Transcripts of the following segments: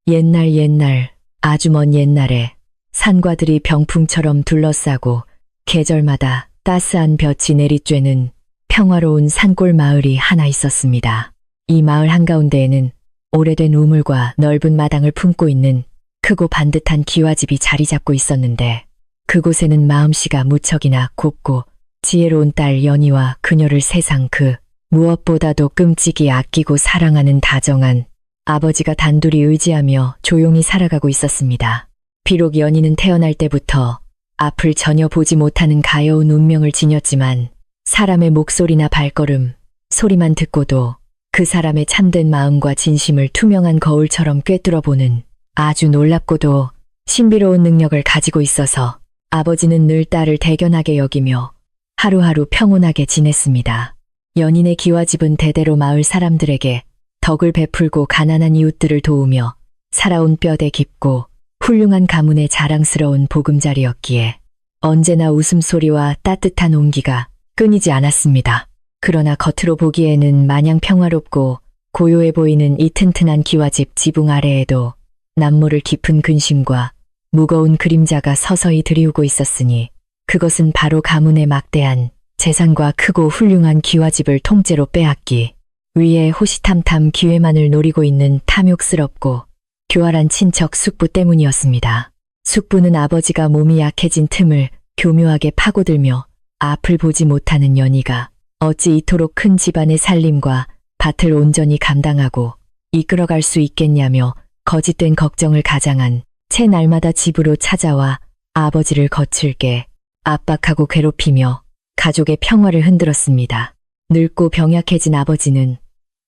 옛날 아주 먼 옛날에 산과들이 병풍처럼 둘러싸고 계절마다 따스한 볕이 내리쬐는 평화로운 산골 마을이 하나 있었습니다. 이 마을 한가운데에는 오래된 우물과 넓은 마당을 품고 있는 크고 반듯한 기와집이 자리 잡고 있었는데, 그곳에는 마음씨가 무척이나 곱고 지혜로운 딸 연희와 그녀를 세상 그 무엇보다도 끔찍이 아끼고 사랑하는 다정한 아버지가 단둘이 의지하며 조용히 살아가고 있었습니다. 비록 연희는 태어날 때부터 앞을 전혀 보지 못하는 가여운 운명을 지녔지만, 사람의 목소리나 발걸음, 소리만 듣고도 그 사람의 참된 마음과 진심을 투명한 거울처럼 꿰뚫어보는 아주 놀랍고도 신비로운 능력을 가지고 있어서 아버지는 늘 딸을 대견하게 여기며 하루하루 평온하게 지냈습니다. 연인의 기와집은 대대로 마을 사람들에게 덕을 베풀고 가난한 이웃들을 도우며 살아온 뼈대 깊고 훌륭한 가문의 자랑스러운 보금자리였기에 언제나 웃음소리와 따뜻한 온기가 끊이지 않았습니다. 그러나 겉으로 보기에는 마냥 평화롭고 고요해 보이는 이 튼튼한 기와집 지붕 아래에도 남모를 깊은 근심과 무거운 그림자가 서서히 들이우고 있었으니, 그것은 바로 가문의 막대한 재산과 크고 훌륭한 기와집을 통째로 빼앗기 위해 호시탐탐 기회만을 노리고 있는 탐욕스럽고 교활한 친척 숙부 때문이었습니다. 숙부는 아버지가 몸이 약해진 틈을 교묘하게 파고들며 앞을 보지 못하는 연희가 어찌 이토록 큰 집안의 살림과 밭을 온전히 감당하고 이끌어갈 수 있겠냐며 거짓된 걱정을 가장한 채 날마다 집으로 찾아와 아버지를 거칠게 압박하고 괴롭히며 가족의 평화를 흔들었습니다. 늙고 병약해진 아버지는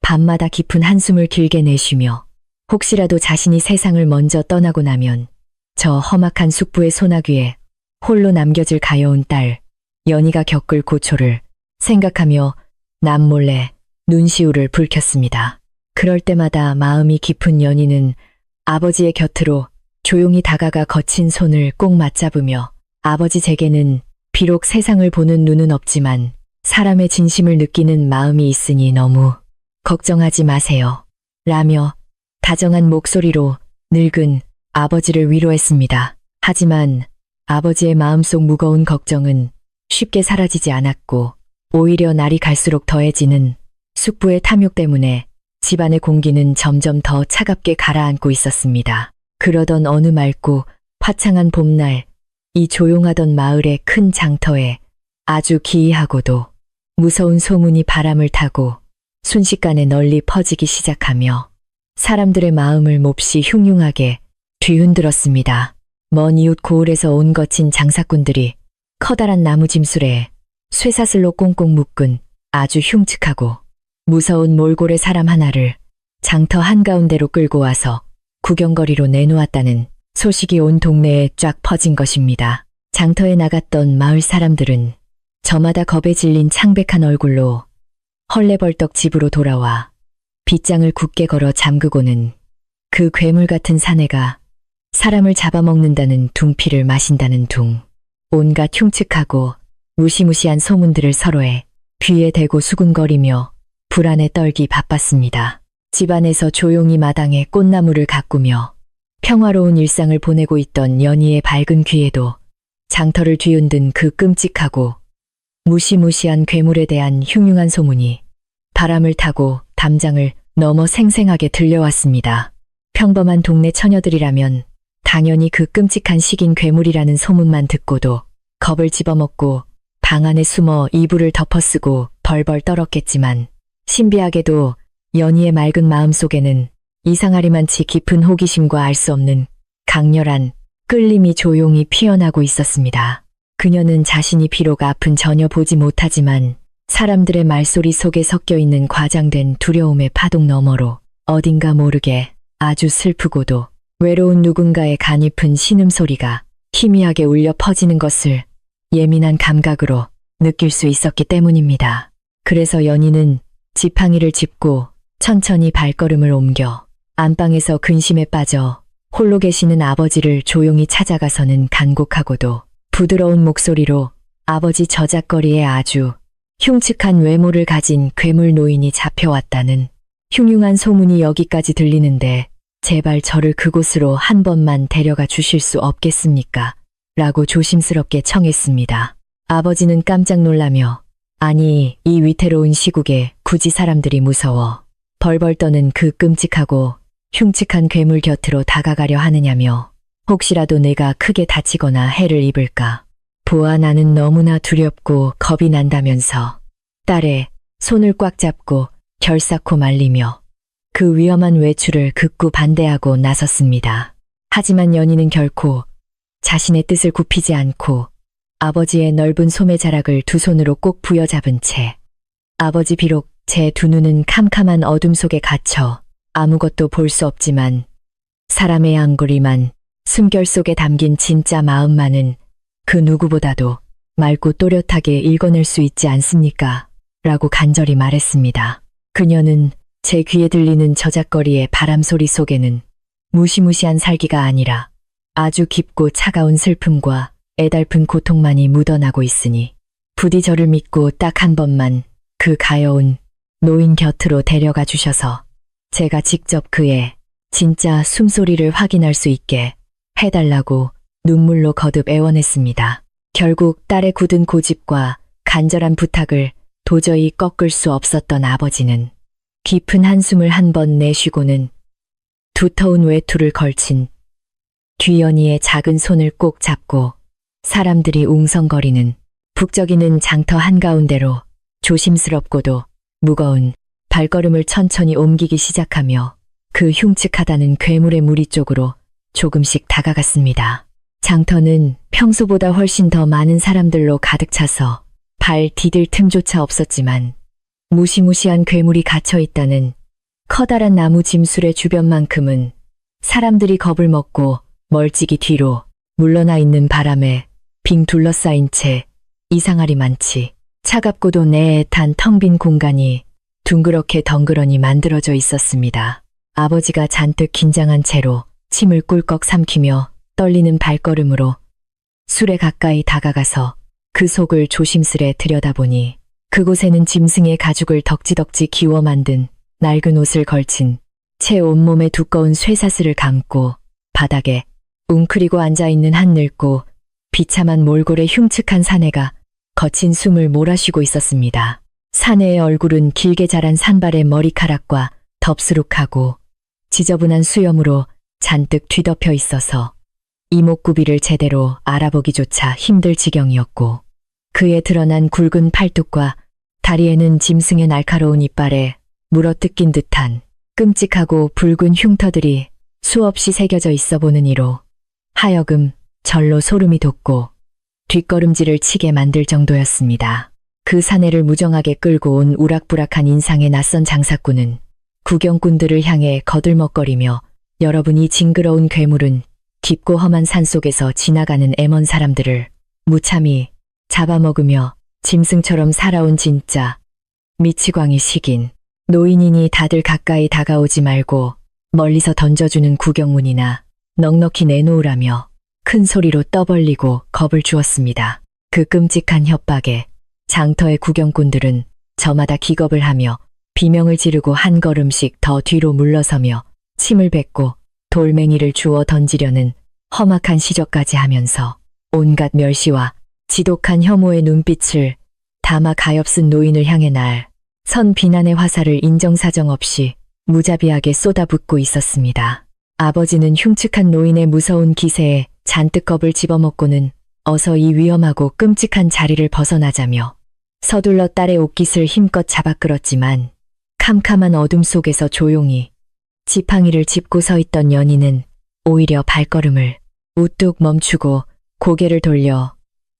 밤마다 깊은 한숨을 길게 내쉬며 혹시라도 자신이 세상을 먼저 떠나고 나면 저 험악한 숙부의 소나귀에 홀로 남겨질 가여운 딸 연희가 겪을 고초를 생각하며 남몰래 눈시울을 붉혔습니다. 그럴 때마다 마음이 깊은 연희는 아버지의 곁으로 조용히 다가가 거친 손을 꼭 맞잡으며, 아버지 제게는 비록 세상을 보는 눈은 없지만 사람의 진심을 느끼는 마음이 있으니 너무 걱정하지 마세요 라며 다정한 목소리로 늙은 아버지를 위로했습니다. 하지만 아버지의 마음속 무거운 걱정은 쉽게 사라지지 않았고, 오히려 날이 갈수록 더해지는 숙부의 탐욕 때문에 집안의 공기는 점점 더 차갑게 가라앉고 있었습니다. 그러던 어느 맑고 화창한 봄날, 이 조용하던 마을의 큰 장터에 아주 기이하고도 무서운 소문이 바람을 타고 순식간에 널리 퍼지기 시작하며 사람들의 마음을 몹시 흉흉하게 뒤흔들었습니다. 먼 이웃 고을에서 온 거친 장사꾼들이 커다란 나무 짐술에 쇠사슬로 꽁꽁 묶은 아주 흉측하고 무서운 몰골의 사람 하나를 장터 한가운데로 끌고 와서 구경거리로 내놓았다는 소식이 온 동네에 쫙 퍼진 것입니다. 장터에 나갔던 마을 사람들은 저마다 겁에 질린 창백한 얼굴로 헐레벌떡 집으로 돌아와 빗장을 굳게 걸어 잠그고는 그 괴물 같은 사내가 사람을 잡아먹는다는 둥피를 마신다는 둥, 온갖 흉측하고 무시무시한 소문들을 서로의 귀에 대고 수군거리며 불안에 떨기 바빴습니다. 집안에서 조용히 마당에 꽃나무를 가꾸며 평화로운 일상을 보내고 있던 연희의 밝은 귀에도 장터를 뒤흔든 그 끔찍하고 무시무시한 괴물에 대한 흉흉한 소문이 바람을 타고 담장을 넘어 생생하게 들려왔습니다. 평범한 동네 처녀들이라면 당연히 그 끔찍한 식인 괴물이라는 소문만 듣고도 겁을 집어먹고 방 안에 숨어 이불을 덮어쓰고 벌벌 떨었겠지만, 신비하게도 연희의 맑은 마음속에는 이상하리만치 깊은 호기심과 알 수 없는 강렬한 끌림이 조용히 피어나고 있었습니다. 그녀는 자신이 비록 앞은 전혀 보지 못하지만 사람들의 말소리 속에 섞여 있는 과장된 두려움의 파동 너머로 어딘가 모르게 아주 슬프고도 외로운 누군가의 가냘픈 신음소리가 희미하게 울려 퍼지는 것을 예민한 감각으로 느낄 수 있었기 때문입니다. 그래서 연희는 지팡이를 짚고 천천히 발걸음을 옮겨 안방에서 근심에 빠져 홀로 계시는 아버지를 조용히 찾아가서는 간곡하고도 부드러운 목소리로 아버지 저작거리에 아주 흉측한 외모를 가진 괴물 노인이 잡혀왔다는 흉흉한 소문이 여기까지 들리는데 제발 저를 그곳으로 한 번만 데려가 주실 수 없겠습니까? 라고 조심스럽게 청했습니다. 아버지는 깜짝 놀라며 아니, 이 위태로운 시국에 굳이 사람들이 무서워 벌벌 떠는 그 끔찍하고 흉측한 괴물 곁으로 다가가려 하느냐며 혹시라도 내가 크게 다치거나 해를 입을까. 보아 나는 너무나 두렵고 겁이 난다면서 딸의 손을 꽉 잡고 결사코 말리며 그 위험한 외출을 극구 반대하고 나섰습니다. 하지만 연희는 결코 자신의 뜻을 굽히지 않고 아버지의 넓은 소매자락을 두 손으로 꼭 부여잡은 채 아버지 비록 제 두 눈은 캄캄한 어둠 속에 갇혀 아무것도 볼 수 없지만 사람의 안구리만 숨결 속에 담긴 진짜 마음만은 그 누구보다도 맑고 또렷하게 읽어낼 수 있지 않습니까? 라고 간절히 말했습니다. 그녀는 제 귀에 들리는 저작거리의 바람소리 속에는 무시무시한 살기가 아니라 아주 깊고 차가운 슬픔과 애달픈 고통만이 묻어나고 있으니 부디 저를 믿고 딱 한 번만 그 가여운 노인 곁으로 데려가 주셔서 제가 직접 그의 진짜 숨소리를 확인할 수 있게 해달라고 눈물로 거듭 애원했습니다. 결국 딸의 굳은 고집과 간절한 부탁을 도저히 꺾을 수 없었던 아버지는 깊은 한숨을 한 번 내쉬고는 두터운 외투를 걸친 뒤연희의 작은 손을 꼭 잡고 사람들이 웅성거리는 북적이는 장터 한가운데로 조심스럽고도 무거운 발걸음을 천천히 옮기기 시작하며 그 흉측하다는 괴물의 무리 쪽으로 조금씩 다가갔습니다. 장터는 평소보다 훨씬 더 많은 사람들로 가득 차서 발 디딜 틈조차 없었지만 무시무시한 괴물이 갇혀있다는 커다란 나무 짐술의 주변만큼은 사람들이 겁을 먹고 멀찍이 뒤로 물러나 있는 바람에 빙 둘러싸인 채 이상하리만치 차갑고도 내애탄 텅 빈 공간이 둥그렇게 덩그러니 만들어져 있었습니다. 아버지가 잔뜩 긴장한 채로 침을 꿀꺽 삼키며 떨리는 발걸음으로 술에 가까이 다가가서 그 속을 조심스레 들여다보니 그곳에는 짐승의 가죽을 덕지덕지 기워 만든 낡은 옷을 걸친 채 온몸에 두꺼운 쇠사슬을 감고 바닥에 웅크리고 앉아있는 한 늙고 비참한 몰골의 흉측한 사내가 거친 숨을 몰아쉬고 있었습니다. 사내의 얼굴은 길게 자란 산발의 머리카락과 덥수룩하고 지저분한 수염으로 잔뜩 뒤덮여 있어서 이목구비를 제대로 알아보기조차 힘들 지경이었고 그에 드러난 굵은 팔뚝과 다리에는 짐승의 날카로운 이빨에 물어뜯긴 듯한 끔찍하고 붉은 흉터들이 수없이 새겨져 있어 보는 이로 하여금 절로 소름이 돋고 뒷걸음질을 치게 만들 정도였습니다. 그 사내를 무정하게 끌고 온 우락부락한 인상의 낯선 장사꾼은 구경꾼들을 향해 거들먹거리며 여러분 이 징그러운 괴물은 깊고 험한 산속에서 지나가는 애먼 사람들을 무참히 잡아먹으며 짐승처럼 살아온 진짜 미치광이 식인 노인이니 다들 가까이 다가오지 말고 멀리서 던져주는 구경문이나 넉넉히 내놓으라며 큰 소리로 떠벌리고 겁을 주었습니다. 그 끔찍한 협박에 장터의 구경꾼들은 저마다 기겁을 하며 비명을 지르고 한 걸음씩 더 뒤로 물러서며 침을 뱉고 돌멩이를 주워 던지려는 험악한 시적까지 하면서 온갖 멸시와 지독한 혐오의 눈빛을 담아 가엾은 노인을 향해 선 비난의 화살을 인정사정 없이 무자비하게 쏟아붓고 있었습니다. 아버지는 흉측한 노인의 무서운 기세에 잔뜩 겁을 집어먹고는 어서 이 위험하고 끔찍한 자리를 벗어나자며 서둘러 딸의 옷깃을 힘껏 잡아 끌었지만 캄캄한 어둠 속에서 조용히 지팡이를 짚고 서 있던 연희는 오히려 발걸음을 우뚝 멈추고 고개를 돌려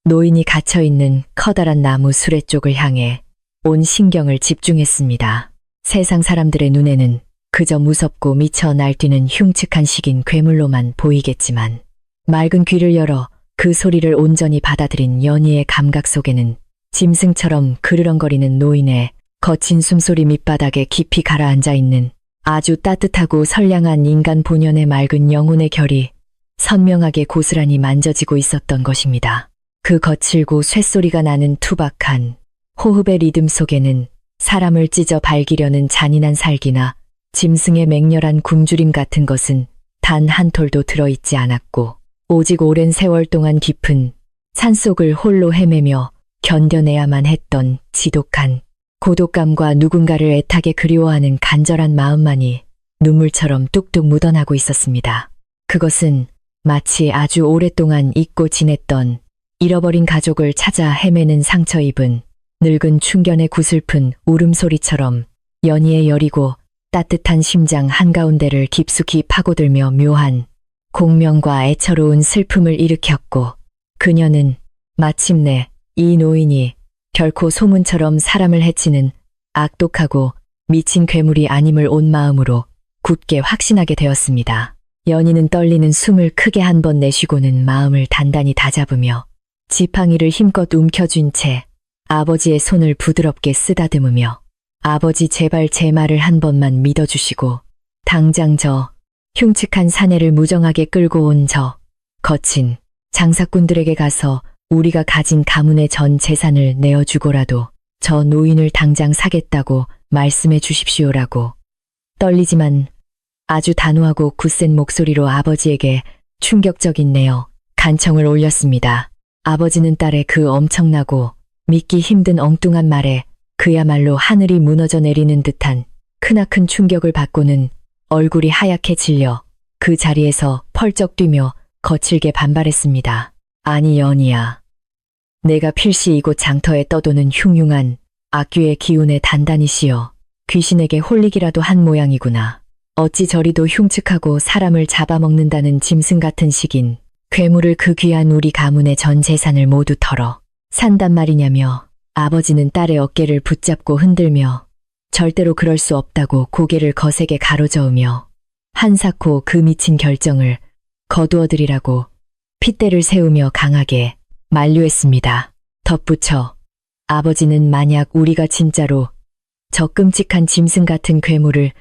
노인이 갇혀있는 커다란 나무 수레 쪽을 향해 온 신경을 집중했습니다. 세상 사람들의 눈에는 그저 무섭고 미쳐 날뛰는 흉측한 식인 괴물로만 보이겠지만 맑은 귀를 열어 그 소리를 온전히 받아들인 연희의 감각 속에는 짐승처럼 그르렁거리는 노인의 거친 숨소리 밑바닥에 깊이 가라앉아 있는 아주 따뜻하고 선량한 인간 본연의 맑은 영혼의 결이 선명하게 고스란히 만져지고 있었던 것입니다. 그 거칠고 쇳소리가 나는 투박한 호흡의 리듬 속에는 사람을 찢어 발기려는 잔인한 살기나 짐승의 맹렬한 굶주림 같은 것은 단 한 톨도 들어있지 않았고 오직 오랜 세월 동안 깊은 산속을 홀로 헤매며 견뎌내야만 했던 지독한 고독감과 누군가를 애타게 그리워하는 간절한 마음만이 눈물처럼 뚝뚝 묻어나고 있었습니다. 그것은 마치 아주 오랫동안 잊고 지냈던 잃어버린 가족을 찾아 헤매는 상처 입은 늙은 충견의 구슬픈 울음소리처럼 연희의 여리고 따뜻한 심장 한가운데를 깊숙이 파고들며 묘한 공명과 애처로운 슬픔을 일으켰고 그녀는 마침내 이 노인이 결코 소문처럼 사람을 해치는 악독하고 미친 괴물이 아님을 온 마음으로 굳게 확신하게 되었습니다. 연희는 떨리는 숨을 크게 한 번 내쉬고는 마음을 단단히 다잡으며 지팡이를 힘껏 움켜쥔 채 아버지의 손을 부드럽게 쓰다듬으며 아버지 제발 제 말을 한 번만 믿어주시고 당장 저 흉측한 사내를 무정하게 끌고 온 저 거친 장사꾼들에게 가서 우리가 가진 가문의 전 재산을 내어주고라도 저 노인을 당장 사겠다고 말씀해 주십시오라고 떨리지만 아주 단호하고 굳센 목소리로 아버지에게 충격적인 내어 간청을 올렸습니다. 아버지는 딸의 그 엄청나고 믿기 힘든 엉뚱한 말에 그야말로 하늘이 무너져 내리는 듯한 크나큰 충격을 받고는 얼굴이 하얗게 질려 그 자리에서 펄쩍 뛰며 거칠게 반발했습니다. 아니 연희야. 내가 필시 이곳 장터에 떠도는 흉흉한 악귀의 기운에 단단히 씌어 귀신에게 홀리기라도 한 모양이구나. 어찌 저리도 흉측하고 사람을 잡아먹는다는 짐승 같은 식인 괴물을 그 귀한 우리 가문의 전 재산을 모두 털어 산단 말이냐며 아버지는 딸의 어깨를 붙잡고 흔들며 절대로 그럴 수 없다고 고개를 거세게 가로저으며 한사코 그 미친 결정을 거두어들이라고 핏대를 세우며 강하게 만류했습니다. 덧붙여 아버지는 만약 우리가 진짜로 저 끔찍한 짐승 같은 괴물을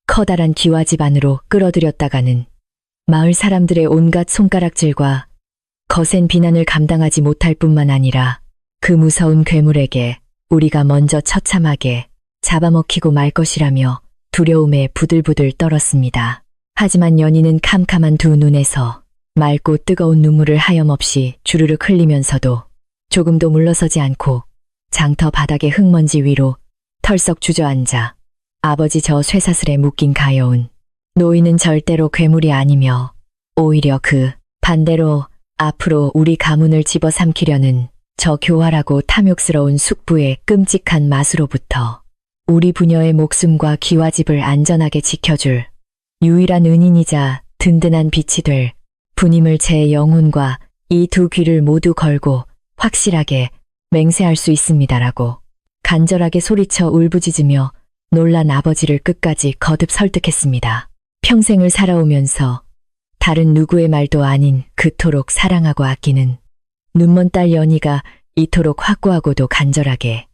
커다란 기와집 안으로 끌어들였다가는 마을 사람들의 온갖 손가락질과 거센 비난을 감당하지 못할 뿐만 아니라 그 무서운 괴물에게 우리가 먼저 처참하게 잡아먹히고 말 것이라며 두려움에 부들부들 떨었습니다. 하지만 연희는 캄캄한 두 눈에서 맑고 뜨거운 눈물을 하염없이 주르륵 흘리면서도 조금도 물러서지 않고 장터 바닥의 흙먼지 위로 털썩 주저앉아 아버지 저 쇠사슬에 묶인 가여운 노인은 절대로 괴물이 아니며 오히려 그 반대로 앞으로 우리 가문을 집어삼키려는 저 교활하고 탐욕스러운 숙부의 끔찍한 맛으로부터 우리 부녀의 목숨과 기와집을 안전하게 지켜줄 유일한 은인이자 든든한 빛이 될 분임을 제 영혼과 이 두 귀를 모두 걸고 확실하게 맹세할 수 있습니다라고 간절하게 소리쳐 울부짖으며 놀란 아버지를 끝까지 거듭 설득했습니다. 평생을 살아오면서 다른 누구의 말도 아닌 그토록 사랑하고 아끼는 눈먼 딸 연희가 이토록 확고하고도 간절하게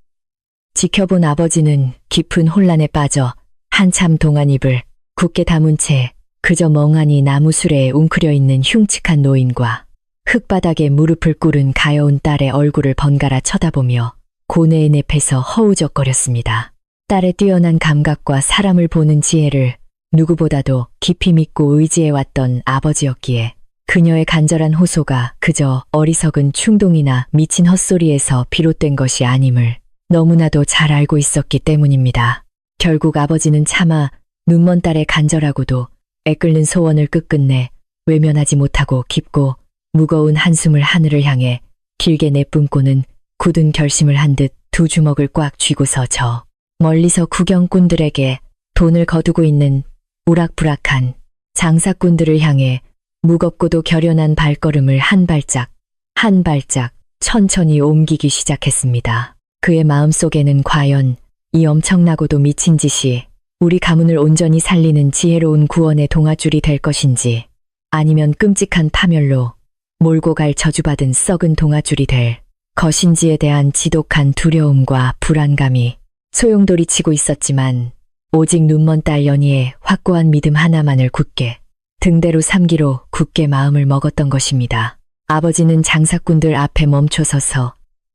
지켜본 아버지는 깊은 혼란에 빠져 한참 동안 입을 굳게 다문 채 그저 멍하니 나무 수레에 웅크려 있는 흉측한 노인과 흙바닥에 무릎을 꿇은 가여운 딸의 얼굴을 번갈아 쳐다보며 고뇌의 늪에서 허우적거렸습니다. 딸의 뛰어난 감각과 사람을 보는 지혜를 누구보다도 깊이 믿고 의지해왔던 아버지였기에 그녀의 간절한 호소가 그저 어리석은 충동이나 미친 헛소리에서 비롯된 것이 아님을 너무나도 잘 알고 있었기 때문입니다. 결국 아버지는 차마 눈먼 딸의 간절하고도 애끓는 소원을 끝끝내 외면하지 못하고 깊고 무거운 한숨을 하늘을 향해 길게 내뿜고는 굳은 결심을 한 듯 두 주먹을 꽉 쥐고서 저 멀리서 구경꾼들에게 돈을 거두고 있는 우락부락한 장사꾼들을 향해 무겁고도 결연한 발걸음을 한 발짝 한 발짝 천천히 옮기기 시작했습니다. 그의 마음속에는 과연 이 엄청나고도 미친 짓이 우리 가문을 온전히 살리는 지혜로운 구원의 동아줄이 될 것인지 아니면 끔찍한 파멸로 몰고 갈 저주받은 썩은 동아줄이 될 것인지에 대한 지독한 두려움과 불안감이 소용돌이치고 있었지만 오직 눈먼 딸 연희의 확고한 믿음 하나만을 굳게 등대로 삼기로 굳게 마음을 먹었던 것입니다. 아버지는 장사꾼들 앞에 멈춰서서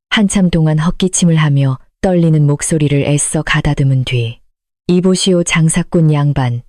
한참 동안 헛기침을 하며 떨리는 목소리를 애써 가다듬은 뒤 이보시오 장사꾼 양반.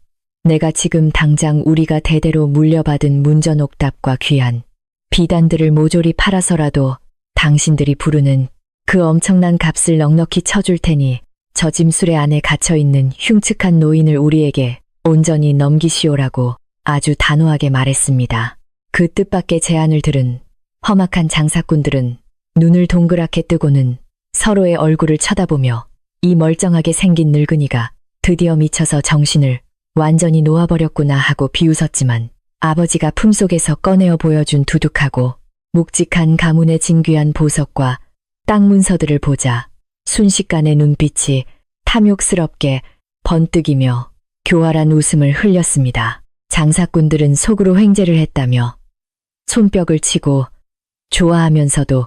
내가 지금 당장 우리가 대대로 물려받은 문전옥답과 귀한 비단들을 모조리 팔아서라도 당신들이 부르는 그 엄청난 값을 넉넉히 쳐줄 테니 저 짐술의 안에 갇혀있는 흉측한 노인을 우리에게 온전히 넘기시오라고 아주 단호하게 말했습니다. 그 뜻밖의 제안을 들은 험악한 장사꾼들은 눈을 동그랗게 뜨고는 서로의 얼굴을 쳐다보며 이 멀쩡하게 생긴 늙은이가 드디어 미쳐서 정신을 완전히 놓아버렸구나 하고 비웃었지만 아버지가 품속에서 꺼내어 보여준 두둑하고 묵직한 가문의 진귀한 보석과 땅 문서들을 보자 순식간에 눈빛이 탐욕스럽게 번뜩이며 교활한 웃음을 흘렸습니다. 장사꾼들은 속으로 횡재를 했다며 손뼉을 치고 좋아하면서도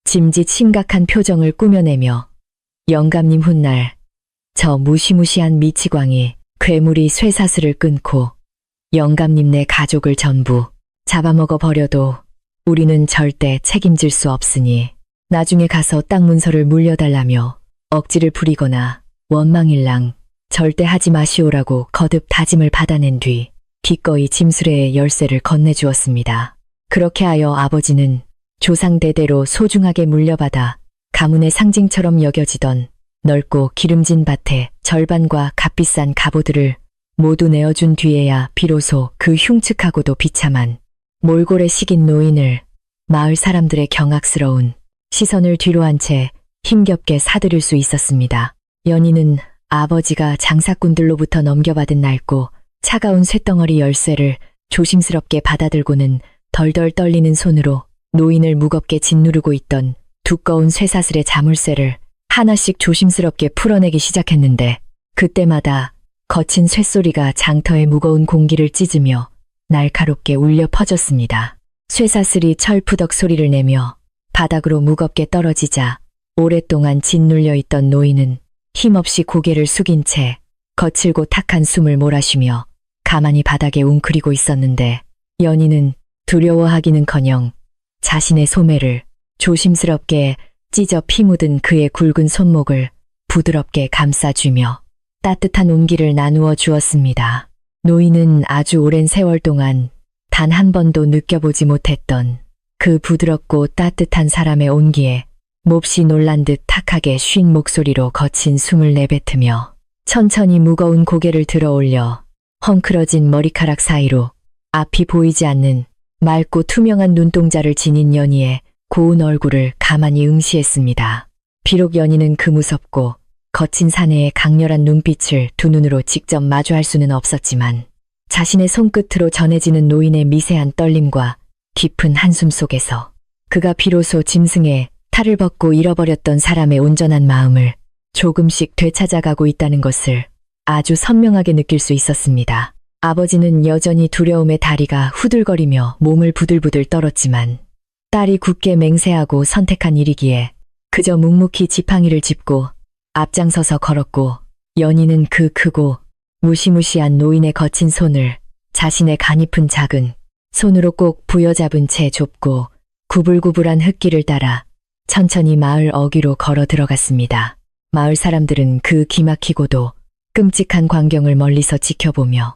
짐짓 심각한 표정을 꾸며내며 영감님 훗날 저 무시무시한 미치광이 괴물이 쇠사슬을 끊고 영감님네 가족을 전부 잡아먹어 버려도 우리는 절대 책임질 수 없으니 나중에 가서 땅 문서를 물려달라며 억지를 부리거나 원망일랑 절대 하지 마시오라고 거듭 다짐을 받아낸 뒤 기꺼이 짐수레의 열쇠를 건네주었습니다. 그렇게 하여 아버지는 조상대대로 소중하게 물려받아 가문의 상징처럼 여겨지던 넓고 기름진 밭의 절반과 값비싼 갑오들을 모두 내어준 뒤에야 비로소 그 흉측하고도 비참한 몰골에 식인 노인을 마을 사람들의 경악스러운 시선을 뒤로한 채 힘겹게 사들일 수 있었습니다. 연희는 아버지가 장사꾼들로부터 넘겨받은 낡고 차가운 쇳덩어리 열쇠를 조심스럽게 받아들고는 덜덜 떨리는 손으로 노인을 무겁게 짓누르고 있던 두꺼운 쇠사슬의 자물쇠를 하나씩 조심스럽게 풀어내기 시작했는데 그때마다 거친 쇳소리가 장터의 무거운 공기를 찢으며 날카롭게 울려 퍼졌습니다. 쇠사슬이 철푸덕 소리를 내며 바닥으로 무겁게 떨어지자 오랫동안 짓눌려 있던 노인은 힘없이 고개를 숙인 채 거칠고 탁한 숨을 몰아쉬며 가만히 바닥에 웅크리고 있었는데 연희는 두려워하기는커녕 자신의 소매를 조심스럽게 찢어 피 묻은 그의 굵은 손목을 부드럽게 감싸주며 따뜻한 온기를 나누어 주었습니다. 노인은 아주 오랜 세월 동안 단 한 번도 느껴보지 못했던 그 부드럽고 따뜻한 사람의 온기에 몹시 놀란 듯 탁하게 쉰 목소리로 거친 숨을 내뱉으며 천천히 무거운 고개를 들어 올려 헝클어진 머리카락 사이로 앞이 보이지 않는 맑고 투명한 눈동자를 지닌 연희의 고운 얼굴을 가만히 응시했습니다. 비록 연희는 그 무섭고 거친 사내의 강렬한 눈빛을 두 눈으로 직접 마주할 수는 없었지만 자신의 손끝으로 전해지는 노인의 미세한 떨림과 깊은 한숨 속에서 그가 비로소 짐승의 탈을 벗고 잃어버렸던 사람의 온전한 마음을 조금씩 되찾아가고 있다는 것을 아주 선명하게 느낄 수 있었습니다. 아버지는 여전히 두려움에 다리가 후들거리며 몸을 부들부들 떨었지만 딸이 굳게 맹세하고 선택한 일이기에 그저 묵묵히 지팡이를 짚고 앞장서서 걸었고 연희는 그 크고 무시무시한 노인의 거친 손을 자신의 가냘픈 작은 손으로 꼭 부여잡은 채 좁고 구불구불한 흙길을 따라 천천히 마을 어귀로 걸어 들어갔습니다. 마을 사람들은 그 기막히고도 끔찍한 광경을 멀리서 지켜보며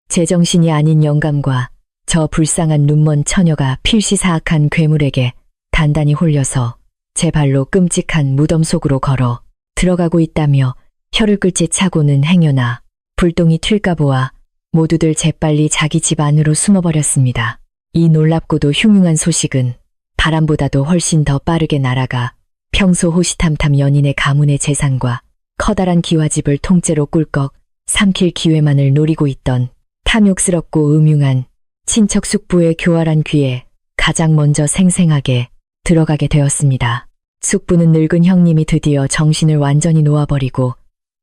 제정신이 아닌 영감과 저 불쌍한 눈먼 처녀가 필시사악한 괴물에게 단단히 홀려서 제 발로 끔찍한 무덤 속으로 걸어 들어가고 있다며 혀를 끌지 차고는 행여나 불똥이 튈까 보아 모두들 재빨리 자기 집 안으로 숨어버렸습니다. 이 놀랍고도 흉흉한 소식은 바람보다도 훨씬 더 빠르게 날아가 평소 호시탐탐 연인의 가문의 재산과 커다란 기와집을 통째로 꿀꺽 삼킬 기회만을 노리고 있던 탐욕스럽고 음흉한 친척 숙부의 교활한 귀에 가장 먼저 생생하게 들어가게 되었습니다. 숙부는 늙은 형님이 드디어 정신을 완전히 놓아버리고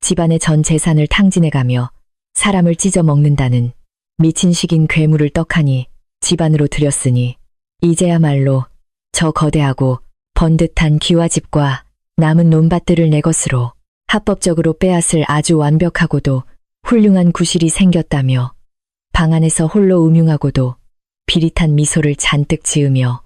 집안의 전 재산을 탕진해가며 사람을 찢어 먹는다는 미친 식인 괴물을 떡하니 집안으로 들였으니 이제야말로 저 거대하고 번듯한 기와집과 남은 논밭들을 내 것으로 합법적으로 빼앗을 아주 완벽하고도 훌륭한 구실이 생겼다며 방 안에서 홀로 음흉하고도 비릿한 미소를 잔뜩 지으며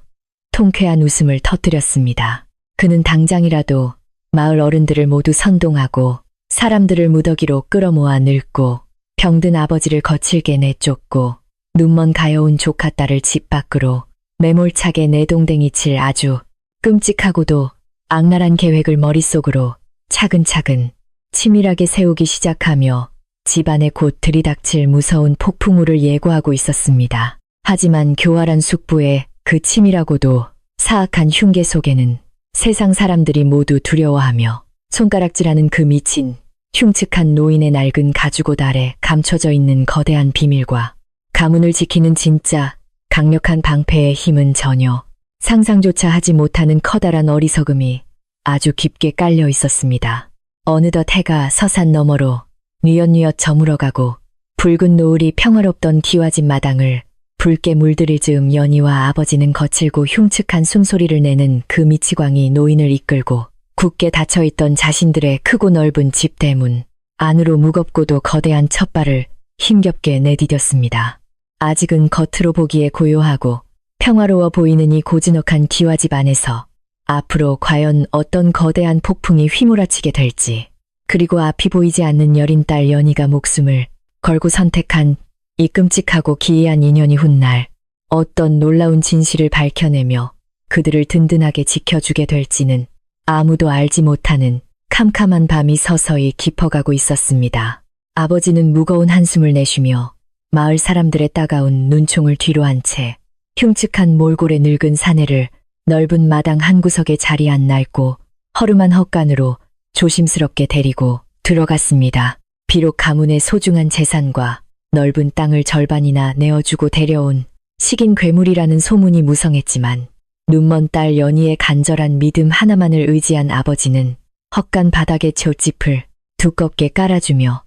통쾌한 웃음을 터뜨렸습니다. 그는 당장이라도 마을 어른들을 모두 선동하고 사람들을 무더기로 끌어모아 늙고 병든 아버지를 거칠게 내쫓고 눈먼 가여운 조카딸을 집 밖으로 매몰차게 내동댕이 칠 아주 끔찍하고도 악랄한 계획을 머릿속으로 차근차근 치밀하게 세우기 시작하며 집안에 곧 들이닥칠 무서운 폭풍우를 예고하고 있었습니다. 하지만 교활한 숙부의 그 치밀하고도 사악한 흉계 속에는 세상 사람들이 모두 두려워하며 손가락질하는 그 미친 흉측한 노인의 낡은 가죽옷 아래 감춰져 있는 거대한 비밀과 가문을 지키는 진짜 강력한 방패의 힘은 전혀 상상조차 하지 못하는 커다란 어리석음이 아주 깊게 깔려 있었습니다. 어느덧 해가 서산 너머로 뉘엿뉘엿 저물어가고 붉은 노을이 평화롭던 기와집 마당을 붉게 물들일 즈음 연희와 아버지는 거칠고 흉측한 숨소리를 내는 그 미치광이 노인을 이끌고 굳게 닫혀있던 자신들의 크고 넓은 집 대문 안으로 무겁고도 거대한 첫발을 힘겹게 내디뎠습니다. 아직은 겉으로 보기에 고요하고 평화로워 보이는 이 고즈넉한 기와집 안에서 앞으로 과연 어떤 거대한 폭풍이 휘몰아치게 될지, 그리고 앞이 보이지 않는 여린 딸 연희가 목숨을 걸고 선택한 이 끔찍하고 기이한 인연이 훗날 어떤 놀라운 진실을 밝혀내며 그들을 든든하게 지켜주게 될지는 아무도 알지 못하는 캄캄한 밤이 서서히 깊어가고 있었습니다. 아버지는 무거운 한숨을 내쉬며 마을 사람들의 따가운 눈총을 뒤로 한 채 흉측한 몰골의 늙은 사내를 넓은 마당 한구석에 자리한 낡고 허름한 헛간으로 조심스럽게 데리고 들어갔습니다. 비록 가문의 소중한 재산과 넓은 땅을 절반이나 내어주고 데려온 식인 괴물이라는 소문이 무성했지만 눈먼 딸 연희의 간절한 믿음 하나만을 의지한 아버지는 헛간 바닥에 볏짚을 두껍게 깔아주며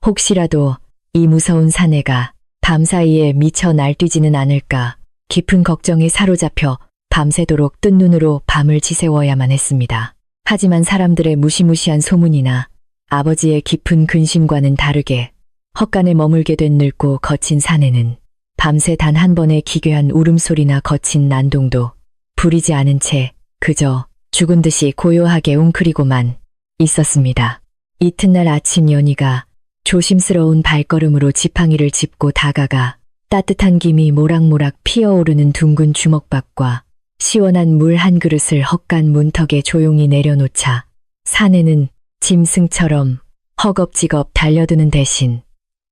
혹시라도 이 무서운 사내가 밤사이에 미쳐 날뛰지는 않을까 깊은 걱정에 사로잡혀 밤새도록 뜬 눈으로 밤을 지새워야만 했습니다. 하지만 사람들의 무시무시한 소문이나 아버지의 깊은 근심과는 다르게 헛간에 머물게 된 늙고 거친 사내는 밤새 단 한 번의 기괴한 울음소리나 거친 난동도 부리지 않은 채 그저 죽은 듯이 고요하게 웅크리고만 있었습니다. 이튿날 아침 연희가 조심스러운 발걸음으로 지팡이를 짚고 다가가 따뜻한 김이 모락모락 피어오르는 둥근 주먹밥과 시원한 물 한 그릇을 헛간 문턱에 조용히 내려놓자 사내는 짐승처럼 허겁지겁 달려드는 대신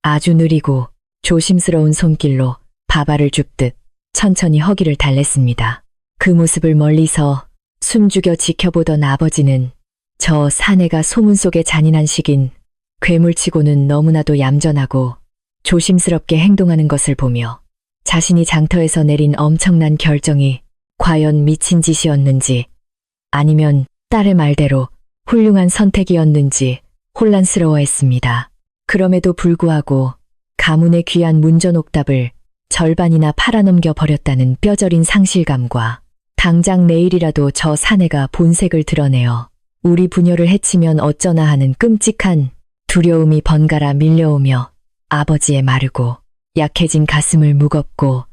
아주 느리고 조심스러운 손길로 밥알을 줍듯 천천히 허기를 달랬습니다. 그 모습을 멀리서 숨죽여 지켜보던 아버지는 저 사내가 소문 속의 잔인한 식인 괴물치고는 너무나도 얌전하고 조심스럽게 행동하는 것을 보며 자신이 장터에서 내린 엄청난 결정이 과연 미친 짓이었는지 아니면 딸의 말대로 훌륭한 선택이었는지 혼란스러워했습니다. 그럼에도 불구하고 가문의 귀한 문전옥답을 절반이나 팔아넘겨 버렸다는 뼈저린 상실감과 당장 내일이라도 저 사내가 본색을 드러내어 우리 부녀를 해치면 어쩌나 하는 끔찍한 두려움이 번갈아 밀려오며 아버지의 마르고 약해진 가슴을 무겁고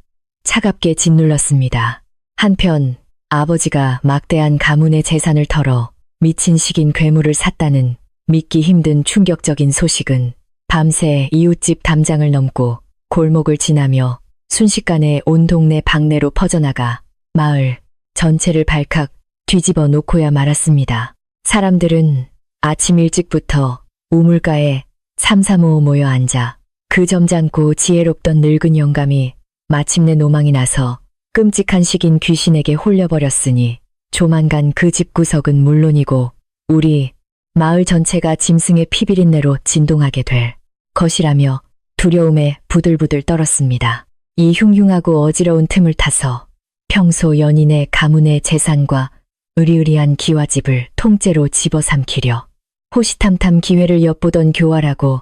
차갑게 짓눌렀습니다. 한편 아버지가 막대한 가문의 재산을 털어 미친 식인 괴물을 샀다는 믿기 힘든 충격적인 소식은 밤새 이웃집 담장을 넘고 골목을 지나며 순식간에 온 동네 방내로 퍼져나가 마을 전체를 발칵 뒤집어 놓고야 말았습니다. 사람들은 아침 일찍부터 우물가에 삼삼오오 모여 앉아 그 점잖고 지혜롭던 늙은 영감이 마침내 노망이 나서 끔찍한 식인 귀신에게 홀려버렸으니 조만간 그 집구석은 물론이고 우리 마을 전체가 짐승의 피비린내로 진동하게 될 것이라며 두려움에 부들부들 떨었습니다. 이 흉흉하고 어지러운 틈을 타서 평소 연인의 가문의 재산과 으리으리한 기와집을 통째로 집어삼키려 호시탐탐 기회를 엿보던 교활하고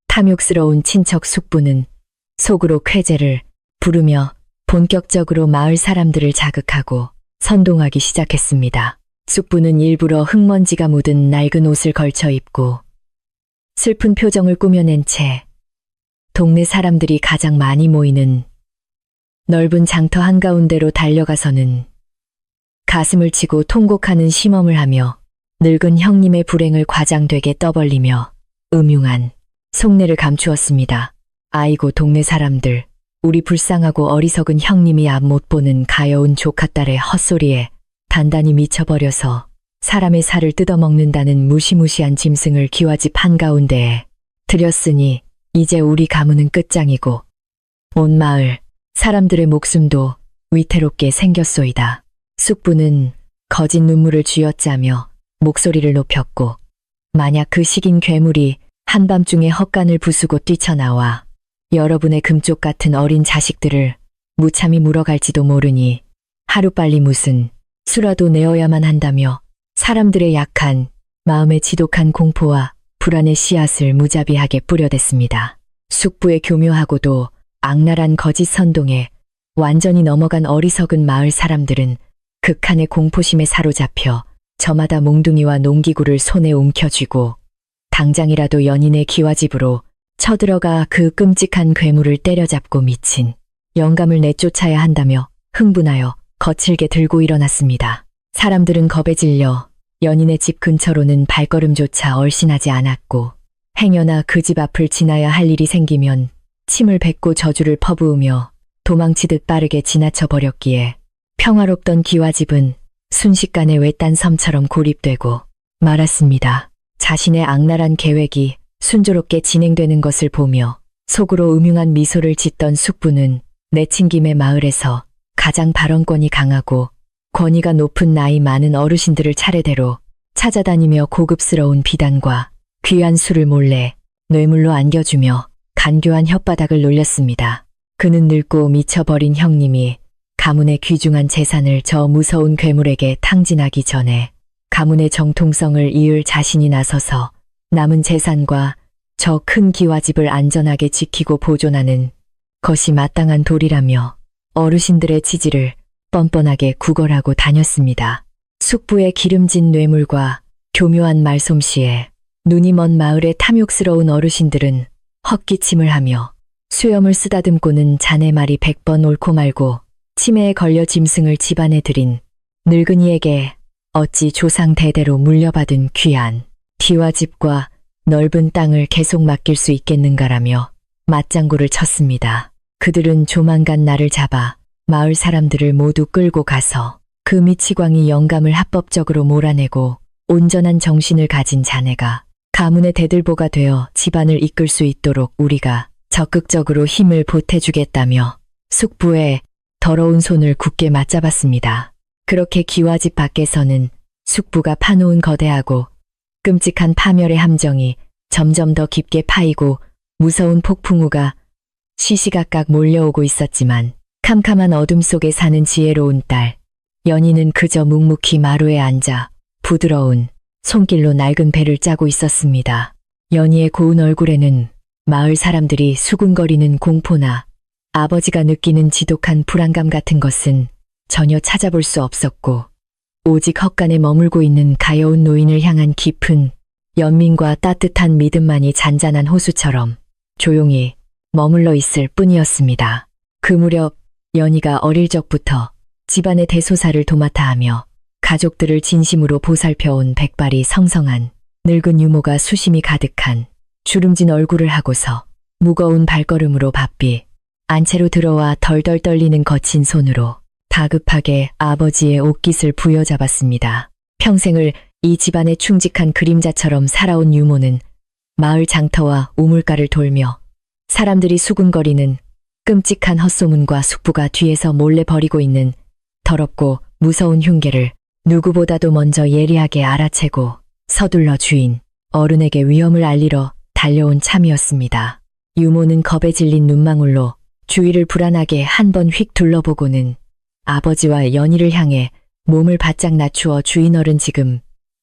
탐욕스러운 친척 숙부는 속으로 쾌재를 부르며 본격적으로 마을 사람들을 자극하고 선동하기 시작했습니다. 숙부는 일부러 흙먼지가 묻은 낡은 옷을 걸쳐 입고 슬픈 표정을 꾸며낸 채 동네 사람들이 가장 많이 모이는 넓은 장터 한가운데로 달려가서는 가슴을 치고 통곡하는 심엄을 하며 늙은 형님의 불행을 과장되게 떠벌리며 음흉한 속내를 감추었습니다. 아이고 동네 사람들, 우리 불쌍하고 어리석은 형님이 앞 못 보는 가여운 조카딸의 헛소리에 단단히 미쳐버려서 사람의 살을 뜯어먹는다는 무시무시한 짐승을 기와집 한가운데에 들였으니 이제 우리 가문은 끝장이고 온 마을 사람들의 목숨도 위태롭게 생겼소이다. 숙부는 거짓 눈물을 쥐어짜며 목소리를 높였고 만약 그 식인 괴물이 한밤중에 헛간을 부수고 뛰쳐나와 여러분의 금쪽 같은 어린 자식들을 무참히 물어갈지도 모르니 하루빨리 무슨 수라도 내어야만 한다며 사람들의 약한 마음의 지독한 공포와 불안의 씨앗을 무자비하게 뿌려댔습니다. 숙부의 교묘하고도 악랄한 거짓 선동에 완전히 넘어간 어리석은 마을 사람들은 극한의 공포심에 사로잡혀 저마다 몽둥이와 농기구를 손에 움켜쥐고 당장이라도 연인의 기와집으로 쳐들어가 그 끔찍한 괴물을 때려잡고 미친 영감을 내쫓아야 한다며 흥분하여 거칠게 들고 일어났습니다. 사람들은 겁에 질려 연인의 집 근처로는 발걸음조차 얼씬하지 않았고 행여나 그 집 앞을 지나야 할 일이 생기면 침을 뱉고 저주를 퍼부으며 도망치듯 빠르게 지나쳐 버렸기에 평화롭던 기와집은 순식간에 외딴 섬처럼 고립되고 말았습니다. 자신의 악랄한 계획이 순조롭게 진행되는 것을 보며 속으로 음흉한 미소를 짓던 숙부는 내친김에 마을에서 가장 발언권이 강하고 권위가 높은 나이 많은 어르신들을 차례대로 찾아다니며 고급스러운 비단과 귀한 술을 몰래 뇌물로 안겨주며 간교한 혓바닥을 놀렸습니다. 그는 늙고 미쳐버린 형님이 가문의 귀중한 재산을 저 무서운 괴물에게 탕진하기 전에 가문의 정통성을 이을 자신이 나서서 남은 재산과 저 큰 기와집을 안전하게 지키고 보존하는 것이 마땅한 도리라며 어르신들의 지지를 뻔뻔하게 구걸하고 다녔습니다. 숙부의 기름진 뇌물과 교묘한 말솜씨에 눈이 먼 마을의 탐욕스러운 어르신들은 헛기침을 하며 수염을 쓰다듬고는 자네 말이 100번 옳고 말고 치매에 걸려 짐승을 집안에 들인 늙은이에게 어찌 조상 대대로 물려받은 귀한 기와집과 넓은 땅을 계속 맡길 수 있겠는가라며 맞장구를 쳤습니다. 그들은 조만간 나를 잡아 마을 사람들을 모두 끌고 가서 그 미치광이 영감을 합법적으로 몰아내고 온전한 정신을 가진 자네가 가문의 대들보가 되어 집안을 이끌 수 있도록 우리가 적극적으로 힘을 보태주겠다며 숙부의 더러운 손을 굳게 맞잡았습니다. 그렇게 기와집 밖에서는 숙부가 파놓은 거대하고 끔찍한 파멸의 함정이 점점 더 깊게 파이고 무서운 폭풍우가 시시각각 몰려오고 있었지만 캄캄한 어둠 속에 사는 지혜로운 딸 연희는 그저 묵묵히 마루에 앉아 부드러운 손길로 낡은 배를 짜고 있었습니다. 연희의 고운 얼굴에는 마을 사람들이 수군거리는 공포나 아버지가 느끼는 지독한 불안감 같은 것은 전혀 찾아볼 수 없었고 오직 헛간에 머물고 있는 가여운 노인을 향한 깊은 연민과 따뜻한 믿음만이 잔잔한 호수처럼 조용히 머물러 있을 뿐이었습니다. 그 무렵 연희가 어릴 적부터 집안의 대소사를 도맡아 하며 가족들을 진심으로 보살펴온 백발이 성성한 늙은 유모가 수심이 가득한 주름진 얼굴을 하고서 무거운 발걸음으로 바삐 안채로 들어와 덜덜 떨리는 거친 손으로 다급하게 아버지의 옷깃을 부여잡았습니다. 평생을 이 집안의 충직한 그림자처럼 살아온 유모는 마을 장터와 우물가를 돌며 사람들이 수군거리는 끔찍한 헛소문과 숙부가 뒤에서 몰래 벌이고 있는 더럽고 무서운 흉계를 누구보다도 먼저 예리하게 알아채고 서둘러 주인 어른에게 위험을 알리러 달려온 참이었습니다. 유모는 겁에 질린 눈망울로 주위를 불안하게 한 번 휙 둘러보고는 아버지와 연희를 향해 몸을 바짝 낮추어 주인 어른 지금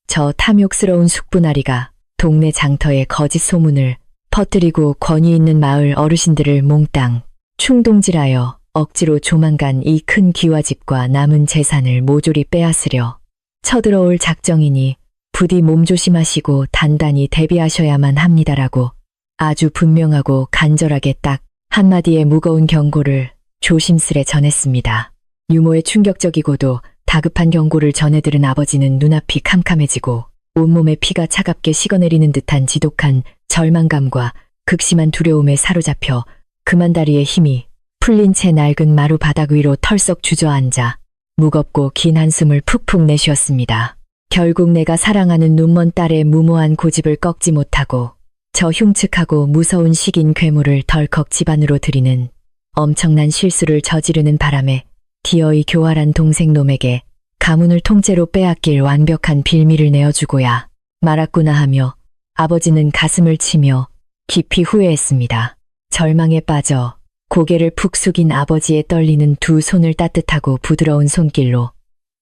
저 탐욕스러운 숙부나리가 동네 장터에 거짓 소문을 퍼뜨리고 권위 있는 마을 어르신들을 몽땅 충동질하여 억지로 조만간 이 큰 기와집과 남은 재산을 모조리 빼앗으려 쳐들어올 작정이니 부디 몸조심하시고 단단히 대비하셔야만 합니다라고 아주 분명하고 간절하게 딱 한마디의 무거운 경고를 조심스레 전했습니다. 유모의 충격적이고도 다급한 경고를 전해 들은 아버지는 눈앞이 캄캄해지고 온몸에 피가 차갑게 식어내리는 듯한 지독한 절망감과 극심한 두려움에 사로잡혀 그만다리의 힘이 풀린 채 낡은 마루 바닥 위로 털썩 주저앉아 무겁고 긴 한숨을 푹푹 내쉬었습니다. 결국 내가 사랑하는 눈먼 딸의 무모한 고집을 꺾지 못하고 저 흉측하고 무서운 식인 괴물을 덜컥 집 안으로 들이는 엄청난 실수를 저지르는 바람에 기어이 교활한 동생놈에게 가문을 통째로 빼앗길 완벽한 빌미를 내어주고야 말았구나 하며 아버지는 가슴을 치며 깊이 후회했습니다. 절망에 빠져 고개를 푹 숙인 아버지의 떨리는 두 손을 따뜻하고 부드러운 손길로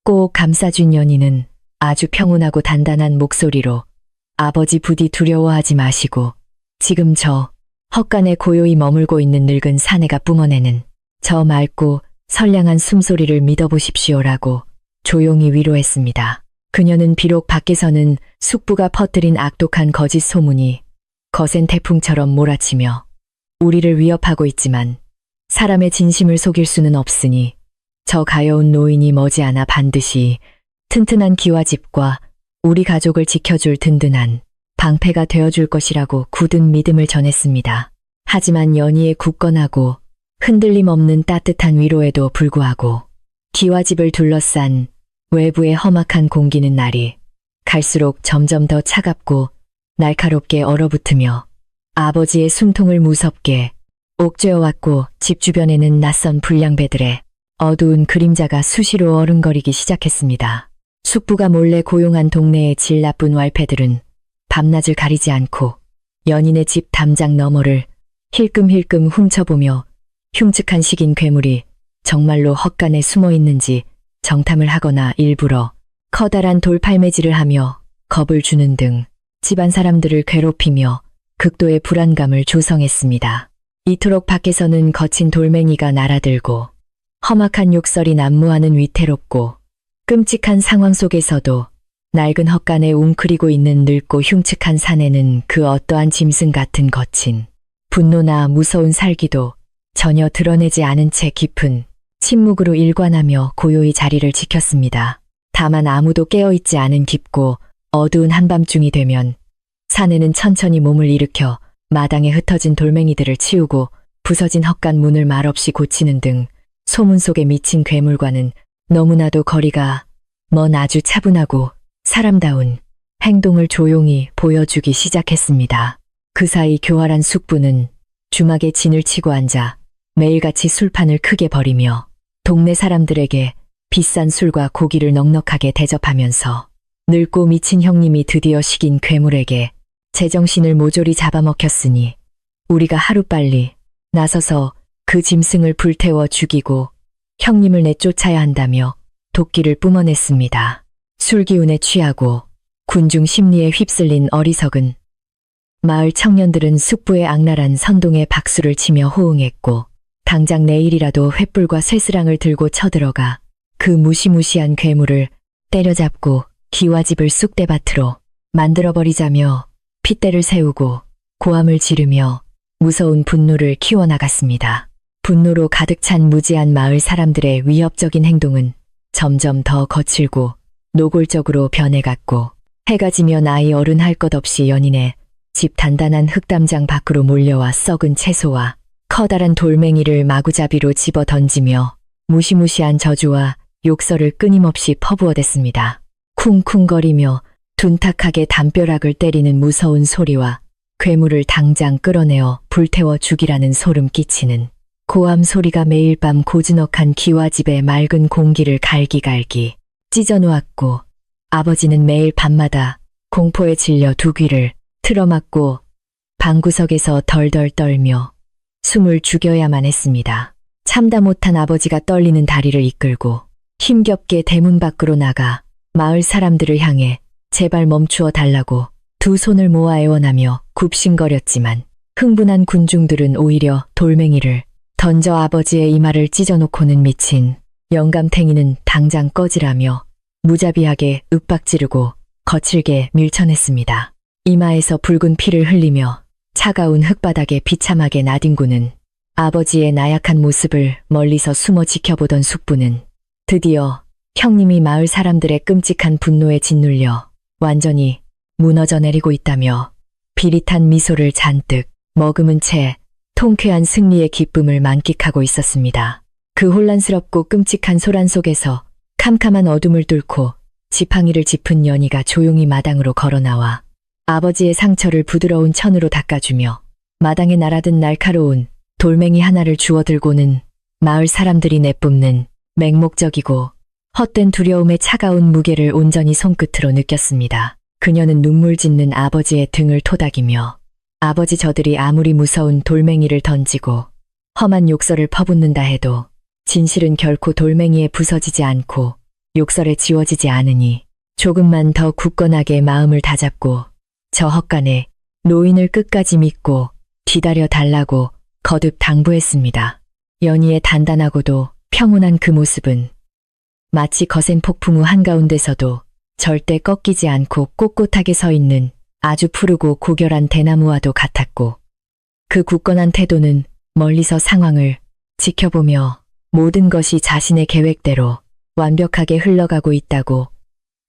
꼭 감싸준 연희는 아주 평온하고 단단한 목소리로 아버지 부디 두려워하지 마시고 지금 저 헛간에 고요히 머물고 있는 늙은 사내가 뿜어내는 저 맑고 선량한 숨소리를 믿어보십시오라고 조용히 위로했습니다. 그녀는 비록 밖에서는 숙부가 퍼뜨린 악독한 거짓 소문이 거센 태풍처럼 몰아치며 우리를 위협하고 있지만 사람의 진심을 속일 수는 없으니 저 가여운 노인이 머지않아 반드시 튼튼한 기와집과 우리 가족을 지켜줄 든든한 방패가 되어줄 것이라고 굳은 믿음을 전했습니다. 하지만 연희의 굳건하고 흔들림 없는 따뜻한 위로에도 불구하고 기와집을 둘러싼 외부의 험악한 공기는 날이 갈수록 점점 더 차갑고 날카롭게 얼어붙으며 아버지의 숨통을 무섭게 옥죄어왔고 집 주변에는 낯선 불량배들의 어두운 그림자가 수시로 어른거리기 시작했습니다. 숙부가 몰래 고용한 동네의 질 나쁜 wal패들은 밤낮을 가리지 않고 연인의 집 담장 너머를 힐끔힐끔 훔쳐보며 흉측한 식인 괴물이 정말로 헛간에 숨어 있는지 정탐을 하거나 일부러 커다란 돌팔매질을 하며 겁을 주는 등 집안 사람들을 괴롭히며 극도의 불안감을 조성했습니다. 이토록 밖에서는 거친 돌멩이가 날아들고 험악한 욕설이 난무하는 위태롭고 끔찍한 상황 속에서도 낡은 헛간에 웅크리고 있는 늙고 흉측한 사내는 그 어떠한 짐승 같은 거친 분노나 무서운 살기도 전혀 드러내지 않은 채 깊은 침묵으로 일관하며 고요히 자리를 지켰습니다. 다만 아무도 깨어있지 않은 깊고 어두운 한밤중이 되면 사내는 천천히 몸을 일으켜 마당에 흩어진 돌멩이들을 치우고 부서진 헛간 문을 말없이 고치는 등 소문 속에 미친 괴물과는 너무나도 거리가 먼 아주 차분하고 사람다운 행동을 조용히 보여주기 시작했습니다. 그 사이 교활한 숙부는 주막에 진을 치고 앉아 매일같이 술판을 크게 벌이며 동네 사람들에게 비싼 술과 고기를 넉넉하게 대접하면서 늙고 미친 형님이 드디어 식인 괴물에게 제정신을 모조리 잡아먹혔으니 우리가 하루빨리 나서서 그 짐승을 불태워 죽이고 형님을 내쫓아야 한다며 도끼를 뿜어냈습니다. 술기운에 취하고 군중 심리에 휩쓸린 어리석은 마을 청년들은 숙부의 악랄한 선동에 박수를 치며 호응했고 당장 내일이라도 횃불과 쇠스랑을 들고 쳐들어가 그 무시무시한 괴물을 때려잡고 기와집을 쑥대밭으로 만들어버리자며 핏대를 세우고 고함을 지르며 무서운 분노를 키워나갔습니다. 분노로 가득 찬 무지한 마을 사람들의 위협적인 행동은 점점 더 거칠고 노골적으로 변해갔고 해가 지며 나이 어른 할 것 없이 연인의 집 단단한 흙담장 밖으로 몰려와 썩은 채소와 커다란 돌멩이를 마구잡이로 집어 던지며 무시무시한 저주와 욕설을 끊임없이 퍼부어댔습니다. 쿵쿵거리며 둔탁하게 담벼락을 때리는 무서운 소리와 괴물을 당장 끌어내어 불태워 죽이라는 소름 끼치는 고함 소리가 매일 밤 고즈넉한 기와집의 맑은 공기를 갈기갈기 찢어놓았고 아버지는 매일 밤마다 공포에 질려 두 귀를 틀어막고 방구석에서 덜덜 떨며 숨을 죽여야만 했습니다. 참다 못한 아버지가 떨리는 다리를 이끌고 힘겹게 대문 밖으로 나가 마을 사람들을 향해 제발 멈추어 달라고 두 손을 모아 애원하며 굽신거렸지만 흥분한 군중들은 오히려 돌멩이를 던져 아버지의 이마를 찢어놓고는 미친 영감탱이는 당장 꺼지라며 무자비하게 윽박지르고 거칠게 밀쳐냈습니다. 이마에서 붉은 피를 흘리며 차가운 흙바닥에 비참하게 나뒹구는 아버지의 나약한 모습을 멀리서 숨어 지켜보던 숙부는 드디어 형님이 마을 사람들의 끔찍한 분노에 짓눌려 완전히 무너져 내리고 있다며 비릿한 미소를 잔뜩 머금은 채 통쾌한 승리의 기쁨을 만끽하고 있었습니다. 그 혼란스럽고 끔찍한 소란 속에서 캄캄한 어둠을 뚫고 지팡이를 짚은 연희가 조용히 마당으로 걸어나와 아버지의 상처를 부드러운 천으로 닦아주며 마당에 날아든 날카로운 돌멩이 하나를 주워들고는 마을 사람들이 내뿜는 맹목적이고 헛된 두려움의 차가운 무게를 온전히 손끝으로 느꼈습니다. 그녀는 눈물 짓는 아버지의 등을 토닥이며 아버지 저들이 아무리 무서운 돌멩이를 던지고 험한 욕설을 퍼붓는다 해도 진실은 결코 돌멩이에 부서지지 않고 욕설에 지워지지 않으니 조금만 더 굳건하게 마음을 다잡고 저 헛간에 노인을 끝까지 믿고 기다려 달라고 거듭 당부했습니다. 연희의 단단하고도 평온한 그 모습은 마치 거센 폭풍 우 한가운데서도 절대 꺾이지 않고 꼿꼿하게 서 있는 아주 푸르고 고결한 대나무와도 같았고 그 굳건한 태도는 멀리서 상황을 지켜보며 모든 것이 자신의 계획대로 완벽하게 흘러가고 있다고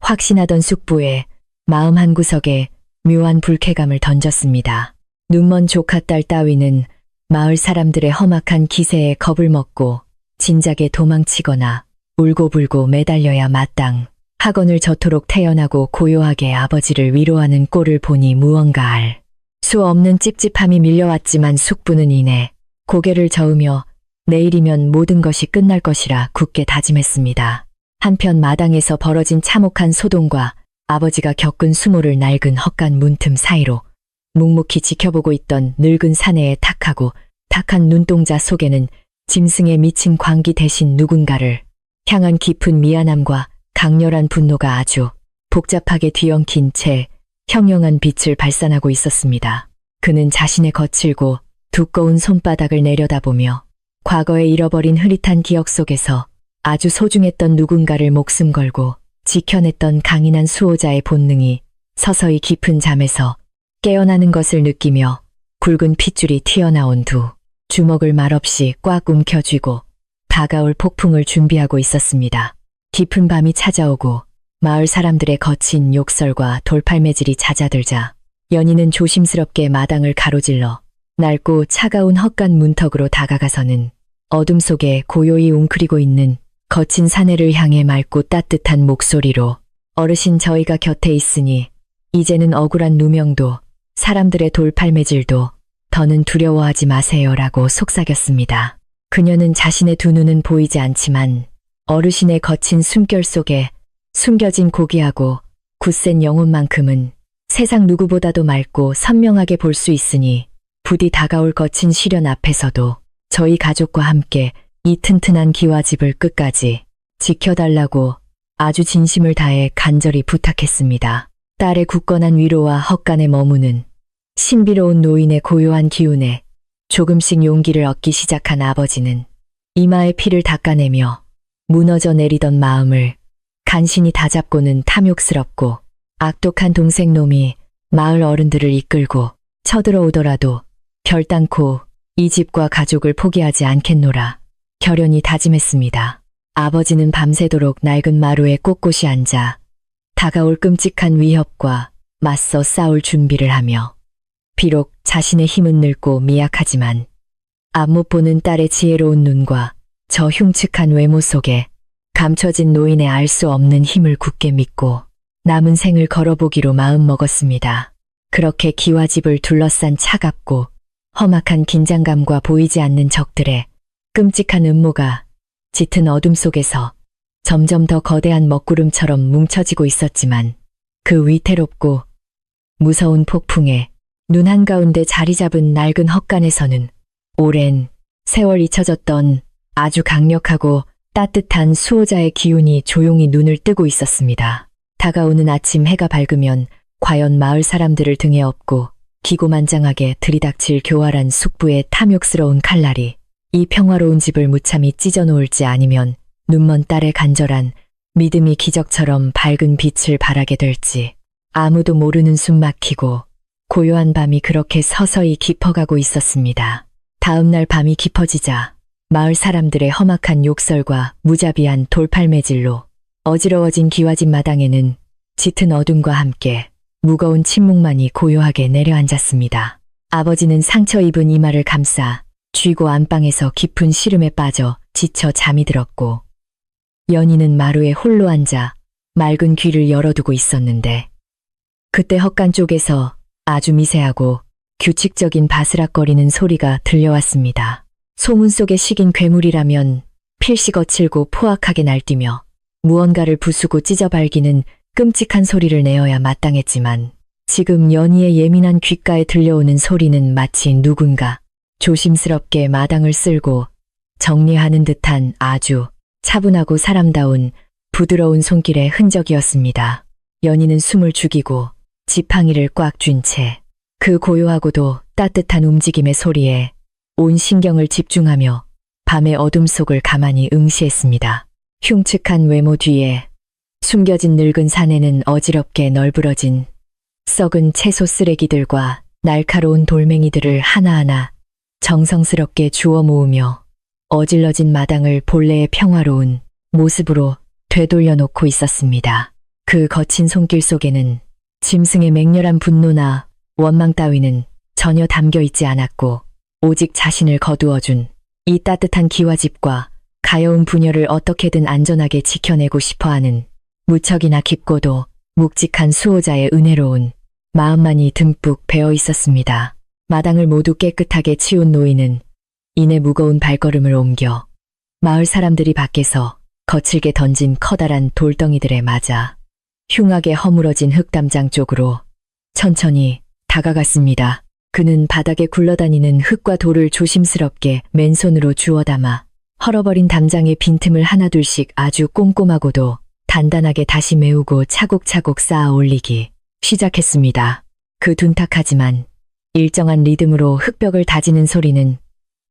확신하던 숙부의 마음 한구석에 묘한 불쾌감을 던졌습니다. 눈먼 조카딸 따위는 마을 사람들의 험악한 기세에 겁을 먹고 진작에 도망치거나 울고불고 매달려야 마땅 학원을 저토록 태연하고 고요하게 아버지를 위로하는 꼴을 보니 무언가 알 수 없는 찝찝함이 밀려왔지만 숙부는 이내 고개를 저으며 내일이면 모든 것이 끝날 것이라 굳게 다짐했습니다. 한편 마당에서 벌어진 참혹한 소동과 아버지가 겪은 수모를 낡은 헛간 문틈 사이로 묵묵히 지켜보고 있던 늙은 사내의 탁하고 탁한 눈동자 속에는 짐승에 미친 광기 대신 누군가를 향한 깊은 미안함과 강렬한 분노가 아주 복잡하게 뒤엉킨 채 형용한 빛을 발산하고 있었습니다. 그는 자신의 거칠고 두꺼운 손바닥을 내려다보며 과거에 잃어버린 흐릿한 기억 속에서 아주 소중했던 누군가를 목숨 걸고 지켜냈던 강인한 수호자의 본능이 서서히 깊은 잠에서 깨어나는 것을 느끼며 굵은 핏줄이 튀어나온 두 주먹을 말없이 꽉 움켜쥐고 다가올 폭풍을 준비하고 있었습니다. 깊은 밤이 찾아오고 마을 사람들의 거친 욕설과 돌팔매질이 잦아들자 연희는 조심스럽게 마당을 가로질러 낡고 차가운 헛간 문턱으로 다가가서는 어둠 속에 고요히 웅크리고 있는 거친 사내를 향해 맑고 따뜻한 목소리로 어르신 저희가 곁에 있으니 이제는 억울한 누명도 사람들의 돌팔매질도 더는 두려워하지 마세요라고 속삭였습니다. 그녀는 자신의 두 눈은 보이지 않지만 어르신의 거친 숨결 속에 숨겨진 고귀하고 굳센 영혼만큼은 세상 누구보다도 맑고 선명하게 볼 수 있으니 부디 다가올 거친 시련 앞에서도 저희 가족과 함께 이 튼튼한 기와집을 끝까지 지켜달라고 아주 진심을 다해 간절히 부탁했습니다. 딸의 굳건한 위로와 헛간에 머무는 신비로운 노인의 고요한 기운에 조금씩 용기를 얻기 시작한 아버지는 이마에 피를 닦아내며 무너져 내리던 마음을 간신히 다잡고는 탐욕스럽고 악독한 동생놈이 마을 어른들을 이끌고 쳐들어오더라도 결단코 이 집과 가족을 포기하지 않겠노라 결연히 다짐했습니다. 아버지는 밤새도록 낡은 마루에 꼿꼿이 앉아 다가올 끔찍한 위협과 맞서 싸울 준비를 하며 비록 자신의 힘은 늙고 미약하지만 앞못 보는 딸의 지혜로운 눈과 저 흉측한 외모 속에 감춰진 노인의 알 수 없는 힘을 굳게 믿고 남은 생을 걸어보기로 마음먹었습니다. 그렇게 기와집을 둘러싼 차갑고 험악한 긴장감과 보이지 않는 적들의 끔찍한 음모가 짙은 어둠 속에서 점점 더 거대한 먹구름처럼 뭉쳐지고 있었지만 그 위태롭고 무서운 폭풍에 눈 한가운데 자리 잡은 낡은 헛간에서는 오랜 세월 잊혀졌던 아주 강력하고 따뜻한 수호자의 기운이 조용히 눈을 뜨고 있었습니다. 다가오는 아침 해가 밝으면 과연 마을 사람들을 등에 업고 기고만장하게 들이닥칠 교활한 숙부의 탐욕스러운 칼날이 이 평화로운 집을 무참히 찢어놓을지 아니면 눈먼 딸의 간절한 믿음이 기적처럼 밝은 빛을 발하게 될지 아무도 모르는 숨막히고 고요한 밤이 그렇게 서서히 깊어가고 있었습니다. 다음 날 밤이 깊어지자 마을 사람들의 험악한 욕설과 무자비한 돌팔매질로 어지러워진 기와집 마당에는 짙은 어둠과 함께 무거운 침묵만이 고요하게 내려앉았습니다. 아버지는 상처 입은 이마를 감싸 쥐고 안방에서 깊은 시름에 빠져 지쳐 잠이 들었고, 연희는 마루에 홀로 앉아 맑은 귀를 열어두고 있었는데, 그때 헛간 쪽에서 아주 미세하고 규칙적인 바스락거리는 소리가 들려왔습니다. 소문 속의 식인 괴물이라면 필시 거칠고 포악하게 날뛰며 무언가를 부수고 찢어발기는 끔찍한 소리를 내어야 마땅했지만, 지금 연희의 예민한 귓가에 들려오는 소리는 마치 누군가 조심스럽게 마당을 쓸고 정리하는 듯한 아주 차분하고 사람다운 부드러운 손길의 흔적이었습니다. 연희는 숨을 죽이고 지팡이를 꽉 쥔 채 그 고요하고도 따뜻한 움직임의 소리에 온 신경을 집중하며 밤의 어둠 속을 가만히 응시했습니다. 흉측한 외모 뒤에 숨겨진 늙은 산에는 어지럽게 널브러진 썩은 채소 쓰레기들과 날카로운 돌멩이들을 하나하나 정성스럽게 주워 모으며 어질러진 마당을 본래의 평화로운 모습으로 되돌려 놓고 있었습니다. 그 거친 손길 속에는 짐승의 맹렬한 분노나 원망 따위는 전혀 담겨 있지 않았고, 오직 자신을 거두어준 이 따뜻한 기와집과 가여운 부녀를 어떻게든 안전하게 지켜내고 싶어하는 무척이나 깊고도 묵직한 수호자의 은혜로운 마음만이 듬뿍 배어 있었습니다. 마당을 모두 깨끗하게 치운 노인은 이내 무거운 발걸음을 옮겨 마을 사람들이 밖에서 거칠게 던진 커다란 돌덩이들에 맞아 흉하게 허물어진 흙담장 쪽으로 천천히 다가갔습니다. 그는 바닥에 굴러다니는 흙과 돌을 조심스럽게 맨손으로 주워 담아 헐어버린 담장의 빈틈을 하나둘씩 아주 꼼꼼하고도 단단하게 다시 메우고 차곡차곡 쌓아 올리기 시작했습니다. 그 둔탁하지만 일정한 리듬으로 흙벽을 다지는 소리는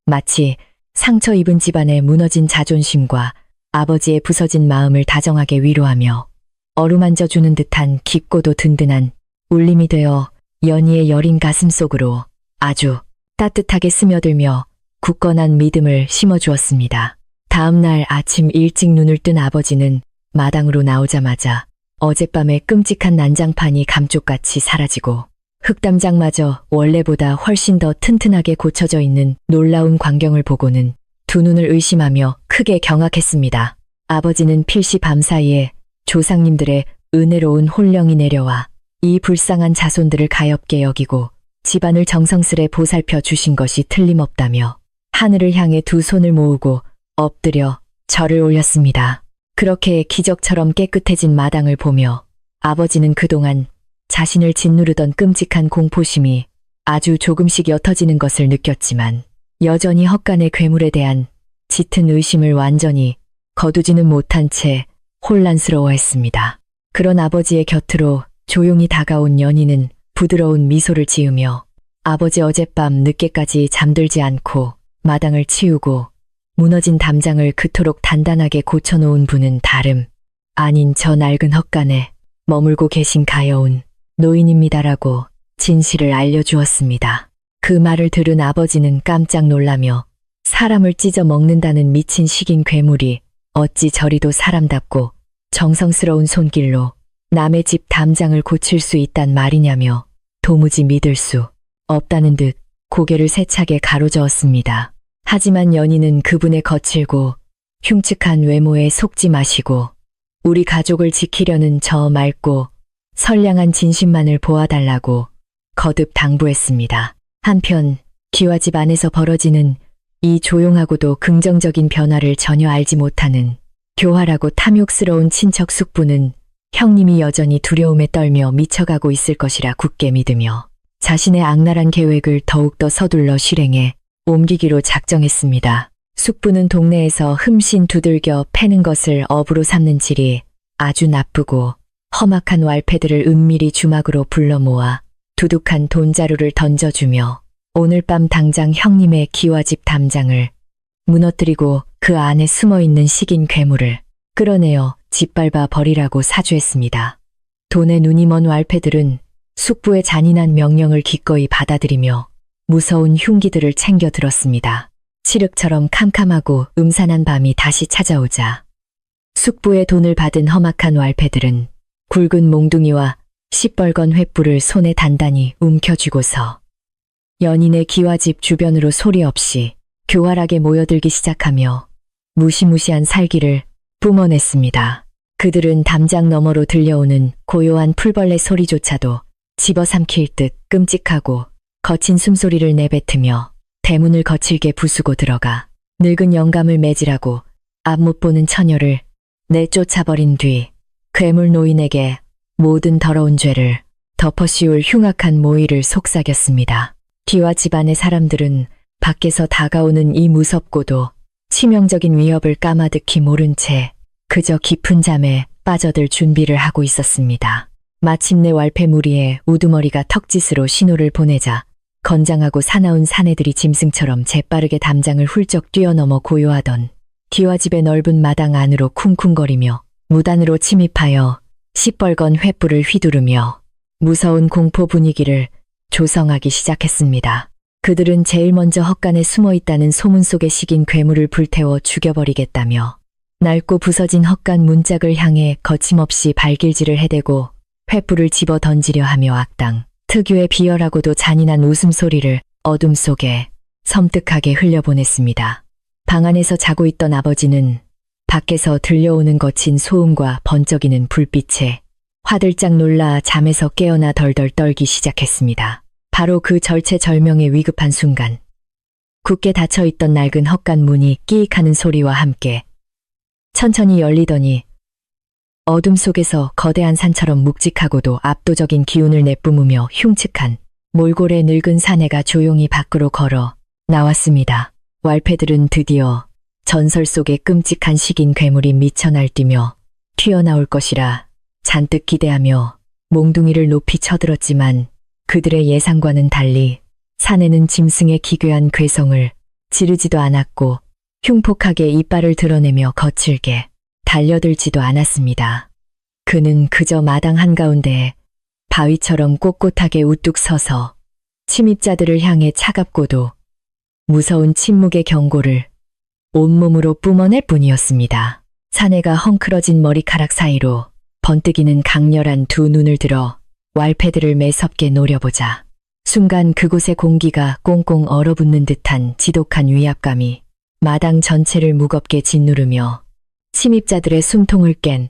마치 상처 입은 집안의 무너진 자존심과 아버지의 부서진 마음을 다정하게 위로하며 어루만져 주는 듯한 깊고도 든든한 울림이 되어 연희의 여린 가슴 속으로 아주 따뜻하게 스며들며 굳건한 믿음을 심어주었습니다. 다음 날 아침 일찍 눈을 뜬 아버지는 마당으로 나오자마자 어젯밤의 끔찍한 난장판이 감쪽같이 사라지고 흙담장마저 원래보다 훨씬 더 튼튼하게 고쳐져 있는 놀라운 광경을 보고는 두 눈을 의심하며 크게 경악했습니다. 아버지는 필시 밤사이에 조상님들의 은혜로운 혼령이 내려와 이 불쌍한 자손들을 가엾게 여기고 집안을 정성스레 보살펴 주신 것이 틀림없다며 하늘을 향해 두 손을 모으고 엎드려 절을 올렸습니다. 그렇게 기적처럼 깨끗해진 마당을 보며 아버지는 그동안 자신을 짓누르던 끔찍한 공포심이 아주 조금씩 옅어지는 것을 느꼈지만, 여전히 헛간의 괴물에 대한 짙은 의심을 완전히 거두지는 못한 채 혼란스러워했습니다. 그런 아버지의 곁으로 조용히 다가온 연희는 부드러운 미소를 지으며 아버지 어젯밤 늦게까지 잠들지 않고 마당을 치우고 무너진 담장을 그토록 단단하게 고쳐놓은 분은 다름 아닌 저 낡은 헛간에 머물고 계신 가여운 노인입니다라고 진실을 알려주었습니다. 그 말을 들은 아버지는 깜짝 놀라며 사람을 찢어 먹는다는 미친 식인 괴물이 어찌 저리도 사람답고 정성스러운 손길로 남의 집 담장을 고칠 수 있단 말이냐며 도무지 믿을 수 없다는 듯 고개를 세차게 가로저었습니다. 하지만 연희는 그분의 거칠고 흉측한 외모에 속지 마시고 우리 가족을 지키려는 저 맑고 선량한 진심만을 보아달라고 거듭 당부했습니다. 한편 기와집 안에서 벌어지는 이 조용하고도 긍정적인 변화를 전혀 알지 못하는 교활하고 탐욕스러운 친척 숙부는 형님이 여전히 두려움에 떨며 미쳐가고 있을 것이라 굳게 믿으며 자신의 악랄한 계획을 더욱더 서둘러 실행해 옮기기로 작정했습니다. 숙부는 동네에서 흠씬 두들겨 패는 것을 업으로 삼는 질이 아주 나쁘고 험악한 왈패들을 은밀히 주막으로 불러 모아 두둑한 돈자루를 던져주며 오늘 밤 당장 형님의 기와집 담장을 무너뜨리고 그 안에 숨어있는 식인 괴물을 끌어내어 짓밟아 버리라고 사주했습니다. 돈에 눈이 먼 왈패들은 숙부의 잔인한 명령을 기꺼이 받아들이며 무서운 흉기들을 챙겨 들었습니다. 칠흑처럼 캄캄하고 음산한 밤이 다시 찾아오자 숙부의 돈을 받은 험악한 왈패들은 굵은 몽둥이와 시뻘건 횃불을 손에 단단히 움켜쥐고서 연인의 기와집 주변으로 소리 없이 교활하게 모여들기 시작하며 무시무시한 살기를 뿜어냈습니다. 그들은 담장 너머로 들려오는 고요한 풀벌레 소리조차도 집어삼킬 듯 끔찍하고 거친 숨소리를 내뱉으며 대문을 거칠게 부수고 들어가 늙은 영감을 매질하고 앞 못 보는 처녀를 내쫓아버린 뒤 괴물 노인에게 모든 더러운 죄를 덮어씌울 흉악한 모의를 속삭였습니다. 기와 집안의 사람들은 밖에서 다가오는 이 무섭고도 치명적인 위협을 까마득히 모른 채 그저 깊은 잠에 빠져들 준비를 하고 있었습니다. 마침내 왈패 무리의 우두머리가 턱짓으로 신호를 보내자 건장하고 사나운 사내들이 짐승처럼 재빠르게 담장을 훌쩍 뛰어넘어 고요하던 기와집의 넓은 마당 안으로 쿵쿵거리며 무단으로 침입하여 시뻘건 횃불을 휘두르며 무서운 공포 분위기를 조성하기 시작했습니다. 그들은 제일 먼저 헛간에 숨어 있다는 소문 속에 식인 괴물을 불태워 죽여버리겠다며 낡고 부서진 헛간 문짝을 향해 거침없이 발길질을 해대고 횃불을 집어 던지려 하며 악당 특유의 비열하고도 잔인한 웃음소리를 어둠 속에 섬뜩하게 흘려보냈습니다. 방 안에서 자고 있던 아버지는 밖에서 들려오는 거친 소음과 번쩍이는 불빛에 화들짝 놀라 잠에서 깨어나 덜덜 떨기 시작했습니다. 바로 그 절체절명의 위급한 순간 굳게 닫혀있던 낡은 헛간 문이 끼익하는 소리와 함께 천천히 열리더니 어둠 속에서 거대한 산처럼 묵직하고도 압도적인 기운을 내뿜으며 흉측한 몰골의 늙은 사내가 조용히 밖으로 걸어 나왔습니다. 왈패들은 드디어 전설 속의 끔찍한 식인 괴물이 미쳐 날뛰며 튀어나올 것이라 잔뜩 기대하며 몽둥이를 높이 쳐들었지만 그들의 예상과는 달리 사내는 짐승의 기괴한 괴성을 지르지도 않았고 흉폭하게 이빨을 드러내며 거칠게 달려들지도 않았습니다. 그는 그저 마당 한가운데에 바위처럼 꼿꼿하게 우뚝 서서 침입자들을 향해 차갑고도 무서운 침묵의 경고를 온몸으로 뿜어낼 뿐이었습니다. 사내가 헝클어진 머리카락 사이로 번뜩이는 강렬한 두 눈을 들어 왈패들을 매섭게 노려보자 순간 그곳의 공기가 꽁꽁 얼어붙는 듯한 지독한 위압감이 마당 전체를 무겁게 짓누르며 침입자들의 숨통을 깬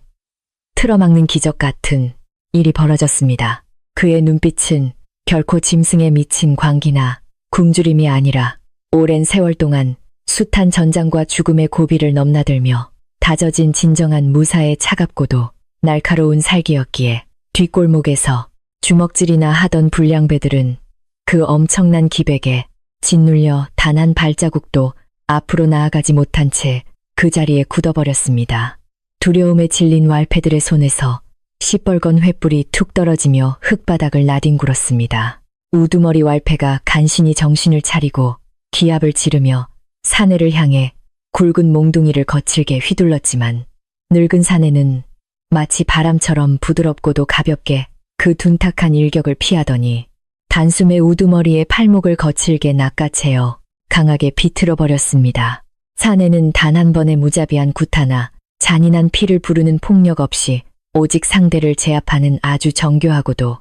틀어막는 기적 같은 일이 벌어졌습니다. 그의 눈빛은 결코 짐승에 미친 광기나 굶주림이 아니라 오랜 세월 동안 숱한 전장과 죽음의 고비를 넘나들며 다져진 진정한 무사의 차갑고도 날카로운 살기였기에 뒷골목에서 주먹질이나 하던 불량배들은 그 엄청난 기백에 짓눌려 단 한 발자국도 앞으로 나아가지 못한 채 그 자리에 굳어버렸습니다. 두려움에 질린 왈패들의 손에서 시뻘건 횃불이 툭 떨어지며 흙바닥을 나뒹굴었습니다. 우두머리 왈패가 간신히 정신을 차리고 기합을 지르며 사내를 향해 굵은 몽둥이를 거칠게 휘둘렀지만 늙은 사내는 마치 바람처럼 부드럽고도 가볍게 그 둔탁한 일격을 피하더니 단숨에 우두머리의 팔목을 거칠게 낚아채어 강하게 비틀어 버렸습니다. 사내는 단 한 번의 무자비한 구타나 잔인한 피를 부르는 폭력 없이 오직 상대를 제압하는 아주 정교하고도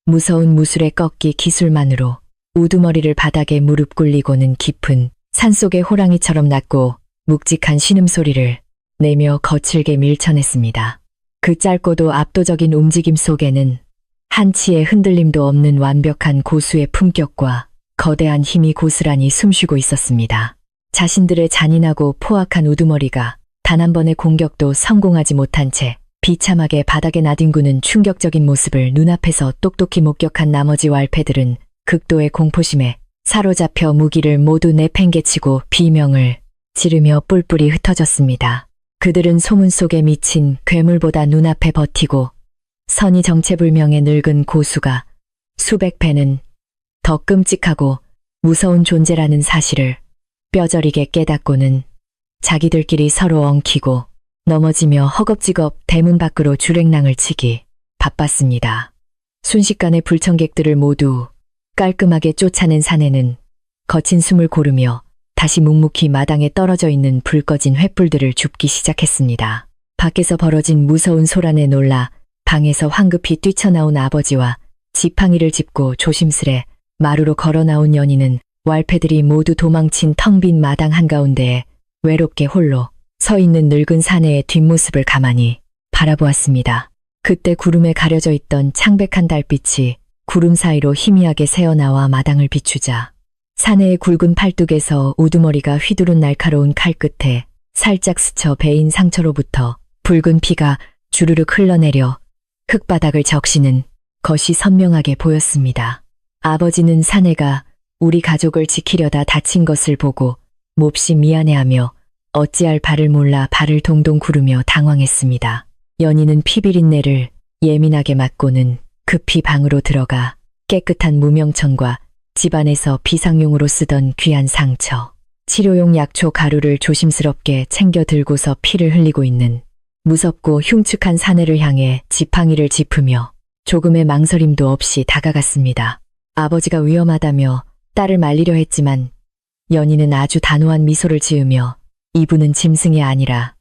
무서운 무술의 꺾기 기술만으로 우두머리를 바닥에 무릎 꿇리고는 깊은 산속의 호랑이처럼 낮고 묵직한 신음소리를 내며 거칠게 밀쳐냈습니다. 그 짧고도 압도적인 움직임 속에는 한치의 흔들림도 없는 완벽한 고수의 품격과 거대한 힘이 고스란히 숨쉬고 있었습니다. 자신들의 잔인하고 포악한 우두머리가 단 한 번의 공격도 성공하지 못한 채 비참하게 바닥에 나뒹구는 충격적인 모습을 눈앞에서 똑똑히 목격한 나머지 왈패들은 극도의 공포심에 사로잡혀 무기를 모두 내팽개치고 비명을 지르며 뿔뿔이 흩어졌습니다. 그들은 소문 속에 미친 괴물보다 눈앞에 버티고 선이 정체불명의 늙은 고수가 수백 배는 더 끔찍하고 무서운 존재라는 사실을 뼈저리게 깨닫고는 자기들끼리 서로 엉키고 넘어지며 허겁지겁 대문 밖으로 주랭랑을 치기 바빴습니다. 순식간에 불청객들을 모두 깔끔하게 쫓아낸 사내는 거친 숨을 고르며 다시 묵묵히 마당에 떨어져 있는 불 꺼진 횃불들을 줍기 시작했습니다. 밖에서 벌어진 무서운 소란에 놀라 방에서 황급히 뛰쳐나온 아버지와 지팡이를 짚고 조심스레 마루로 걸어 나온 연희는 왈패들이 모두 도망친 텅 빈 마당 한가운데에 외롭게 홀로 서 있는 늙은 사내의 뒷모습을 가만히 바라보았습니다. 그때 구름에 가려져 있던 창백한 달빛이 구름 사이로 희미하게 새어나와 마당을 비추자 사내의 굵은 팔뚝에서 우두머리가 휘두른 날카로운 칼 끝에 살짝 스쳐 베인 상처로부터 붉은 피가 주르륵 흘러내려 흙바닥을 적시는 것이 선명하게 보였습니다. 아버지는 사내가 우리 가족을 지키려다 다친 것을 보고 몹시 미안해하며 어찌할 바를 몰라 발을 동동 구르며 당황했습니다. 연희는 피비린내를 예민하게 맡고는 급히 방으로 들어가 깨끗한 무명천과 집안에서 비상용으로 쓰던 귀한 상처, 치료용 약초 가루를 조심스럽게 챙겨 들고서 피를 흘리고 있는 무섭고 흉측한 사내를 향해 지팡이를 짚으며 조금의 망설임도 없이 다가갔습니다. 아버지가 위험하다며 딸을 말리려 했지만 연희는 아주 단호한 미소를 지으며 이분은 짐승이 아니라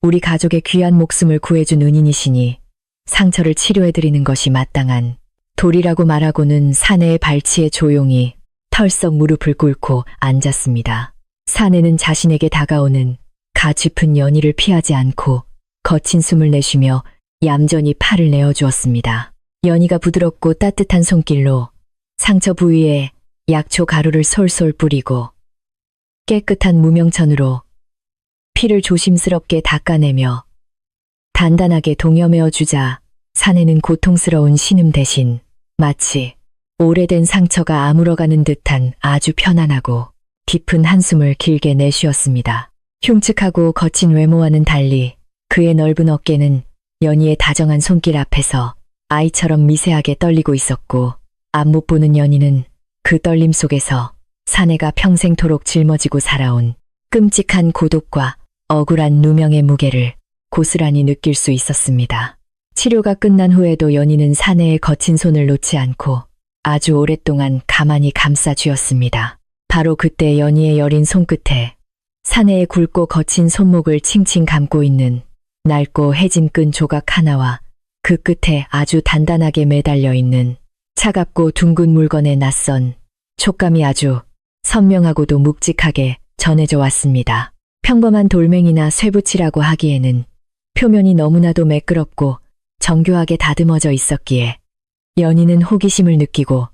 우리 가족의 귀한 목숨을 구해준 은인이시니 상처를 치료해드리는 것이 마땅한 도리라고 말하고는 사내의 발치에 조용히 털썩 무릎을 꿇고 앉았습니다. 사내는 자신에게 다가오는 가짚은 연희를 피하지 않고 거친 숨을 내쉬며 얌전히 팔을 내어주었습니다. 연희가 부드럽고 따뜻한 손길로 상처 부위에 약초 가루를 솔솔 뿌리고 깨끗한 무명천으로 피를 조심스럽게 닦아내며 단단하게 동여매어 주자 사내는 고통스러운 신음 대신 마치 오래된 상처가 아물어가는 듯한 아주 편안하고 깊은 한숨을 길게 내쉬었습니다. 흉측하고 거친 외모와는 달리 그의 넓은 어깨는 연희의 다정한 손길 앞에서 아이처럼 미세하게 떨리고 있었고 앞 못 보는 연희는 그 떨림 속에서 사내가 평생토록 짊어지고 살아온 끔찍한 고독과 억울한 누명의 무게를 고스란히 느낄 수 있었습니다. 치료가 끝난 후에도 연희는 사내의 거친 손을 놓지 않고 아주 오랫동안 가만히 감싸 쥐었습니다. 바로 그때 연희의 여린 손끝에 사내의 굵고 거친 손목을 칭칭 감고 있는 낡고 해진 끈 조각 하나와 그 끝에 아주 단단하게 매달려 있는 차갑고 둥근 물건의 낯선 촉감이 아주 선명하고도 묵직하게 전해져 왔습니다. 평범한 돌멩이나 쇠붙이라고 하기에는 표면이 너무나도 매끄럽고 정교하게 다듬어져 있었기에 연희는 호기심을 느끼고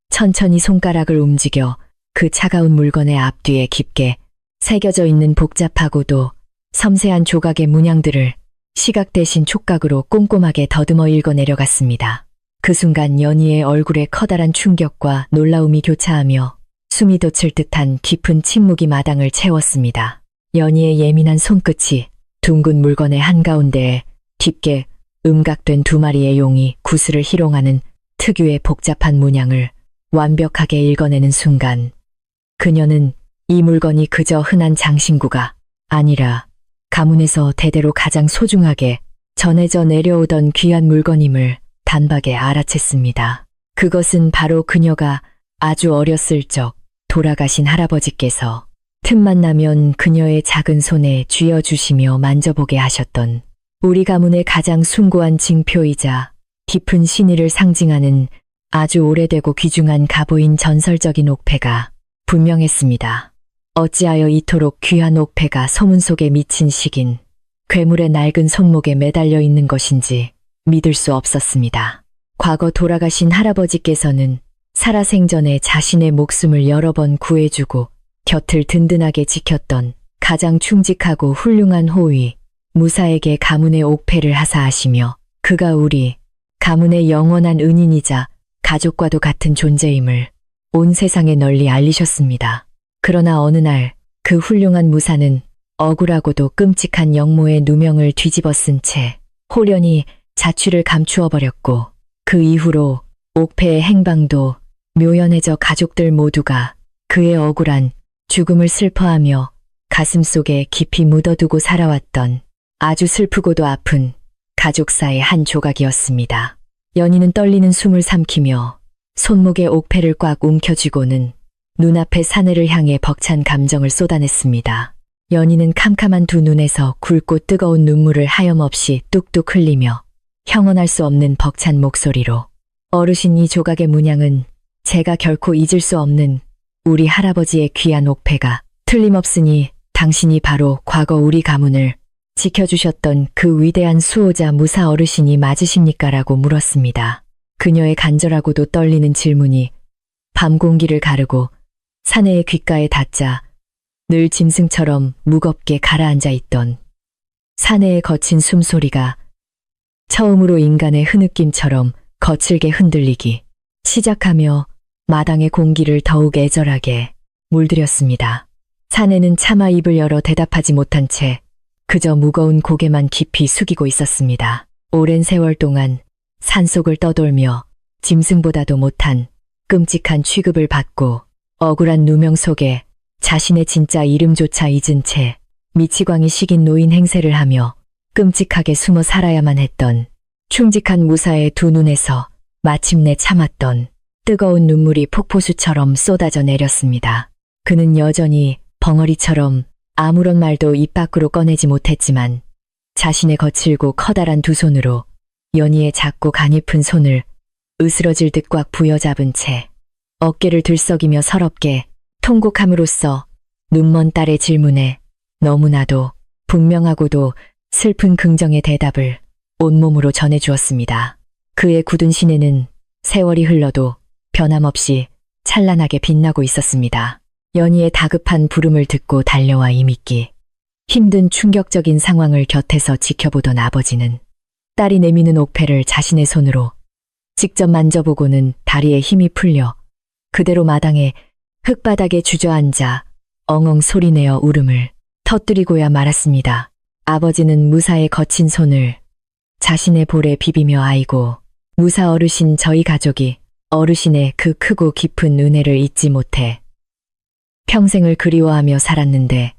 천천히 손가락을 움직여 그 차가운 물건의 앞뒤에 깊게 새겨져 있는 복잡하고도 섬세한 조각의 문양들을 시각 대신 촉각으로 꼼꼼하게 더듬어 읽어 내려갔습니다. 그 순간 연희의 얼굴에 커다란 충격과 놀라움이 교차하며 숨이 돋을 듯한 깊은 침묵이 마당을 채웠습니다. 연희의 예민한 손끝이 둥근 물건의 한가운데에 깊게 음각된 두 마리의 용이 구슬을 희롱하는 특유의 복잡한 문양을 완벽하게 읽어내는 순간 그녀는 이 물건이 그저 흔한 장신구가 아니라 가문에서 대대로 가장 소중하게 전해져 내려오던 귀한 물건임을 단박에 알아챘습니다. 그것은 바로 그녀가 아주 어렸을 적 돌아가신 할아버지께서 틈만 나면 그녀의 작은 손에 쥐어주시며 만져보게 하셨던 우리 가문의 가장 숭고한 징표이자 깊은 신의를 상징하는 아주 오래되고 귀중한 가보인 전설적인 옥패가 분명했습니다. 어찌하여 이토록 귀한 옥패가 소문 속에 미친 식인 괴물의 낡은 손목에 매달려 있는 것인지 믿을 수 없었습니다. 과거 돌아가신 할아버지께서는 살아생전에 자신의 목숨을 여러 번 구해주고 곁을 든든하게 지켰던 가장 충직하고 훌륭한 호위 무사에게 가문의 옥패를 하사하시며 그가 우리 가문의 영원한 은인이자 가족과도 같은 존재임을 온 세상에 널리 알리셨습니다. 그러나 어느 날 그 훌륭한 무사는 억울하고도 끔찍한 영모의 누명을 뒤집어 쓴 채 홀연히 자취를 감추어 버렸고 그 이후로 옥패의 행방도 묘연해져 가족들 모두가 그의 억울한 죽음을 슬퍼하며 가슴속에 깊이 묻어두고 살아왔던 아주 슬프고도 아픈 가족사의 한 조각이었습니다. 연희는 떨리는 숨을 삼키며 손목에 옥패를 꽉 움켜쥐고는 눈앞의 사내를 향해 벅찬 감정을 쏟아냈습니다. 연희는 캄캄한 두 눈에서 굵고 뜨거운 눈물을 하염없이 뚝뚝 흘리며 형언할 수 없는 벅찬 목소리로 어르신 이 조각의 문양은 제가 결코 잊을 수 없는 우리 할아버지의 귀한 옥패가 틀림없으니 당신이 바로 과거 우리 가문을 지켜주셨던 그 위대한 수호자 무사 어르신이 맞으십니까? 라고 물었습니다. 그녀의 간절하고도 떨리는 질문이 밤 공기를 가르고 사내의 귓가에 닿자 늘 짐승처럼 무겁게 가라앉아 있던 사내의 거친 숨소리가 처음으로 인간의 흐느낌처럼 거칠게 흔들리기 시작하며 마당의 공기를 더욱 애절하게 물들였습니다. 사내는 차마 입을 열어 대답하지 못한 채 그저 무거운 고개만 깊이 숙이고 있었습니다. 오랜 세월 동안 산속을 떠돌며 짐승보다도 못한 끔찍한 취급을 받고 억울한 누명 속에 자신의 진짜 이름조차 잊은 채 미치광이 식인 노인 행세를 하며 끔찍하게 숨어 살아야만 했던 충직한 무사의 두 눈에서 마침내 참았던 뜨거운 눈물이 폭포수처럼 쏟아져 내렸습니다. 그는 여전히 벙어리처럼 아무런 말도 입 밖으로 꺼내지 못했지만 자신의 거칠고 커다란 두 손으로 연희의 작고 가냘픈 손을 으스러질 듯 꽉 부여잡은 채 어깨를 들썩이며 서럽게 통곡함으로써 눈먼 딸의 질문에 너무나도 분명하고도 슬픈 긍정의 대답을 온몸으로 전해주었습니다. 그의 굳은 시내는 세월이 흘러도 변함없이 찬란하게 빛나고 있었습니다. 연희의 다급한 부름을 듣고 달려와 임있기 힘든 충격적인 상황을 곁에서 지켜보던 아버지는 딸이 내미는 옥패를 자신의 손으로 직접 만져보고는 다리에 힘이 풀려 그대로 마당에 흙바닥에 주저앉아 엉엉 소리내어 울음을 터뜨리고야 말았습니다. 아버지는 무사의 거친 손을 자신의 볼에 비비며 아이고, 무사 어르신 저희 가족이 어르신의 그 크고 깊은 은혜를 잊지 못해 평생을 그리워하며 살았는데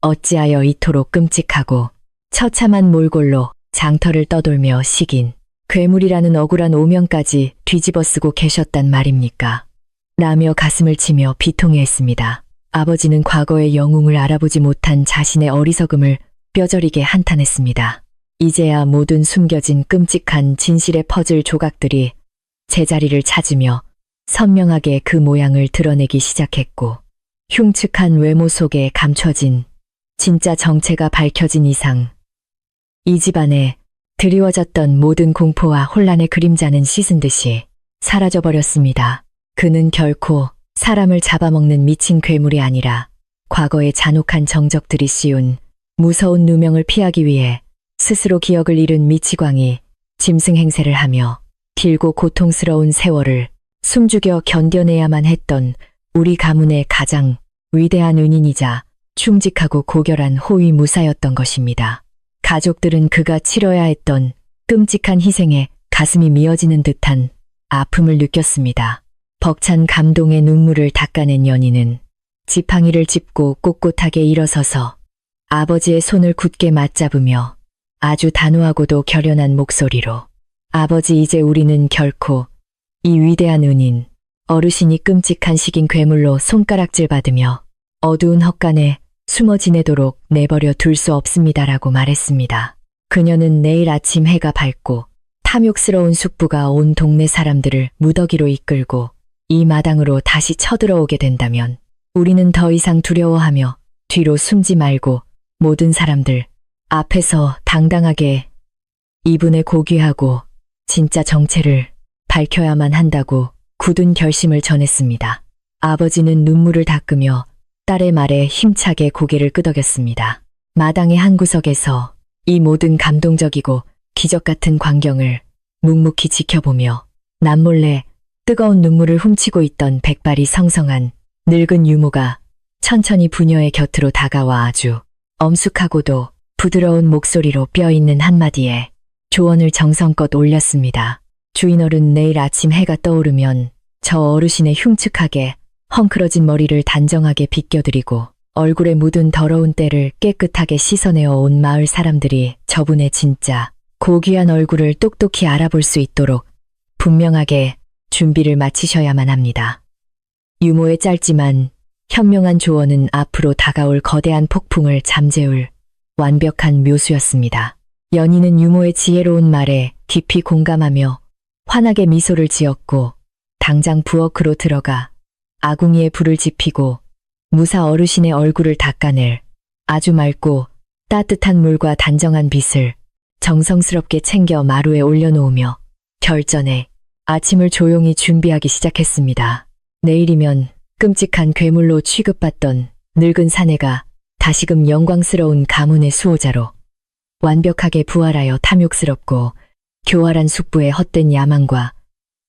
어찌하여 이토록 끔찍하고 처참한 몰골로 장터를 떠돌며 식인 괴물이라는 억울한 오명까지 뒤집어쓰고 계셨단 말입니까? 라며 가슴을 치며 비통해했습니다. 아버지는 과거의 영웅을 알아보지 못한 자신의 어리석음을 뼈저리게 한탄했습니다. 이제야 모든 숨겨진 끔찍한 진실의 퍼즐 조각들이 제자리를 찾으며 선명하게 그 모양을 드러내기 시작했고 흉측한 외모 속에 감춰진 진짜 정체가 밝혀진 이상 이 집안에 드리워졌던 모든 공포와 혼란의 그림자는 씻은 듯이 사라져버렸습니다. 그는 결코 사람을 잡아먹는 미친 괴물이 아니라 과거의 잔혹한 정적들이 씌운 무서운 누명을 피하기 위해 스스로 기억을 잃은 미치광이 짐승 행세를 하며 길고 고통스러운 세월을 숨죽여 견뎌내야만 했던 우리 가문의 가장 위대한 은인이자 충직하고 고결한 호위 무사였던 것입니다. 가족들은 그가 치러야 했던 끔찍한 희생에 가슴이 미어지는 듯한 아픔을 느꼈습니다. 벅찬 감동의 눈물을 닦아낸 연희는 지팡이를 짚고 꼿꼿하게 일어서서 아버지의 손을 굳게 맞잡으며 아주 단호하고도 결연한 목소리로 아버지 이제 우리는 결코 이 위대한 은인 어르신이 끔찍한 식인 괴물로 손가락질 받으며 어두운 헛간에 숨어 지내도록 내버려 둘 수 없습니다라고 말했습니다. 그녀는 내일 아침 해가 밝고 탐욕스러운 숙부가 온 동네 사람들을 무더기로 이끌고 이 마당으로 다시 쳐들어오게 된다면 우리는 더 이상 두려워하며 뒤로 숨지 말고 모든 사람들 앞에서 당당하게 이분의 고귀하고 진짜 정체를 밝혀야만 한다고 굳은 결심을 전했습니다. 아버지는 눈물을 닦으며 딸의 말에 힘차게 고개를 끄덕였습니다. 마당의 한 구석에서 이 모든 감동적이고 기적 같은 광경을 묵묵히 지켜보며 남몰래 뜨거운 눈물을 훔치고 있던 백발이 성성한 늙은 유모가 천천히 부녀의 곁으로 다가와 아주 엄숙하고도 부드러운 목소리로 뼈있는 한마디에 조언을 정성껏 올렸습니다. 주인어른 내일 아침 해가 떠오르면 저 어르신의 흉측하게 헝클어진 머리를 단정하게 빗겨드리고 얼굴에 묻은 더러운 때를 깨끗하게 씻어내어 온 마을 사람들이 저분의 진짜 고귀한 얼굴을 똑똑히 알아볼 수 있도록 분명하게 준비를 마치셔야만 합니다. 유모의 짧지만 현명한 조언은 앞으로 다가올 거대한 폭풍을 잠재울 완벽한 묘수였습니다. 연희는 유모의 지혜로운 말에 깊이 공감하며 환하게 미소를 지었고 당장 부엌으로 들어가 아궁이에 불을 지피고 무사 어르신의 얼굴을 닦아낼 아주 맑고 따뜻한 물과 단정한 빗을 정성스럽게 챙겨 마루에 올려놓으며 결전에 아침을 조용히 준비하기 시작했습니다. 내일이면 끔찍한 괴물로 취급받던 늙은 사내가 다시금 영광스러운 가문의 수호자로 완벽하게 부활하여 탐욕스럽고 교활한 숙부의 헛된 야망과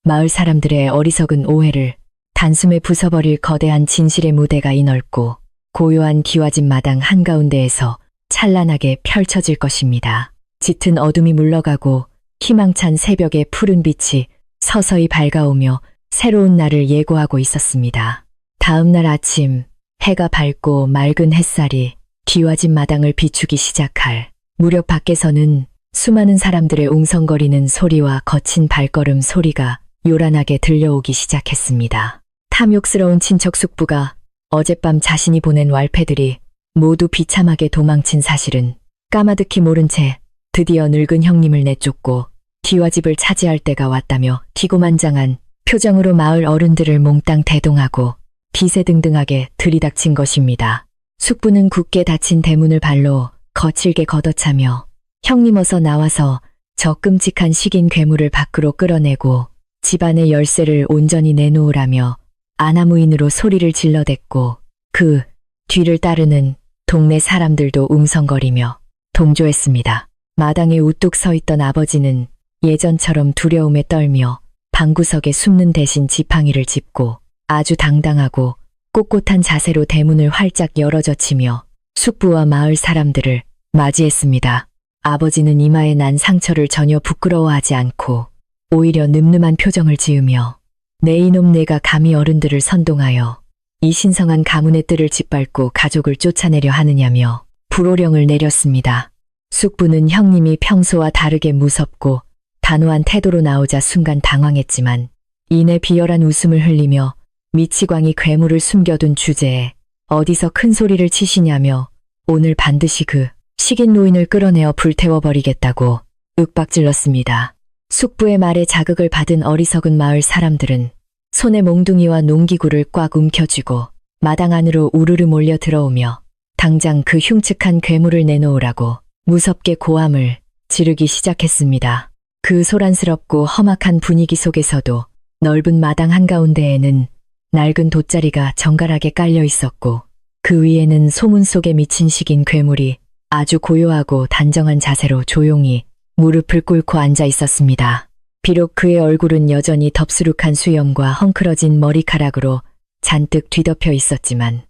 마을 사람들의 어리석은 오해를 단숨에 부숴버릴 거대한 진실의 무대가 이 넓고 고요한 기와집 마당 한가운데에서 찬란하게 펼쳐질 것입니다. 짙은 어둠이 물러가고 희망찬 새벽의 푸른 빛이 서서히 밝아오며 새로운 날을 예고하고 있었습니다. 다음 날 아침 해가 밝고 맑은 햇살이 기와집 마당을 비추기 시작할 무렵 밖에서는 수많은 사람들의 웅성거리는 소리와 거친 발걸음 소리가 요란하게 들려오기 시작했습니다. 탐욕스러운 친척 숙부가 어젯밤 자신이 보낸 왈패들이 모두 비참하게 도망친 사실은 까마득히 모른 채 드디어 늙은 형님을 내쫓고 기와집을 차지할 때가 왔다며 기고만장한 표정으로 마을 어른들을 몽땅 대동하고 비세등등하게 들이닥친 것입니다. 숙부는 굳게 닫힌 대문을 발로 거칠게 걷어차며 형님 어서 나와서 저 끔찍한 식인 괴물을 밖으로 끌어내고 집안의 열쇠를 온전히 내놓으라며 아나무인으로 소리를 질러댔고 그 뒤를 따르는 동네 사람들도 웅성거리며 동조했습니다. 마당에 우뚝 서 있던 아버지는 예전처럼 두려움에 떨며 방구석에 숨는 대신 지팡이를 짚고 아주 당당하고 꼿꼿한 자세로 대문을 활짝 열어젖히며 숙부와 마을 사람들을 맞이했습니다. 아버지는 이마에 난 상처를 전혀 부끄러워하지 않고 오히려 늠름한 표정을 지으며 내 이놈 내가 감히 어른들을 선동하여 이 신성한 가문의 뜰을 짓밟고 가족을 쫓아내려 하느냐며 불호령을 내렸습니다. 숙부는 형님이 평소와 다르게 무섭고 단호한 태도로 나오자 순간 당황했지만 이내 비열한 웃음을 흘리며 미치광이 괴물을 숨겨둔 주제에 어디서 큰 소리를 치시냐며 오늘 반드시 그 식인 노인을 끌어내어 불태워버리겠다고 윽박질렀습니다. 숙부의 말에 자극을 받은 어리석은 마을 사람들은 손에 몽둥이와 농기구를 꽉 움켜쥐고 마당 안으로 우르르 몰려 들어오며 당장 그 흉측한 괴물을 내놓으라고 무섭게 고함을 지르기 시작했습니다. 그 소란스럽고 험악한 분위기 속에서도 넓은 마당 한가운데에는 낡은 돗자리가 정갈하게 깔려 있었고 그 위에는 소문 속에 미친 식인 괴물이 아주 고요하고 단정한 자세로 조용히 무릎을 꿇고 앉아 있었습니다. 비록 그의 얼굴은 여전히 덥수룩한 수염과 헝클어진 머리카락으로 잔뜩 뒤덮여 있었지만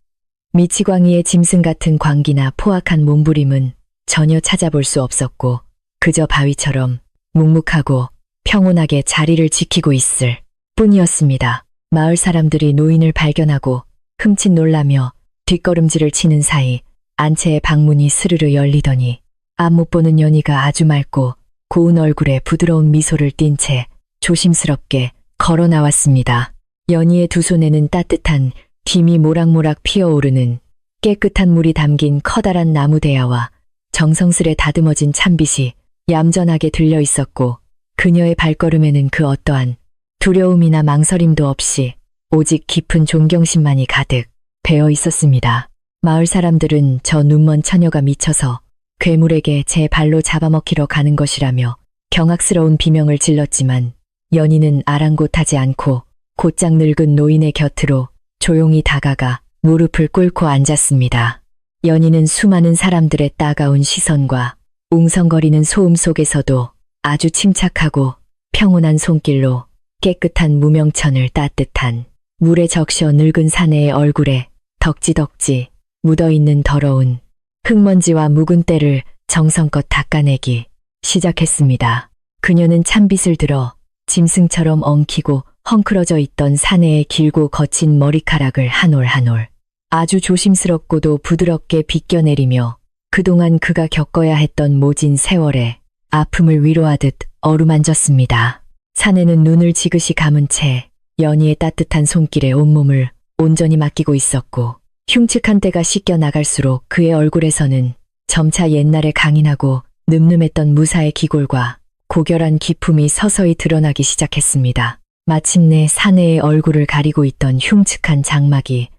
미치광이의 짐승 같은 광기나 포악한 몸부림은 전혀 찾아볼 수 없었고 그저 바위처럼 묵묵하고 평온하게 자리를 지키고 있을 뿐이었습니다. 마을 사람들이 노인을 발견하고 흠칫 놀라며 뒷걸음질을 치는 사이 안채의 방문이 스르르 열리더니 앞 못 보는 연희가 아주 맑고 고운 얼굴에 부드러운 미소를 띤 채 조심스럽게 걸어 나왔습니다. 연희의 두 손에는 따뜻한 김이 모락모락 피어오르는 깨끗한 물이 담긴 커다란 나무 대야와 정성스레 다듬어진 찬빛이 얌전하게 들려 있었고 그녀의 발걸음에는 그 어떠한 두려움이나 망설임도 없이 오직 깊은 존경심만이 가득 배어 있었습니다. 마을 사람들은 저 눈먼 처녀가 미쳐서 괴물에게 제 발로 잡아먹히러 가는 것이라며 경악스러운 비명을 질렀지만 연희는 아랑곳하지 않고 곧장 늙은 노인의 곁으로 조용히 다가가 무릎을 꿇고 앉았습니다. 연희는 수많은 사람들의 따가운 시선과 웅성거리는 소음 속에서도 아주 침착하고 평온한 손길로 깨끗한 무명천을 따뜻한 물에 적셔 늙은 사내의 얼굴에 덕지덕지 묻어있는 더러운 흙먼지와 묵은 때를 정성껏 닦아내기 시작했습니다. 그녀는 찬빗을 들어 짐승처럼 엉키고 헝클어져 있던 사내의 길고 거친 머리카락을 한 올 한 올 아주 조심스럽고도 부드럽게 빗겨내리며 그동안 그가 겪어야 했던 모진 세월의 아픔을 위로하듯 어루만졌습니다. 사내는 눈을 지그시 감은 채 연희의 따뜻한 손길에 온몸을 온전히 맡기고 있었고 흉측한 때가 씻겨 나갈수록 그의 얼굴에서는 점차 옛날의 강인하고 늠름했던 무사의 기골과 고결한 기품이 서서히 드러나기 시작했습니다. 마침내 사내의 얼굴을 가리고 있던 흉측한 장막이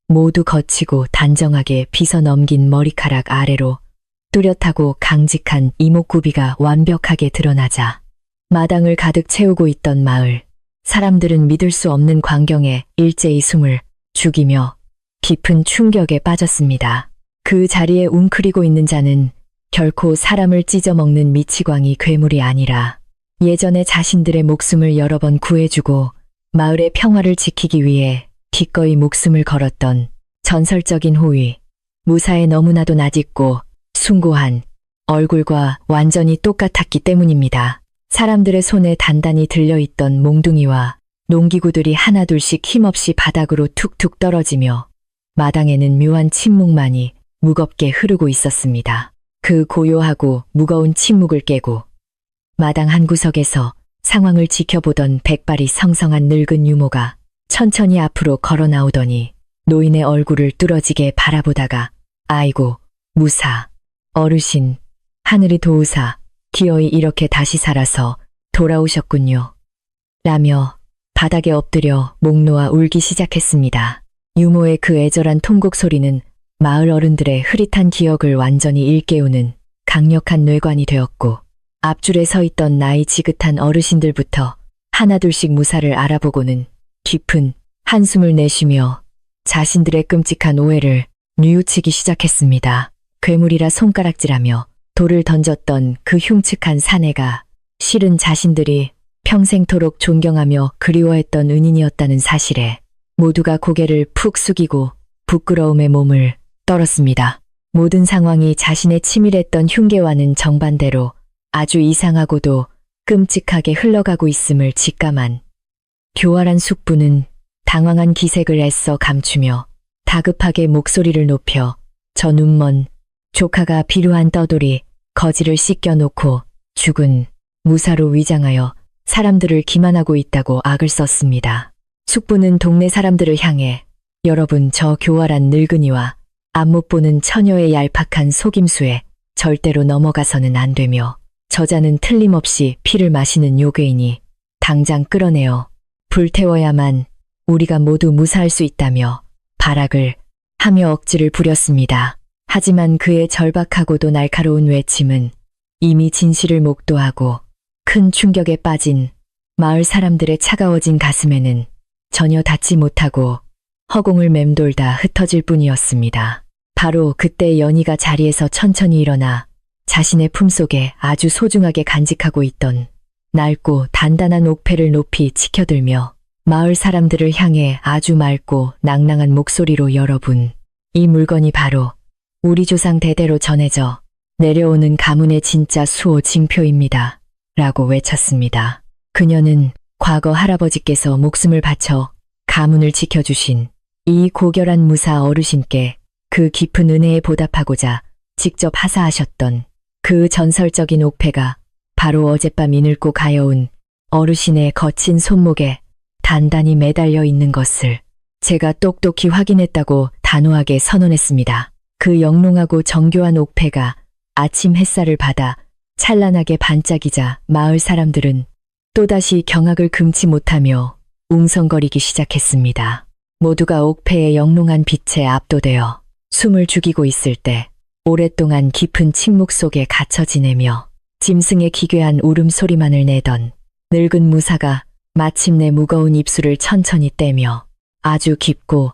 모두 거치고 단정하게 빗어 넘긴 머리카락 아래로 뚜렷하고 강직한 이목구비가 완벽하게 드러나자 마당을 가득 채우고 있던 마을, 사람들은 믿을 수 없는 광경에 일제히 숨을 죽이며 깊은 충격에 빠졌습니다. 그 자리에 웅크리고 있는 자는 결코 사람을 찢어먹는 미치광이 괴물이 아니라 예전에 자신들의 목숨을 여러 번 구해주고 마을의 평화를 지키기 위해 기꺼이 목숨을 걸었던 전설적인 호위, 무사의 너무나도 낯익고 숭고한 얼굴과 완전히 똑같았기 때문입니다. 사람들의 손에 단단히 들려있던 몽둥이와 농기구들이 하나둘씩 힘없이 바닥으로 툭툭 떨어지며 마당에는 묘한 침묵만이 무겁게 흐르고 있었습니다. 그 고요하고 무거운 침묵을 깨고 마당 한 구석에서 상황을 지켜보던 백발이 성성한 늙은 유모가 천천히 앞으로 걸어 나오더니 노인의 얼굴을 뚫어지게 바라보다가 아이고, 무사, 어르신, 하늘이 도우사, 기어이 이렇게 다시 살아서 돌아오셨군요. 라며 바닥에 엎드려 목 놓아 울기 시작했습니다. 유모의 그 애절한 통곡 소리는 마을 어른들의 흐릿한 기억을 완전히 일깨우는 강력한 뇌관이 되었고 앞줄에 서 있던 나이 지긋한 어르신들부터 하나둘씩 무사를 알아보고는 깊은 한숨을 내쉬며 자신들의 끔찍한 오해를 뉘우치기 시작했습니다. 괴물이라 손가락질하며 돌을 던졌던 그 흉측한 사내가 실은 자신들이 평생토록 존경하며 그리워했던 은인이었다는 사실에 모두가 고개를 푹 숙이고 부끄러움에 몸을 떨었습니다. 모든 상황이 자신의 치밀했던 흉계와는 정반대로 아주 이상하고도 끔찍하게 흘러가고 있음을 직감한 교활한 숙부는 당황한 기색을 애써 감추며 다급하게 목소리를 높여 저 눈먼 조카가 비루한 떠돌이 거지를 씻겨놓고 죽은 무사로 위장하여 사람들을 기만하고 있다고 악을 썼습니다. 숙부는 동네 사람들을 향해 여러분 저 교활한 늙은이와 앞못 보는 처녀의 얄팍한 속임수에 절대로 넘어가서는 안 되며 저자는 틀림없이 피를 마시는 요괴이니 당장 끌어내어 불태워야만 우리가 모두 무사할 수 있다며 발악을 하며 억지를 부렸습니다. 하지만 그의 절박하고도 날카로운 외침은 이미 진실을 목도하고 큰 충격에 빠진 마을 사람들의 차가워진 가슴에는 전혀 닿지 못하고 허공을 맴돌다 흩어질 뿐이었습니다. 바로 그때 연희가 자리에서 천천히 일어나 자신의 품속에 아주 소중하게 간직하고 있던 낡고 단단한 옥패를 높이 치켜들며 마을 사람들을 향해 아주 맑고 낭낭한 목소리로 여러분, 이 물건이 바로 우리 조상 대대로 전해져 내려오는 가문의 진짜 수호 징표입니다. 라고 외쳤습니다. 그녀는 과거 할아버지께서 목숨을 바쳐 가문을 지켜주신 이 고결한 무사 어르신께 그 깊은 은혜에 보답하고자 직접 하사하셨던 그 전설적인 옥패가 바로 어젯밤 이늙고 가여운 어르신의 거친 손목에 단단히 매달려 있는 것을 제가 똑똑히 확인했다고 단호하게 선언했습니다. 그 영롱하고 정교한 옥패가 아침 햇살을 받아 찬란하게 반짝이자 마을 사람들은 또다시 경악을 금치 못하며 웅성거리기 시작했습니다. 모두가 옥패의 영롱한 빛에 압도되어 숨을 죽이고 있을 때 오랫동안 깊은 침묵 속에 갇혀 지내며 짐승의 기괴한 울음소리만을 내던 늙은 무사가 마침내 무거운 입술을 천천히 떼며 아주 깊고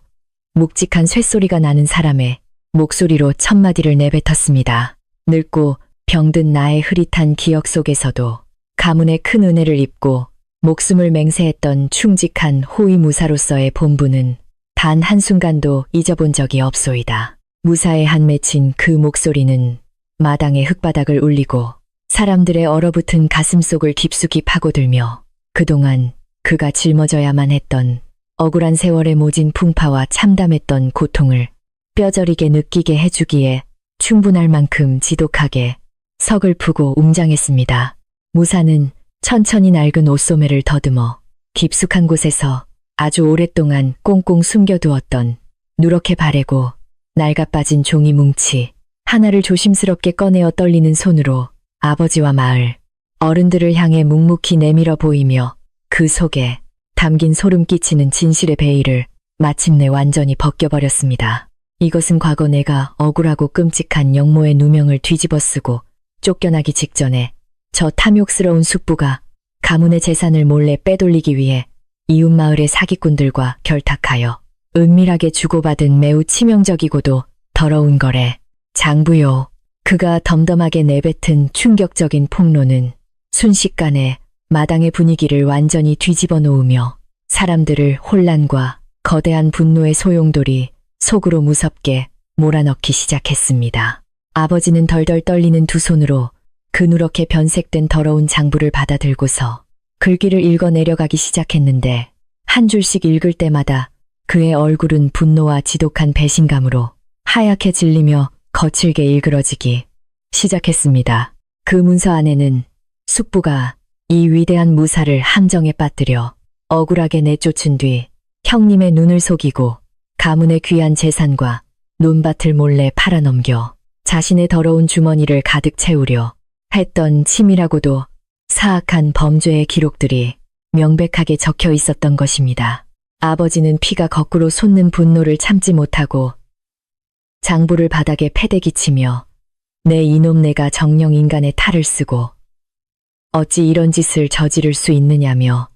묵직한 쇳소리가 나는 사람의 목소리로 첫마디를 내뱉었습니다. 늙고 병든 나의 흐릿한 기억 속에서도 가문의 큰 은혜를 입고 목숨을 맹세했던 충직한 호위무사로서의 본분은 단 한순간도 잊어본 적이 없소이다. 무사에 한 맺힌 그 목소리는 마당의 흙바닥을 울리고 사람들의 얼어붙은 가슴속을 깊숙이 파고들며 그동안 그가 짊어져야만 했던 억울한 세월의 모진 풍파와 참담했던 고통을 뼈저리게 느끼게 해주기에 충분할 만큼 지독하게 서글프고 웅장했습니다. 무사는 천천히 낡은 옷소매를 더듬어 깊숙한 곳에서 아주 오랫동안 꽁꽁 숨겨두었던 누렇게 바래고 낡아빠진 종이 뭉치 하나를 조심스럽게 꺼내어 떨리는 손으로 아버지와 마을, 어른들을 향해 묵묵히 내밀어 보이며 그 속에 담긴 소름 끼치는 진실의 베일을 마침내 완전히 벗겨버렸습니다. 이것은 과거 내가 억울하고 끔찍한 영모의 누명을 뒤집어 쓰고 쫓겨나기 직전에 저 탐욕스러운 숙부가 가문의 재산을 몰래 빼돌리기 위해 이웃 마을의 사기꾼들과 결탁하여 은밀하게 주고받은 매우 치명적이고도 더러운 거래. 장부요. 그가 덤덤하게 내뱉은 충격적인 폭로는 순식간에 마당의 분위기를 완전히 뒤집어 놓으며 사람들을 혼란과 거대한 분노의 소용돌이 속으로 무섭게 몰아넣기 시작했습니다. 아버지는 덜덜 떨리는 두 손으로 그 누렇게 변색된 더러운 장부를 받아들고서 글귀를 읽어 내려가기 시작했는데 한 줄씩 읽을 때마다 그의 얼굴은 분노와 지독한 배신감으로 하얗게 질리며 거칠게 일그러지기 시작했습니다. 그 문서 안에는 숙부가 이 위대한 무사를 함정에 빠뜨려 억울하게 내쫓은 뒤 형님의 눈을 속이고 가문의 귀한 재산과 논밭을 몰래 팔아넘겨 자신의 더러운 주머니를 가득 채우려 했던 치밀하고도 사악한 범죄의 기록들이 명백하게 적혀 있었던 것입니다. 아버지는 피가 거꾸로 솟는 분노를 참지 못하고 장부를 바닥에 패대기치며 내 이놈 내가 정령 인간의 탈을 쓰고 어찌 이런 짓을 저지를 수 있느냐며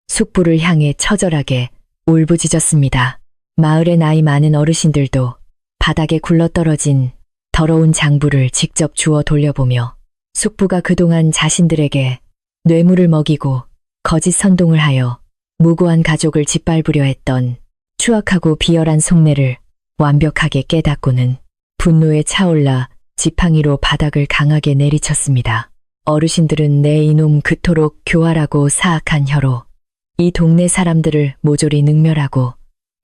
숙부를 향해 처절하게 울부짖었습니다. 마을의 나이 많은 어르신들도 바닥에 굴러떨어진 더러운 장부를 직접 주워 돌려보며 숙부가 그동안 자신들에게 뇌물을 먹이고 거짓 선동을 하여 무고한 가족을 짓밟으려 했던 추악하고 비열한 속내를 완벽하게 깨닫고는 분노에 차올라 지팡이로 바닥을 강하게 내리쳤습니다. 어르신들은 내 이놈 그토록 교활하고 사악한 혀로 이 동네 사람들을 모조리 능멸하고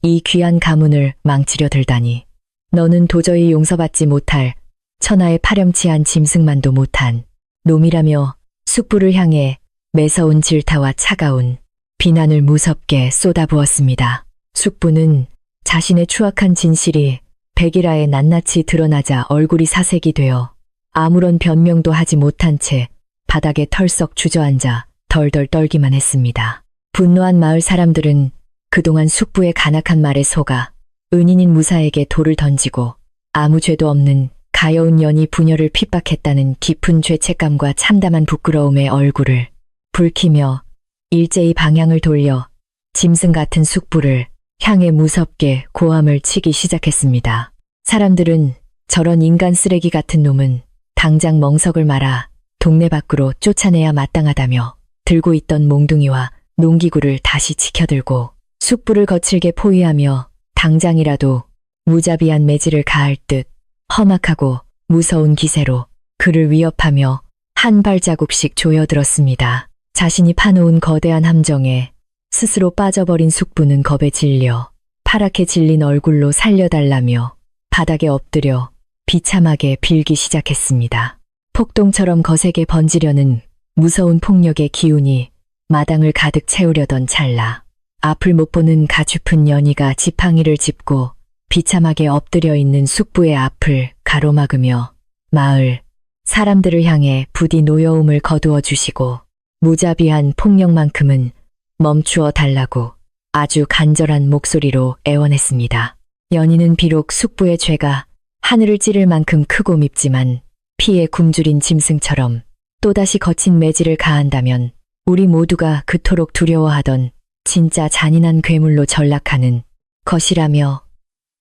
이 귀한 가문을 망치려 들다니 너는 도저히 용서받지 못할 천하의 파렴치한 짐승만도 못한 놈이라며 숙부를 향해 매서운 질타와 차가운 비난을 무섭게 쏟아부었습니다. 숙부는 자신의 추악한 진실이 백일하에 낱낱이 드러나자 얼굴이 사색이 되어 아무런 변명도 하지 못한 채 바닥에 털썩 주저앉아 덜덜 떨기만 했습니다. 분노한 마을 사람들은 그동안 숙부의 간악한 말에 속아 은인인 무사에게 돌을 던지고 아무 죄도 없는 가여운 년이 부녀를 핍박했다는 깊은 죄책감과 참담한 부끄러움의 얼굴을 붉히며 일제히 방향을 돌려 짐승 같은 숙부를 향해 무섭게 고함을 치기 시작했습니다. 사람들은 저런 인간 쓰레기 같은 놈은 당장 멍석을 말아 동네 밖으로 쫓아내야 마땅하다며 들고 있던 몽둥이와 농기구를 다시 치켜들고 숙부를 거칠게 포위하며 당장이라도 무자비한 매질을 가할 듯 험악하고 무서운 기세로 그를 위협하며 한 발자국씩 조여들었습니다. 자신이 파놓은 거대한 함정에 스스로 빠져버린 숙부는 겁에 질려 파랗게 질린 얼굴로 살려달라며 바닥에 엎드려 비참하게 빌기 시작했습니다. 폭동처럼 거세게 번지려는 무서운 폭력의 기운이 마당을 가득 채우려던 찰나 앞을 못 보는 가냘픈 연희가 지팡이를 짚고 비참하게 엎드려 있는 숙부의 앞을 가로막으며 마을 사람들을 향해 부디 노여움을 거두어 주시고 무자비한 폭력만큼은 멈추어 달라고 아주 간절한 목소리로 애원했습니다. 연희는 비록 숙부의 죄가 하늘을 찌를 만큼 크고 밉지만 피에 굶주린 짐승처럼 또다시 거친 매질을 가한다면 우리 모두가 그토록 두려워하던 진짜 잔인한 괴물로 전락하는 것이라며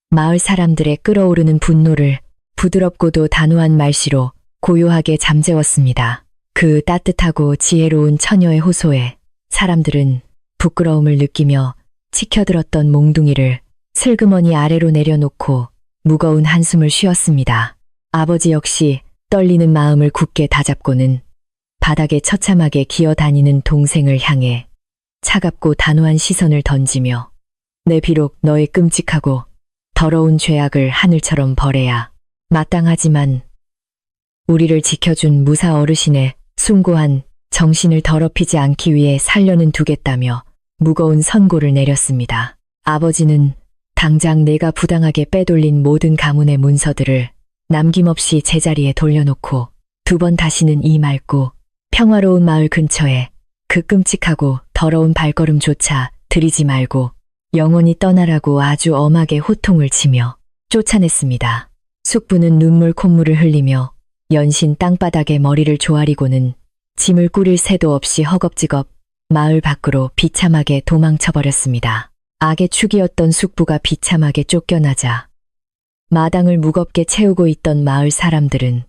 마을 사람들의 끓어오르는 분노를 부드럽고도 단호한 말씨로 고요하게 잠재웠습니다. 그 따뜻하고 지혜로운 처녀의 호소에 사람들은 부끄러움을 느끼며 치켜들었던 몽둥이를 슬그머니 아래로 내려놓고 무거운 한숨을 쉬었습니다. 아버지 역시 떨리는 마음을 굳게 다잡고는 바닥에 처참하게 기어다니는 동생을 향해 차갑고 단호한 시선을 던지며 내 비록 너의 끔찍하고 더러운 죄악을 하늘처럼 벌해야 마땅하지만 우리를 지켜준 무사 어르신의 숭고한 정신을 더럽히지 않기 위해 살려는 두겠다며 무거운 선고를 내렸습니다. 아버지는 당장 내가 부당하게 빼돌린 모든 가문의 문서들을 남김없이 제자리에 돌려놓고 두 번 다시는 이 맑고 평화로운 마을 근처에 그 끔찍하고 더러운 발걸음조차 들이지 말고 영원히 떠나라고 아주 엄하게 호통을 치며 쫓아냈습니다. 숙부는 눈물 콧물을 흘리며 연신 땅바닥에 머리를 조아리고는 짐을 꾸릴 새도 없이 허겁지겁 마을 밖으로 비참하게 도망쳐버렸습니다. 악의 축이었던 숙부가 비참하게 쫓겨나자 마당을 무겁게 채우고 있던 마을 사람들은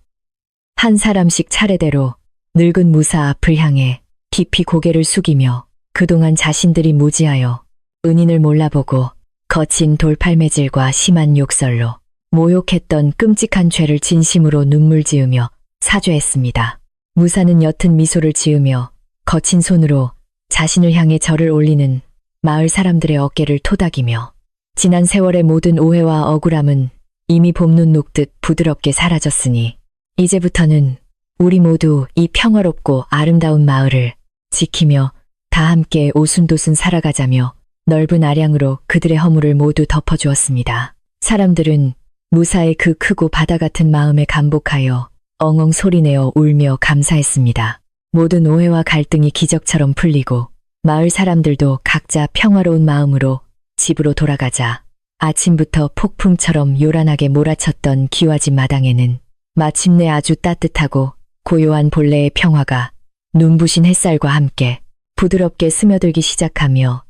한 사람씩 차례대로 늙은 무사 앞을 향해 깊이 고개를 숙이며 그동안 자신들이 무지하여 은인을 몰라보고 거친 돌팔매질과 심한 욕설로 모욕했던 끔찍한 죄를 진심으로 눈물 지으며 사죄했습니다. 무사는 옅은 미소를 지으며 거친 손으로 자신을 향해 절을 올리는 마을 사람들의 어깨를 토닥이며 지난 세월의 모든 오해와 억울함은 이미 봄눈 녹듯 부드럽게 사라졌으니 이제부터는 우리 모두 이 평화롭고 아름다운 마을을 지키며 다 함께 오순도순 살아가자며 넓은 아량으로 그들의 허물을 모두 덮어주었습니다. 사람들은 무사의 그 크고 바다 같은 마음에 감복하여 엉엉 소리내어 울며 감사했습니다. 모든 오해와 갈등이 기적처럼 풀리고 마을 사람들도 각자 평화로운 마음으로 집으로 돌아가자 아침부터 폭풍처럼 요란하게 몰아쳤던 기와집 마당에는 마침내 아주 따뜻하고 고요한 본래의 평화가 눈부신 햇살과 함께 부드럽게 스며들기 시작하며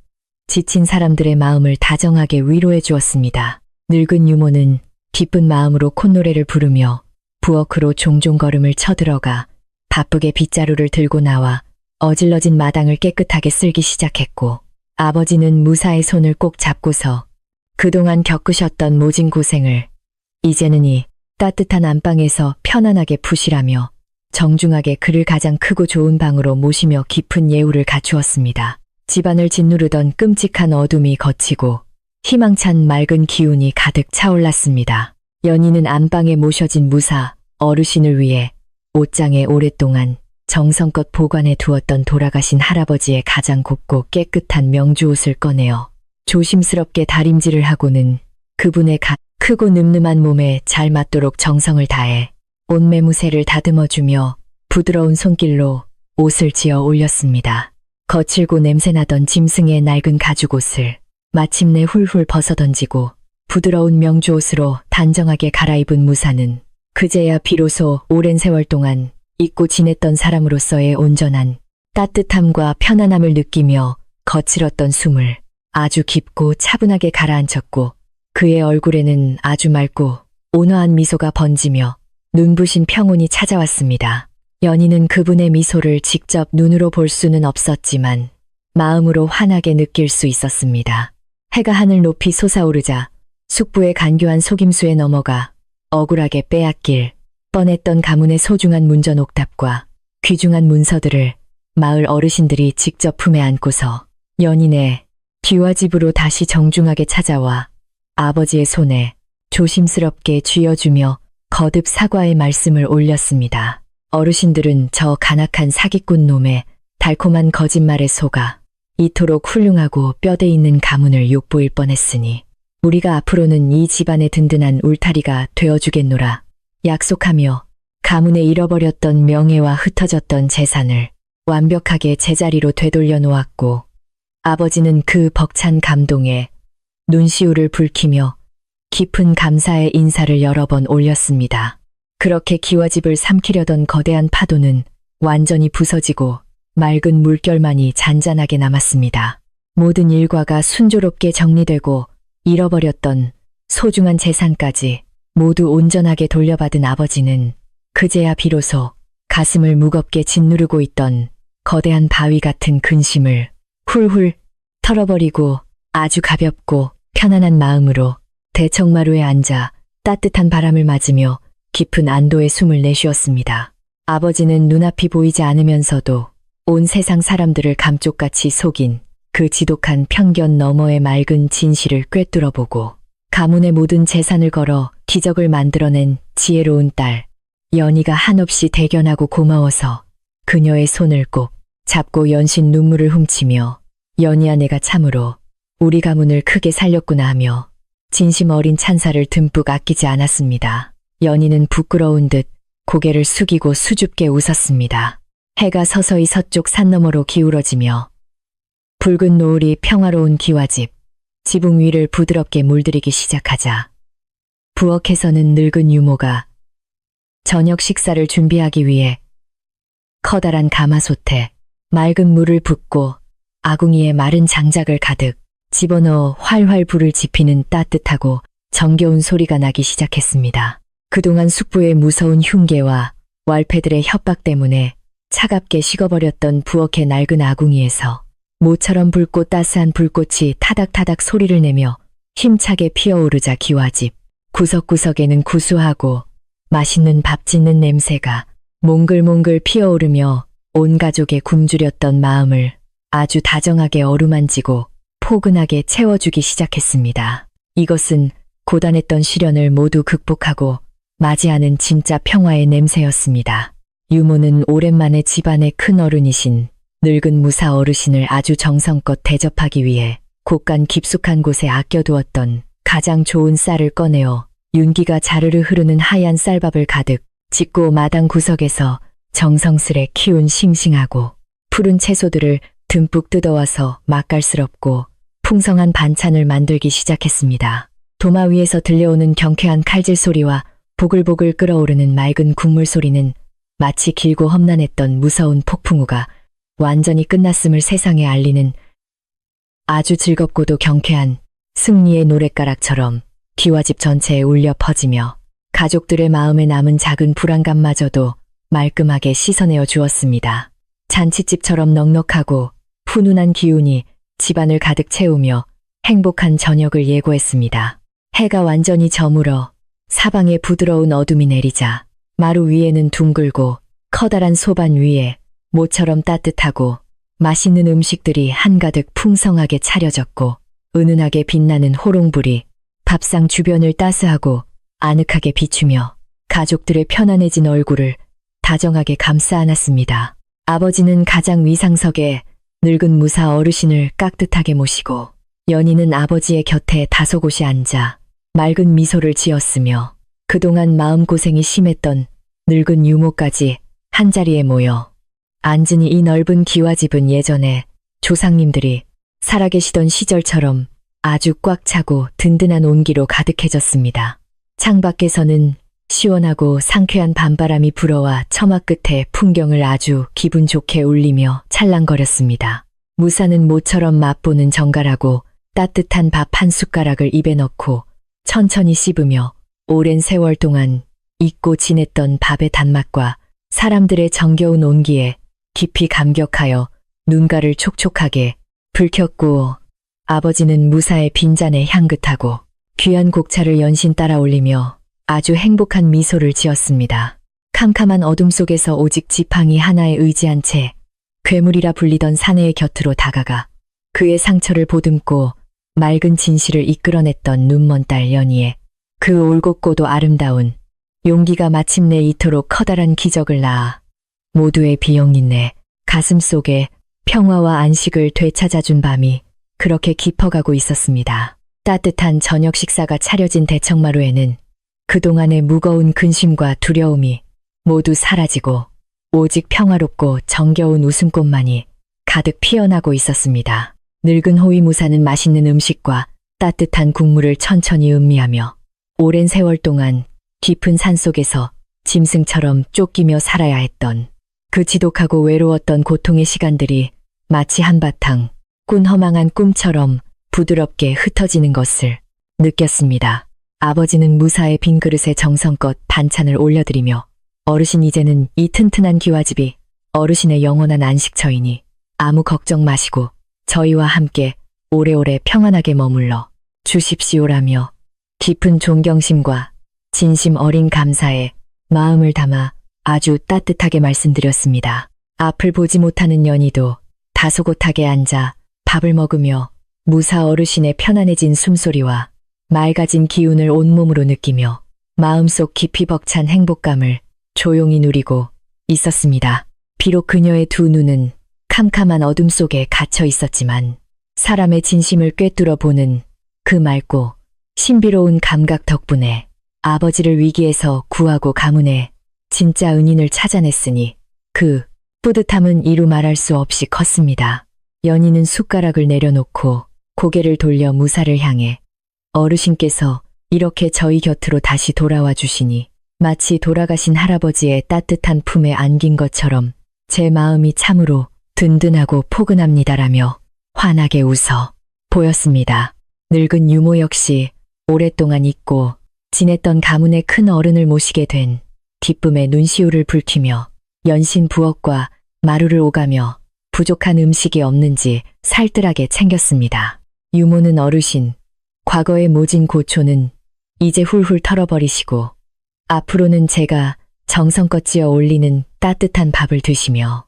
지친 사람들의 마음을 다정하게 위로해 주었습니다. 늙은 유모는 기쁜 마음으로 콧노래를 부르며 부엌으로 종종 걸음을 쳐들어가 바쁘게 빗자루를 들고 나와 어질러진 마당을 깨끗하게 쓸기 시작했고 아버지는 무사의 손을 꼭 잡고서 그동안 겪으셨던 모진 고생을 이제는 이 따뜻한 안방에서 편안하게 푸시라며 정중하게 그를 가장 크고 좋은 방으로 모시며 깊은 예우를 갖추었습니다. 집안을 짓누르던 끔찍한 어둠이 걷히고 희망찬 맑은 기운이 가득 차올랐습니다. 연희는 안방에 모셔진 무사 어르신을 위해 옷장에 오랫동안 정성껏 보관해 두었던 돌아가신 할아버지의 가장 곱고 깨끗한 명주옷을 꺼내어 조심스럽게 다림질을 하고는 그분의 크고 늠름한 몸에 잘 맞도록 정성을 다해 옷매무새를 다듬어주며 부드러운 손길로 옷을 지어 올렸습니다. 거칠고 냄새나던 짐승의 낡은 가죽옷을 마침내 훌훌 벗어던지고 부드러운 명주옷으로 단정하게 갈아입은 무사는 그제야 비로소 오랜 세월 동안 잊고 지냈던 사람으로서의 온전한 따뜻함과 편안함을 느끼며 거칠었던 숨을 아주 깊고 차분하게 가라앉혔고 그의 얼굴에는 아주 맑고 온화한 미소가 번지며 눈부신 평온이 찾아왔습니다. 연희는 그분의 미소를 직접 눈으로 볼 수는 없었지만 마음으로 환하게 느낄 수 있었습니다. 해가 하늘 높이 솟아오르자 숙부의 간교한 속임수에 넘어가 억울하게 빼앗길 뻔했던 가문의 소중한 문전 옥탑과 귀중한 문서들을 마을 어르신들이 직접 품에 안고서 연인의 귀와집으로 다시 정중하게 찾아와 아버지의 손에 조심스럽게 쥐어주며 거듭 사과의 말씀을 올렸습니다. 어르신들은 저 간악한 사기꾼 놈의 달콤한 거짓말에 속아 이토록 훌륭하고 뼈대 있는 가문을 욕보일 뻔했으니 우리가 앞으로는 이 집안의 든든한 울타리가 되어주겠노라 약속하며 가문에 잃어버렸던 명예와 흩어졌던 재산을 완벽하게 제자리로 되돌려 놓았고 아버지는 그 벅찬 감동에 눈시울을 붉히며 깊은 감사의 인사를 여러 번 올렸습니다. 그렇게 기와집을 삼키려던 거대한 파도는 완전히 부서지고 맑은 물결만이 잔잔하게 남았습니다. 모든 일과가 순조롭게 정리되고 잃어버렸던 소중한 재산까지 모두 온전하게 돌려받은 아버지는 그제야 비로소 가슴을 무겁게 짓누르고 있던 거대한 바위 같은 근심을 훌훌 털어버리고 아주 가볍고 편안한 마음으로 대청마루에 앉아 따뜻한 바람을 맞으며 깊은 안도의 숨을 내쉬었습니다. 아버지는 눈앞이 보이지 않으면서도 온 세상 사람들을 감쪽같이 속인 그 지독한 편견 너머의 맑은 진실을 꿰뚫어보고 가문의 모든 재산을 걸어 기적을 만들어낸 지혜로운 딸 연희가 한없이 대견하고 고마워서 그녀의 손을 꼭 잡고 연신 눈물을 훔치며 연희야 내가 참으로 우리 가문을 크게 살렸구나 하며 진심 어린 찬사를 듬뿍 아끼지 않았습니다. 연희는 부끄러운 듯 고개를 숙이고 수줍게 웃었습니다. 해가 서서히 서쪽 산 너머로 기울어지며 붉은 노을이 평화로운 기와집, 지붕 위를 부드럽게 물들이기 시작하자 부엌에서는 늙은 유모가 저녁 식사를 준비하기 위해 커다란 가마솥에 맑은 물을 붓고 아궁이에 마른 장작을 가득 집어넣어 활활 불을 지피는 따뜻하고 정겨운 소리가 나기 시작했습니다. 그동안 숙부의 무서운 흉계와 왈패들의 협박 때문에 차갑게 식어버렸던 부엌의 낡은 아궁이에서 모처럼 붉고 따스한 불꽃이 타닥타닥 소리를 내며 힘차게 피어오르자 기와집 구석구석에는 구수하고 맛있는 밥 짓는 냄새가 몽글몽글 피어오르며 온 가족의 굶주렸던 마음을 아주 다정하게 어루만지고 포근하게 채워주기 시작했습니다. 이것은 고단했던 시련을 모두 극복하고 맞이하는 진짜 평화의 냄새였습니다. 유모는 오랜만에 집안의 큰 어른이신 늙은 무사 어르신을 아주 정성껏 대접하기 위해 곳간 깊숙한 곳에 아껴두었던 가장 좋은 쌀을 꺼내어 윤기가 자르르 흐르는 하얀 쌀밥을 가득 짓고 마당 구석에서 정성스레 키운 싱싱하고 푸른 채소들을 듬뿍 뜯어와서 맛깔스럽고 풍성한 반찬을 만들기 시작했습니다. 도마 위에서 들려오는 경쾌한 칼질 소리와 보글보글 끓어오르는 맑은 국물 소리는 마치 길고 험난했던 무서운 폭풍우가 완전히 끝났음을 세상에 알리는 아주 즐겁고도 경쾌한 승리의 노랫가락처럼 기와집 전체에 울려 퍼지며 가족들의 마음에 남은 작은 불안감마저도 말끔하게 씻어내어 주었습니다. 잔칫집처럼 넉넉하고 훈훈한 기운이 집안을 가득 채우며 행복한 저녁을 예고했습니다. 해가 완전히 저물어 사방에 부드러운 어둠이 내리자 마루 위에는 둥글고 커다란 소반 위에 모처럼 따뜻하고 맛있는 음식들이 한가득 풍성하게 차려졌고 은은하게 빛나는 호롱불이 밥상 주변을 따스하고 아늑하게 비추며 가족들의 편안해진 얼굴을 다정하게 감싸 안았습니다. 아버지는 가장 위상석에 늙은 무사 어르신을 깍듯하게 모시고 연희는 아버지의 곁에 다소곳이 앉아 맑은 미소를 지었으며 그동안 마음고생이 심했던 늙은 유모까지 한자리에 모여 앉으니 이 넓은 기와집은 예전에 조상님들이 살아계시던 시절처럼 아주 꽉 차고 든든한 온기로 가득해졌습니다. 창밖에서는 시원하고 상쾌한 밤바람이 불어와 처마 끝에 풍경을 아주 기분 좋게 울리며 찰랑거렸습니다. 무사는 모처럼 맛보는 정갈하고 따뜻한 밥 한 숟가락을 입에 넣고 천천히 씹으며 오랜 세월 동안 잊고 지냈던 밥의 단맛과 사람들의 정겨운 온기에 깊이 감격하여 눈가를 촉촉하게 붉혔고 아버지는 무사의 빈잔에 향긋하고 귀한 곡차를 연신 따라 올리며 아주 행복한 미소를 지었습니다. 캄캄한 어둠 속에서 오직 지팡이 하나에 의지한 채 괴물이라 불리던 사내의 곁으로 다가가 그의 상처를 보듬고 맑은 진실을 이끌어냈던 눈먼 딸 연희의 그 올곧고도 아름다운 용기가 마침내 이토록 커다란 기적을 낳아 모두의 비영린내 가슴 속에 평화와 안식을 되찾아준 밤이 그렇게 깊어가고 있었습니다. 따뜻한 저녁 식사가 차려진 대청마루에는 그동안의 무거운 근심과 두려움이 모두 사라지고 오직 평화롭고 정겨운 웃음꽃만이 가득 피어나고 있었습니다. 늙은 호위무사는 맛있는 음식과 따뜻한 국물을 천천히 음미하며 오랜 세월 동안 깊은 산속에서 짐승처럼 쫓기며 살아야 했던 그 지독하고 외로웠던 고통의 시간들이 마치 한바탕 꾼 허망한 꿈처럼 부드럽게 흩어지는 것을 느꼈습니다. 아버지는 무사의 빈 그릇에 정성껏 반찬을 올려드리며 어르신 이제는 이 튼튼한 기와집이 어르신의 영원한 안식처이니 아무 걱정 마시고 저희와 함께 오래오래 평안하게 머물러 주십시오라며 깊은 존경심과 진심 어린 감사에 마음을 담아 아주 따뜻하게 말씀드렸습니다. 앞을 보지 못하는 연희도 다소곳하게 앉아 밥을 먹으며 무사 어르신의 편안해진 숨소리와 맑아진 기운을 온몸으로 느끼며 마음속 깊이 벅찬 행복감을 조용히 누리고 있었습니다. 비록 그녀의 두 눈은 캄캄한 어둠 속에 갇혀 있었지만 사람의 진심을 꿰뚫어 보는 그 맑고 신비로운 감각 덕분에 아버지를 위기에서 구하고 가문의 진짜 은인을 찾아냈으니 그 뿌듯함은 이루 말할 수 없이 컸습니다. 연희는 숟가락을 내려놓고 고개를 돌려 무사를 향해 어르신께서 이렇게 저희 곁으로 다시 돌아와 주시니 마치 돌아가신 할아버지의 따뜻한 품에 안긴 것처럼 제 마음이 참으로 든든하고 포근합니다라며 환하게 웃어 보였습니다. 늙은 유모 역시 오랫동안 잊고 지냈던 가문의 큰 어른을 모시게 된 기쁨에 눈시울을 붉히며 연신 부엌과 마루를 오가며 부족한 음식이 없는지 살뜰하게 챙겼습니다. 유모는 어르신, 과거의 모진 고초는 이제 훌훌 털어버리시고 앞으로는 제가 정성껏 지어 올리는 따뜻한 밥을 드시며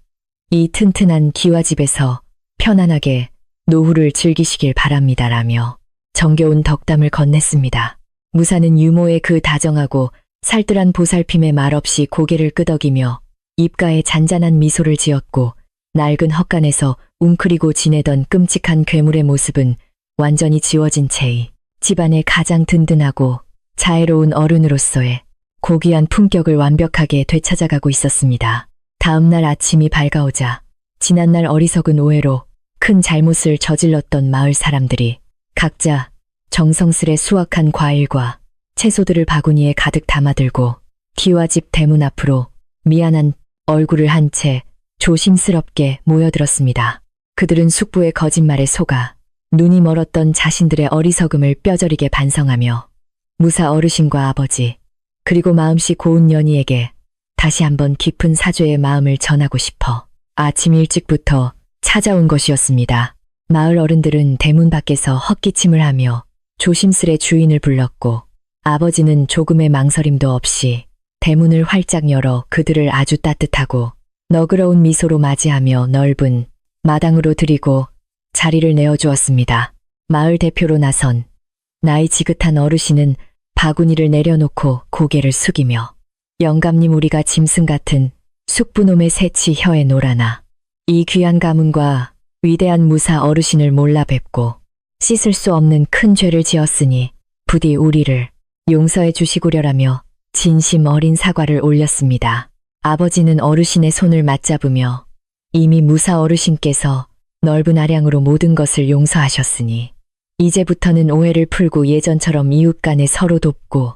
이 튼튼한 기와집에서 편안하게 노후를 즐기시길 바랍니다라며 정겨운 덕담을 건넸습니다. 무사는 유모의 그 다정하고 살뜰한 보살핌에 말없이 고개를 끄덕이며 입가에 잔잔한 미소를 지었고 낡은 헛간에서 웅크리고 지내던 끔찍한 괴물의 모습은 완전히 지워진 채의 집안의 가장 든든하고 자애로운 어른으로서의 고귀한 품격을 완벽하게 되찾아가고 있었습니다. 다음 날 아침이 밝아오자 지난날 어리석은 오해로 큰 잘못을 저질렀던 마을 사람들이 각자 정성스레 수확한 과일과 채소들을 바구니에 가득 담아들고 기와집 대문 앞으로 미안한 얼굴을 한 채 조심스럽게 모여들었습니다. 그들은 숙부의 거짓말에 속아 눈이 멀었던 자신들의 어리석음을 뼈저리게 반성하며 무사 어르신과 아버지 그리고 마음씨 고운 연희에게 다시 한번 깊은 사죄의 마음을 전하고 싶어 아침 일찍부터 찾아온 것이었습니다. 마을 어른들은 대문 밖에서 헛기침을 하며 조심스레 주인을 불렀고 아버지는 조금의 망설임도 없이 대문을 활짝 열어 그들을 아주 따뜻하고 너그러운 미소로 맞이하며 넓은 마당으로 들이고 자리를 내어주었습니다. 마을 대표로 나선 나이 지긋한 어르신은 바구니를 내려놓고 고개를 숙이며 영감님 우리가 짐승 같은 숙부놈의 새치 혀에 놀아나 이 귀한 가문과 위대한 무사 어르신을 몰라 뵙고 씻을 수 없는 큰 죄를 지었으니 부디 우리를 용서해 주시구려라며 진심 어린 사과를 올렸습니다. 아버지는 어르신의 손을 맞잡으며 이미 무사 어르신께서 넓은 아량으로 모든 것을 용서하셨으니 이제부터는 오해를 풀고 예전처럼 이웃 간에 서로 돕고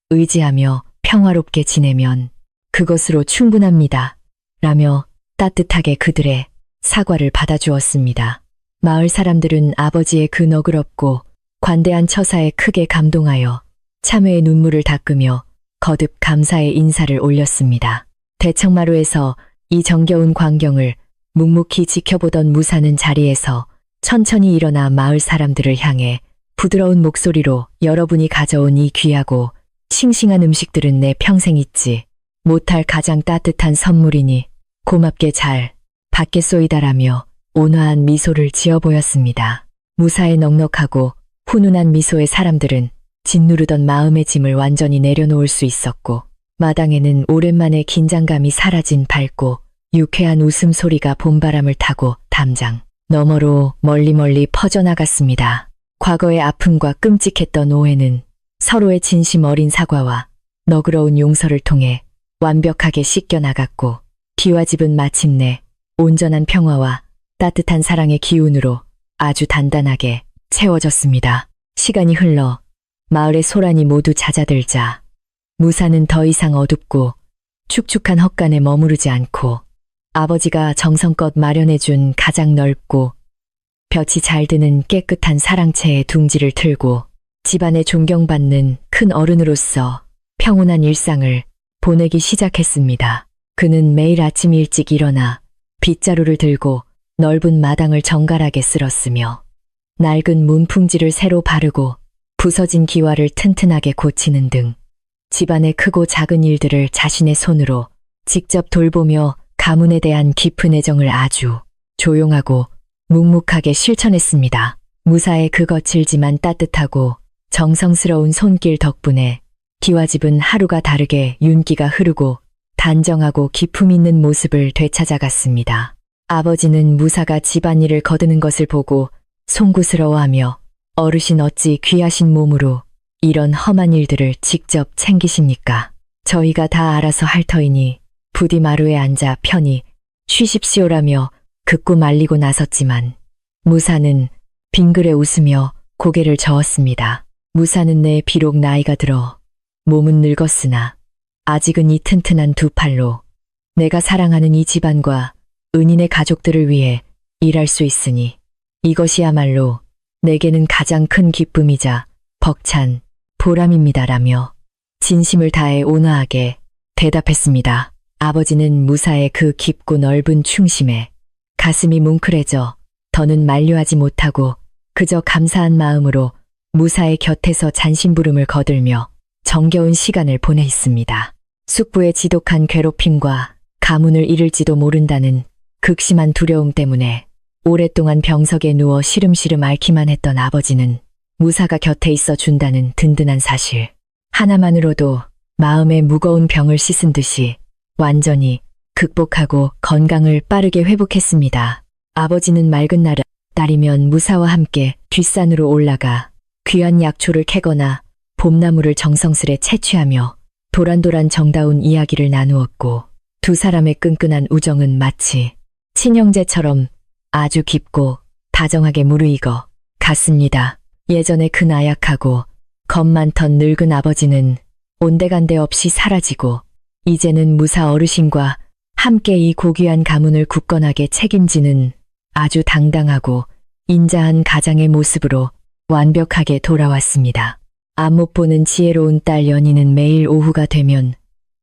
의지하며 평화롭게 지내면 그것으로 충분합니다. 라며 따뜻하게 그들의 사과를 받아주었습니다. 마을 사람들은 아버지의 그 너그럽고 관대한 처사에 크게 감동하여 참회의 눈물을 닦으며 거듭 감사의 인사를 올렸습니다. 대청마루에서 이 정겨운 광경을 묵묵히 지켜보던 무사는 자리에서 천천히 일어나 마을 사람들을 향해 부드러운 목소리로 여러분이 가져온 이 귀하고 싱싱한 음식들은 내 평생 잊지 못할 가장 따뜻한 선물이니 고맙게 잘 받겠소이다라며 온화한 미소를 지어 보였습니다. 무사의 넉넉하고 훈훈한 미소의 사람들은 짓누르던 마음의 짐을 완전히 내려놓을 수 있었고 마당에는 오랜만에 긴장감이 사라진 밝고 유쾌한 웃음소리가 봄바람을 타고 담장 너머로 멀리 퍼져나갔습니다. 과거의 아픔과 끔찍했던 오해는 서로의 진심 어린 사과와 너그러운 용서를 통해 완벽하게 씻겨나갔고 기와집은 마침내 온전한 평화와 따뜻한 사랑의 기운으로 아주 단단하게 채워졌습니다. 시간이 흘러 마을의 소란이 모두 잦아들자 무사는 더 이상 어둡고 축축한 헛간에 머무르지 않고 아버지가 정성껏 마련해준 가장 넓고 볕이 잘 드는 깨끗한 사랑채에 둥지를 틀고 집안에 존경받는 큰 어른으로서 평온한 일상을 보내기 시작했습니다. 그는 매일 아침 일찍 일어나 빗자루를 들고 넓은 마당을 정갈하게 쓸었으며 낡은 문풍지를 새로 바르고 부서진 기와를 튼튼하게 고치는 등 집안의 크고 작은 일들을 자신의 손으로 직접 돌보며 가문에 대한 깊은 애정을 아주 조용하고 묵묵하게 실천했습니다. 무사의 그 거칠지만 따뜻하고 정성스러운 손길 덕분에 기와집은 하루가 다르게 윤기가 흐르고 단정하고 기품 있는 모습을 되찾아갔습니다. 아버지는 무사가 집안일을 거두는 것을 보고 송구스러워하며 어르신 어찌 귀하신 몸으로 이런 험한 일들을 직접 챙기십니까? 저희가 다 알아서 할 터이니 부디 마루에 앉아 편히 쉬십시오라며 극구 말리고 나섰지만 무사는 빙그레 웃으며 고개를 저었습니다. 무사는 내 비록 나이가 들어 몸은 늙었으나 아직은 이 튼튼한 두 팔로 내가 사랑하는 이 집안과 은인의 가족들을 위해 일할 수 있으니 이것이야말로 내게는 가장 큰 기쁨이자 벅찬 보람입니다라며 진심을 다해 온화하게 대답했습니다. 아버지는 무사의 그 깊고 넓은 충심에 가슴이 뭉클해져 더는 만류하지 못하고 그저 감사한 마음으로 무사의 곁에서 잔심부름을 거들며 정겨운 시간을 보내 있습니다. 숙부의 지독한 괴롭힘과 가문을 잃을지도 모른다는 극심한 두려움 때문에 오랫동안 병석에 누워 시름시름 앓기만 했던 아버지는 무사가 곁에 있어 준다는 든든한 사실 하나만으로도 마음의 무거운 병을 씻은 듯이 완전히 극복하고 건강을 빠르게 회복했습니다. 아버지는 맑은 날이면 무사와 함께 뒷산으로 올라가 귀한 약초를 캐거나 봄나무를 정성스레 채취하며 도란도란 정다운 이야기를 나누었고 두 사람의 끈끈한 우정은 마치 친형제처럼 아주 깊고 다정하게 무르익어 갔습니다. 예전에 그 나약하고 겁 많던 늙은 아버지는 온데간데 없이 사라지고 이제는 무사 어르신과 함께 이 고귀한 가문을 굳건하게 책임지는 아주 당당하고 인자한 가장의 모습으로 완벽하게 돌아왔습니다. 앞 못 보는 지혜로운 딸 연희는 매일 오후가 되면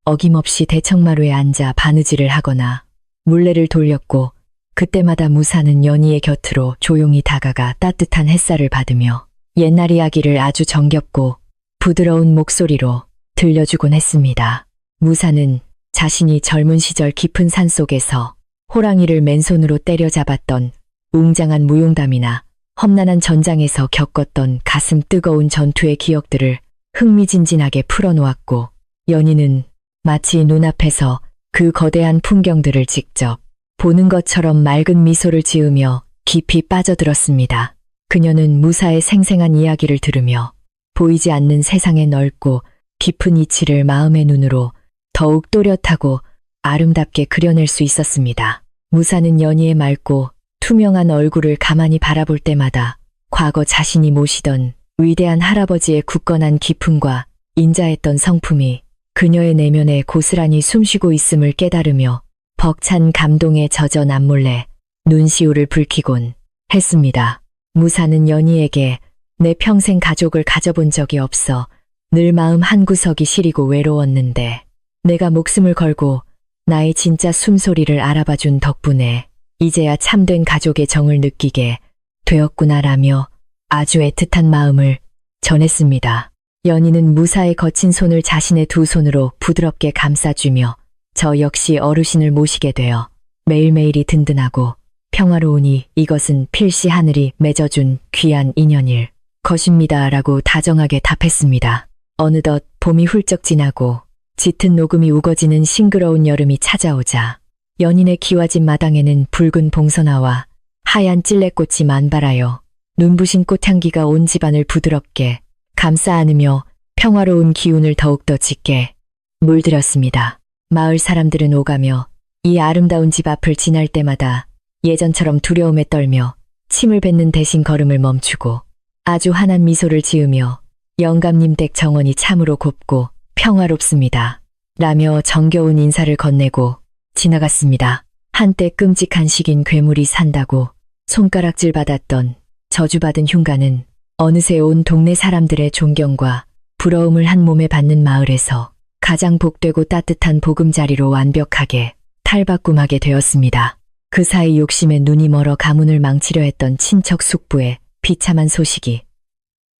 어김없이 대청마루에 앉아 바느질을 하거나 물레를 돌렸고 그때마다 무사는 연희의 곁으로 조용히 다가가 따뜻한 햇살을 받으며 옛날 이야기를 아주 정겹고 부드러운 목소리로 들려주곤 했습니다. 무사는 자신이 젊은 시절 깊은 산속에서 호랑이를 맨손으로 때려잡았던 웅장한 무용담이나 험난한 전장에서 겪었던 가슴 뜨거운 전투의 기억들을 흥미진진하게 풀어놓았고 연희는 마치 눈앞에서 그 거대한 풍경들을 직접 보는 것처럼 맑은 미소를 지으며 깊이 빠져들었습니다. 그녀는 무사의 생생한 이야기를 들으며 보이지 않는 세상의 넓고 깊은 이치를 마음의 눈으로 더욱 또렷하고 아름답게 그려낼 수 있었습니다. 무사는 연희의 맑고 투명한 얼굴을 가만히 바라볼 때마다 과거 자신이 모시던 위대한 할아버지의 굳건한 기품과 인자했던 성품이 그녀의 내면에 고스란히 숨쉬고 있음을 깨달으며 벅찬 감동에 젖어 남몰래 눈시울을 붉히곤 했습니다. 무사는 연희에게 내 평생 가족을 가져본 적이 없어 늘 마음 한구석이 시리고 외로웠는데 내가 목숨을 걸고 나의 진짜 숨소리를 알아봐준 덕분에 이제야 참된 가족의 정을 느끼게 되었구나라며 아주 애틋한 마음을 전했습니다. 연희는 무사의 거친 손을 자신의 두 손으로 부드럽게 감싸주며 저 역시 어르신을 모시게 되어 매일매일이 든든하고 평화로우니 이것은 필시 하늘이 맺어준 귀한 인연일 것입니다라고 다정하게 답했습니다. 어느덧 봄이 훌쩍 지나고 짙은 녹음이 우거지는 싱그러운 여름이 찾아오자 연인의 기와집 마당에는 붉은 봉선화와 하얀 찔레꽃이 만발하여 눈부신 꽃향기가 온 집안을 부드럽게 감싸 안으며 평화로운 기운을 더욱더 짙게 물들였습니다. 마을 사람들은 오가며 이 아름다운 집 앞을 지날 때마다 예전처럼 두려움에 떨며 침을 뱉는 대신 걸음을 멈추고 아주 환한 미소를 지으며 영감님 댁 정원이 참으로 곱고 평화롭습니다. 라며 정겨운 인사를 건네고 지나갔습니다. 한때 끔찍한 식인 괴물이 산다고 손가락질 받았던 저주받은 흉가는 어느새 온 동네 사람들의 존경과 부러움을 한 몸에 받는 마을에서 가장 복되고 따뜻한 보금자리로 완벽하게 탈바꿈하게 되었습니다. 그 사이 욕심에 눈이 멀어 가문을 망치려 했던 친척 숙부의 비참한 소식이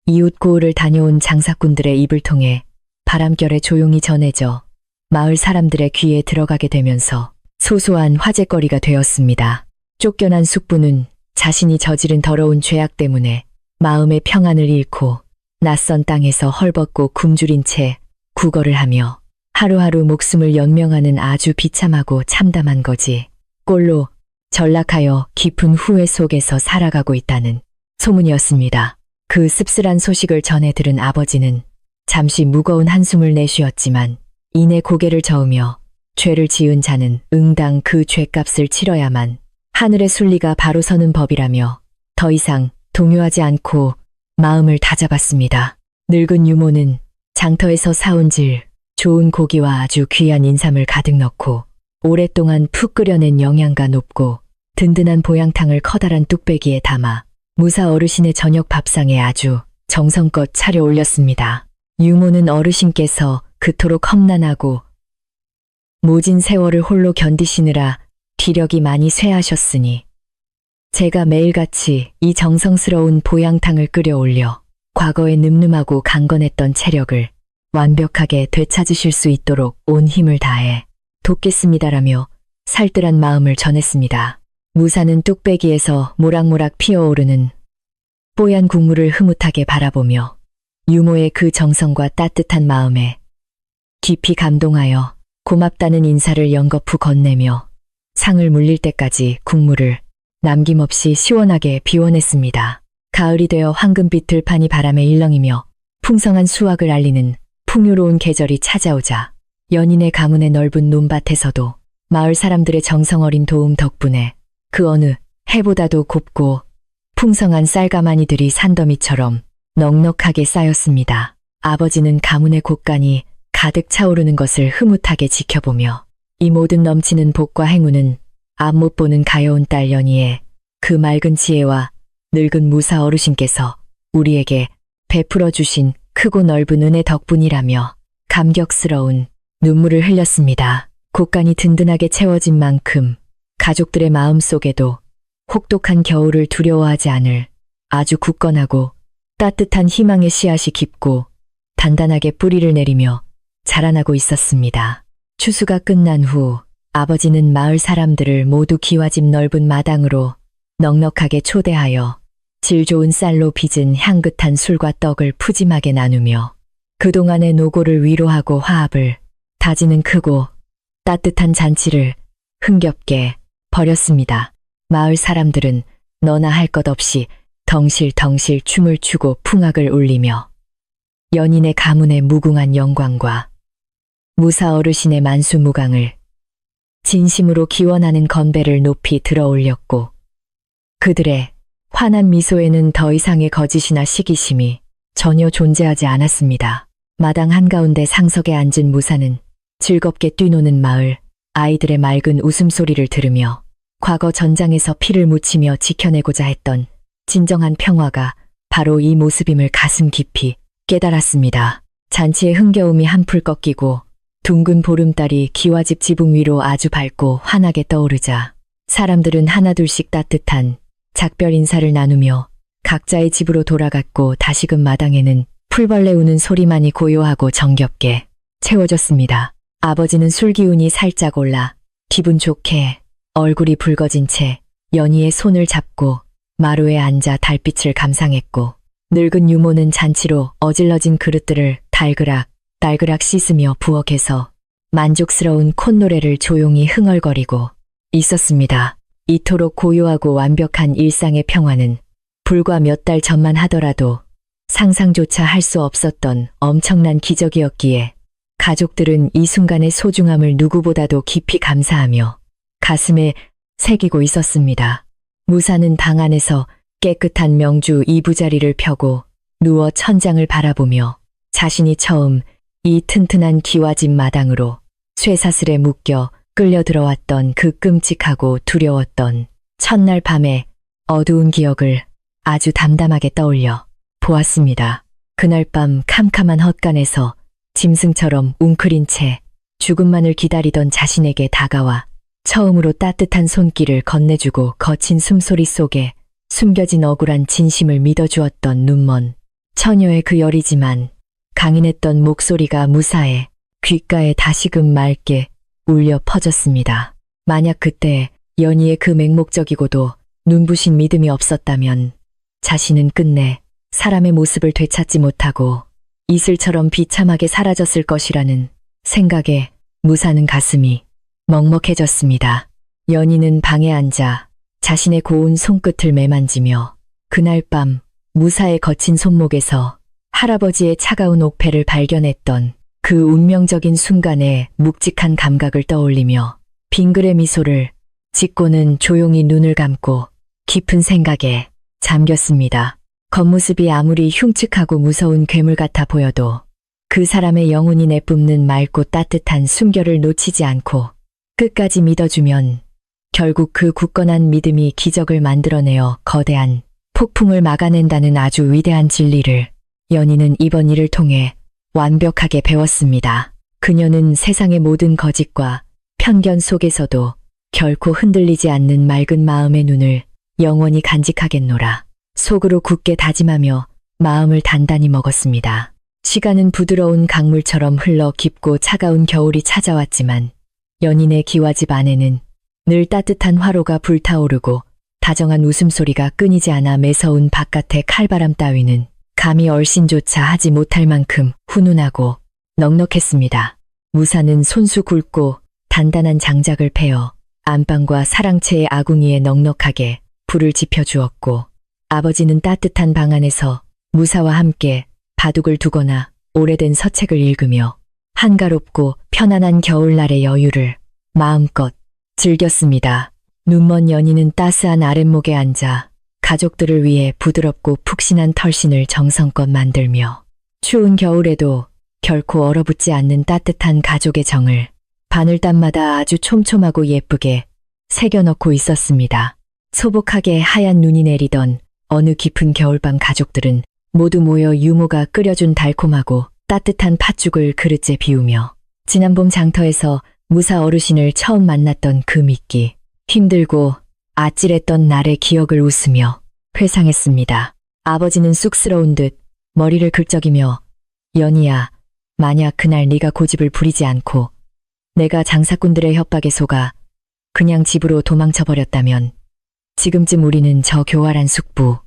이웃 고을을 다녀온 장사꾼들의 입을 통해 바람결에 조용히 전해져 마을 사람들의 귀에 들어가게 되면서 소소한 화제거리가 되었습니다. 쫓겨난 숙부는 자신이 저지른 더러운 죄악 때문에 마음의 평안을 잃고 낯선 땅에서 헐벗고 굶주린 채 구걸을 하며 하루하루 목숨을 연명하는 아주 비참하고 참담한 거지 꼴로 전락하여 깊은 후회 속에서 살아가고 있다는 소문이었습니다. 그 씁쓸한 소식을 전해 들은 아버지는 잠시 무거운 한숨을 내쉬었지만 이내 고개를 저으며 죄를 지은 자는 응당 그 죄값을 치러야만 하늘의 순리가 바로 서는 법이라며 더 이상 동요하지 않고 마음을 다잡았습니다. 늙은 유모는 장터에서 사온 질 좋은 고기와 아주 귀한 인삼을 가득 넣고 오랫동안 푹 끓여낸 영양가 높고 든든한 보양탕을 커다란 뚝배기에 담아 무사 어르신의 저녁 밥상에 아주 정성껏 차려 올렸습니다. 유모는 어르신께서 그토록 험난하고 모진 세월을 홀로 견디시느라 기력이 많이 쇠하셨으니 제가 매일같이 이 정성스러운 보양탕을 끓여 올려 과거에 늠름하고 강건했던 체력을 완벽하게 되찾으실 수 있도록 온 힘을 다해 돕겠습니다라며 살뜰한 마음을 전했습니다. 무사는 뚝배기에서 모락모락 피어오르는 뽀얀 국물을 흐뭇하게 바라보며 유모의 그 정성과 따뜻한 마음에 깊이 감동하여 고맙다는 인사를 연거푸 건네며 상을 물릴 때까지 국물을 남김없이 시원하게 비워냈습니다. 가을이 되어 황금빛 들판이 바람에 일렁이며 풍성한 수확을 알리는 풍요로운 계절이 찾아오자 연인의 가문의 넓은 논밭에서도 마을 사람들의 정성 어린 도움 덕분에 그 어느 해보다도 곱고 풍성한 쌀가마니들이 산더미처럼 넉넉하게 쌓였습니다. 아버지는 가문의 곳간이 가득 차오르는 것을 흐뭇하게 지켜보며 이 모든 넘치는 복과 행운은 앞 못 보는 가여운 딸 연희의 그 맑은 지혜와 늙은 무사 어르신께서 우리에게 베풀어 주신 크고 넓은 은혜 덕분이라며 감격스러운 눈물을 흘렸습니다. 곳간이 든든하게 채워진 만큼 가족들의 마음 속에도 혹독한 겨울을 두려워하지 않을 아주 굳건하고 따뜻한 희망의 씨앗이 깊고 단단하게 뿌리를 내리며 자라나고 있었습니다. 추수가 끝난 후 아버지는 마을 사람들을 모두 기와집 넓은 마당으로 넉넉하게 초대하여 질 좋은 쌀로 빚은 향긋한 술과 떡을 푸짐하게 나누며 그동안의 노고를 위로하고 화합을 다지는 크고 따뜻한 잔치를 흥겹게 벌였습니다. 마을 사람들은 너나 할 것 없이 덩실덩실 춤을 추고 풍악을 울리며 연인의 가문의 무궁한 영광과 무사 어르신의 만수무강을 진심으로 기원하는 건배를 높이 들어 올렸고 그들의 환한 미소에는 더 이상의 거짓이나 시기심이 전혀 존재하지 않았습니다. 마당 한가운데 상석에 앉은 무사는 즐겁게 뛰노는 마을 아이들의 맑은 웃음소리를 들으며 과거 전장에서 피를 묻히며 지켜내고자 했던 진정한 평화가 바로 이 모습임을 가슴 깊이 깨달았습니다. 잔치의 흥겨움이 한풀 꺾이고 둥근 보름달이 기와집 지붕 위로 아주 밝고 환하게 떠오르자 사람들은 하나둘씩 따뜻한 작별 인사를 나누며 각자의 집으로 돌아갔고 다시금 마당에는 풀벌레 우는 소리만이 고요하고 정겹게 채워졌습니다. 아버지는 술 기운이 살짝 올라 기분 좋게 얼굴이 붉어진 채 연희의 손을 잡고 마루에 앉아 달빛을 감상했고 늙은 유모는 잔치로 어질러진 그릇들을 달그락 씻으며 부엌에서 만족스러운 콧노래를 조용히 흥얼거리고 있었습니다. 이토록 고요하고 완벽한 일상의 평화는 불과 몇 달 전만 하더라도 상상조차 할 수 없었던 엄청난 기적이었기에 가족들은 이 순간의 소중함을 누구보다도 깊이 감사하며 가슴에 새기고 있었습니다. 무사는 방 안에서 깨끗한 명주 이부자리를 펴고 누워 천장을 바라보며 자신이 처음 이 튼튼한 기와집 마당으로 쇠사슬에 묶여 끌려 들어왔던 그 끔찍하고 두려웠던 첫날 밤의 어두운 기억을 아주 담담하게 떠올려 보았습니다. 그날 밤 캄캄한 헛간에서 짐승처럼 웅크린 채 죽음만을 기다리던 자신에게 다가와 처음으로 따뜻한 손길을 건네주고 거친 숨소리 속에 숨겨진 억울한 진심을 믿어주었던 눈먼 처녀의 그 여리지만 강인했던 목소리가 무사의 귓가에 다시금 맑게 울려 퍼졌습니다. 만약 그때 연희의 그 맹목적이고도 눈부신 믿음이 없었다면 자신은 끝내 사람의 모습을 되찾지 못하고 이슬처럼 비참하게 사라졌을 것이라는 생각에 무사는 가슴이 먹먹해졌습니다. 연희는 방에 앉아 자신의 고운 손끝을 매만지며 그날 밤 무사의 거친 손목에서 할아버지의 차가운 옥패를 발견했던 그 운명적인 순간에 묵직한 감각을 떠올리며 빙그레 미소를 짓고는 조용히 눈을 감고 깊은 생각에 잠겼습니다. 겉모습이 아무리 흉측하고 무서운 괴물 같아 보여도 그 사람의 영혼이 내뿜는 맑고 따뜻한 숨결을 놓치지 않고 끝까지 믿어주면 결국 그 굳건한 믿음이 기적을 만들어내어 거대한 폭풍을 막아낸다는 아주 위대한 진리를 연희는 이번 일을 통해 완벽하게 배웠습니다. 그녀는 세상의 모든 거짓과 편견 속에서도 결코 흔들리지 않는 맑은 마음의 눈을 영원히 간직하겠노라. 속으로 굳게 다짐하며 마음을 단단히 먹었습니다. 시간은 부드러운 강물처럼 흘러 깊고 차가운 겨울이 찾아왔지만 연인의 기와집 안에는 늘 따뜻한 화로가 불타오르고 다정한 웃음소리가 끊이지 않아 매서운 바깥의 칼바람 따위는 감히 얼씬조차 하지 못할 만큼 훈훈하고 넉넉했습니다. 무사는 손수 굵고 단단한 장작을 패어 안방과 사랑채의 아궁이에 넉넉하게 불을 지펴주었고 아버지는 따뜻한 방 안에서 무사와 함께 바둑을 두거나 오래된 서책을 읽으며 한가롭고 편안한 겨울날의 여유를 마음껏 즐겼습니다. 눈먼 연희는 따스한 아랫목에 앉아 가족들을 위해 부드럽고 푹신한 털신을 정성껏 만들며 추운 겨울에도 결코 얼어붙지 않는 따뜻한 가족의 정을 바늘땀마다 아주 촘촘하고 예쁘게 새겨넣고 있었습니다. 소복하게 하얀 눈이 내리던 어느 깊은 겨울밤 가족들은 모두 모여 유모가 끓여준 달콤하고 따뜻한 팥죽을 그릇에 비우며 지난 봄 장터에서 무사 어르신을 처음 만났던 그 믿기 힘들고 아찔했던 날의 기억을 웃으며 회상했습니다. 아버지는 쑥스러운 듯 머리를 긁적이며 연희야, 만약 그날 네가 고집을 부리지 않고 내가 장사꾼들의 협박에 속아 그냥 집으로 도망쳐버렸다면 지금쯤 우리는 저 교활한 숙부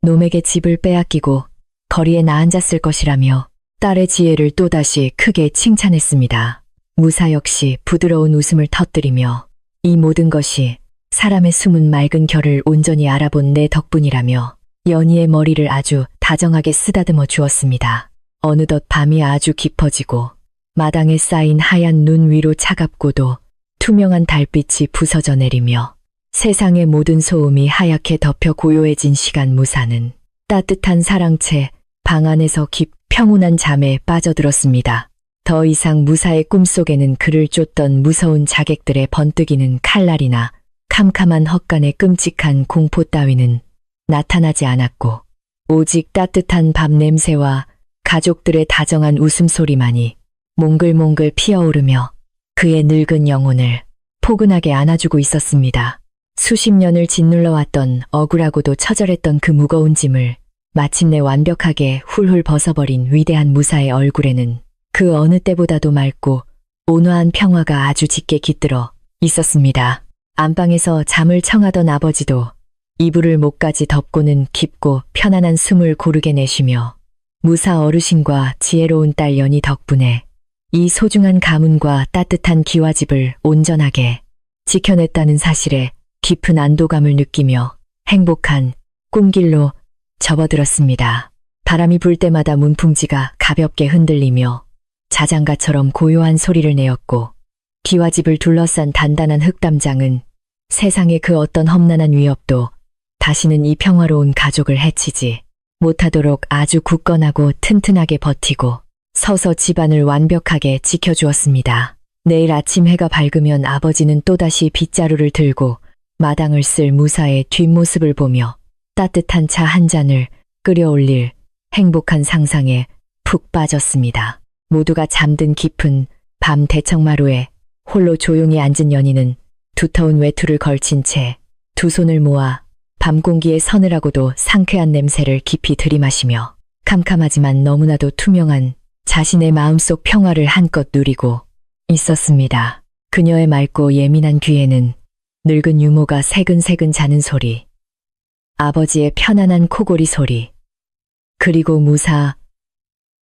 놈에게 집을 빼앗기고 거리에 나앉았을 것이라며 딸의 지혜를 또다시 크게 칭찬했습니다. 무사 역시 부드러운 웃음을 터뜨리며 이 모든 것이 사람의 숨은 맑은 결을 온전히 알아본 내 덕분이라며 연희의 머리를 아주 다정하게 쓰다듬어 주었습니다. 어느덧 밤이 아주 깊어지고 마당에 쌓인 하얀 눈 위로 차갑고도 투명한 달빛이 부서져 내리며 세상의 모든 소음이 하얗게 덮여 고요해진 시간 무사는 따뜻한 사랑채 방 안에서 평온한 잠에 빠져들었습니다. 더 이상 무사의 꿈속에는 그를 쫓던 무서운 자객들의 번뜩이는 칼날이나 캄캄한 헛간의 끔찍한 공포 따위는 나타나지 않았고 오직 따뜻한 밤 냄새와 가족들의 다정한 웃음소리만이 몽글몽글 피어오르며 그의 늙은 영혼을 포근하게 안아주고 있었습니다. 수십 년을 짓눌러왔던 억울하고도 처절했던 그 무거운 짐을 마침내 완벽하게 훌훌 벗어버린 위대한 무사의 얼굴에는 그 어느 때보다도 맑고 온화한 평화가 아주 짙게 깃들어 있었습니다. 안방에서 잠을 청하던 아버지도 이불을 목까지 덮고는 깊고 편안한 숨을 고르게 내쉬며 무사 어르신과 지혜로운 딸 연희 덕분에 이 소중한 가문과 따뜻한 기와집을 온전하게 지켜냈다는 사실에 깊은 안도감을 느끼며 행복한 꿈길로 접어들었습니다. 바람이 불 때마다 문풍지가 가볍게 흔들리며 자장가처럼 고요한 소리를 내었고 기와집을 둘러싼 단단한 흙담장은 세상의 그 어떤 험난한 위협도 다시는 이 평화로운 가족을 해치지 못하도록 아주 굳건하고 튼튼하게 버티고 서서 집안을 완벽하게 지켜주었습니다. 내일 아침 해가 밝으면 아버지는 또다시 빗자루를 들고 마당을 쓸 무사의 뒷모습을 보며 따뜻한 차 한 잔을 끓여올릴 행복한 상상에 푹 빠졌습니다. 모두가 잠든 깊은 밤 대청마루에 홀로 조용히 앉은 연희는 두터운 외투를 걸친 채 두 손을 모아 밤 공기에 서늘하고도 상쾌한 냄새를 깊이 들이마시며 캄캄하지만 너무나도 투명한 자신의 마음속 평화를 한껏 누리고 있었습니다. 그녀의 맑고 예민한 귀에는 늙은 유모가 새근새근 자는 소리, 아버지의 편안한 코골이 소리, 그리고 무사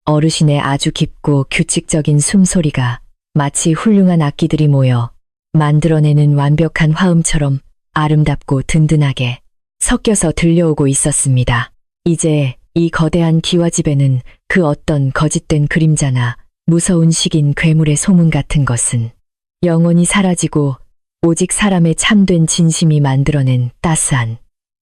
어르신의 아주 깊고 규칙적인 숨소리가 마치 훌륭한 악기들이 모여 만들어내는 완벽한 화음처럼 아름답고 든든하게 섞여서 들려오고 있었습니다. 이제 이 거대한 기와집에는 그 어떤 거짓된 그림자나 무서운 식인 괴물의 소문 같은 것은 영원히 사라지고 오직 사람의 참된 진심이 만들어낸 따스한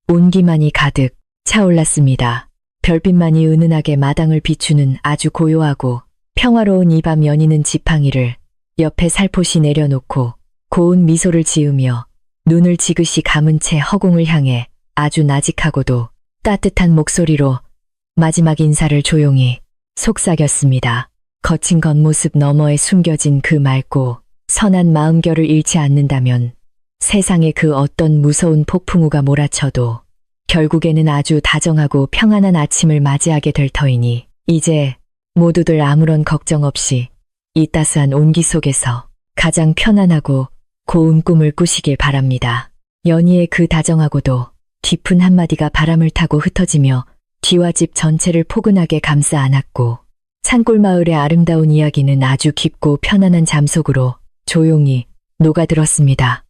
온기만이 가득 차올랐습니다. 별빛만이 은은하게 마당을 비추는 아주 고요하고 평화로운 이 밤 연희는 지팡이를 옆에 살포시 내려놓고 고운 미소를 지으며 눈을 지그시 감은 채 허공을 향해 아주 나직하고도 따뜻한 목소리로 마지막 인사를 조용히 속삭였습니다. 거친 겉모습 너머에 숨겨진 그 맑고 선한 마음결을 잃지 않는다면 세상에 그 어떤 무서운 폭풍우가 몰아쳐도 결국에는 아주 다정하고 평안한 아침을 맞이하게 될 터이니 이제 모두들 아무런 걱정 없이 이 따스한 온기 속에서 가장 편안하고 고운 꿈을 꾸시길 바랍니다. 연희의 그 다정하고도 깊은 한마디가 바람을 타고 흩어지며 뒤와 집 전체를 포근하게 감싸 안았고 산골마을의 아름다운 이야기는 아주 깊고 편안한 잠 속으로 조용히 녹아들었습니다.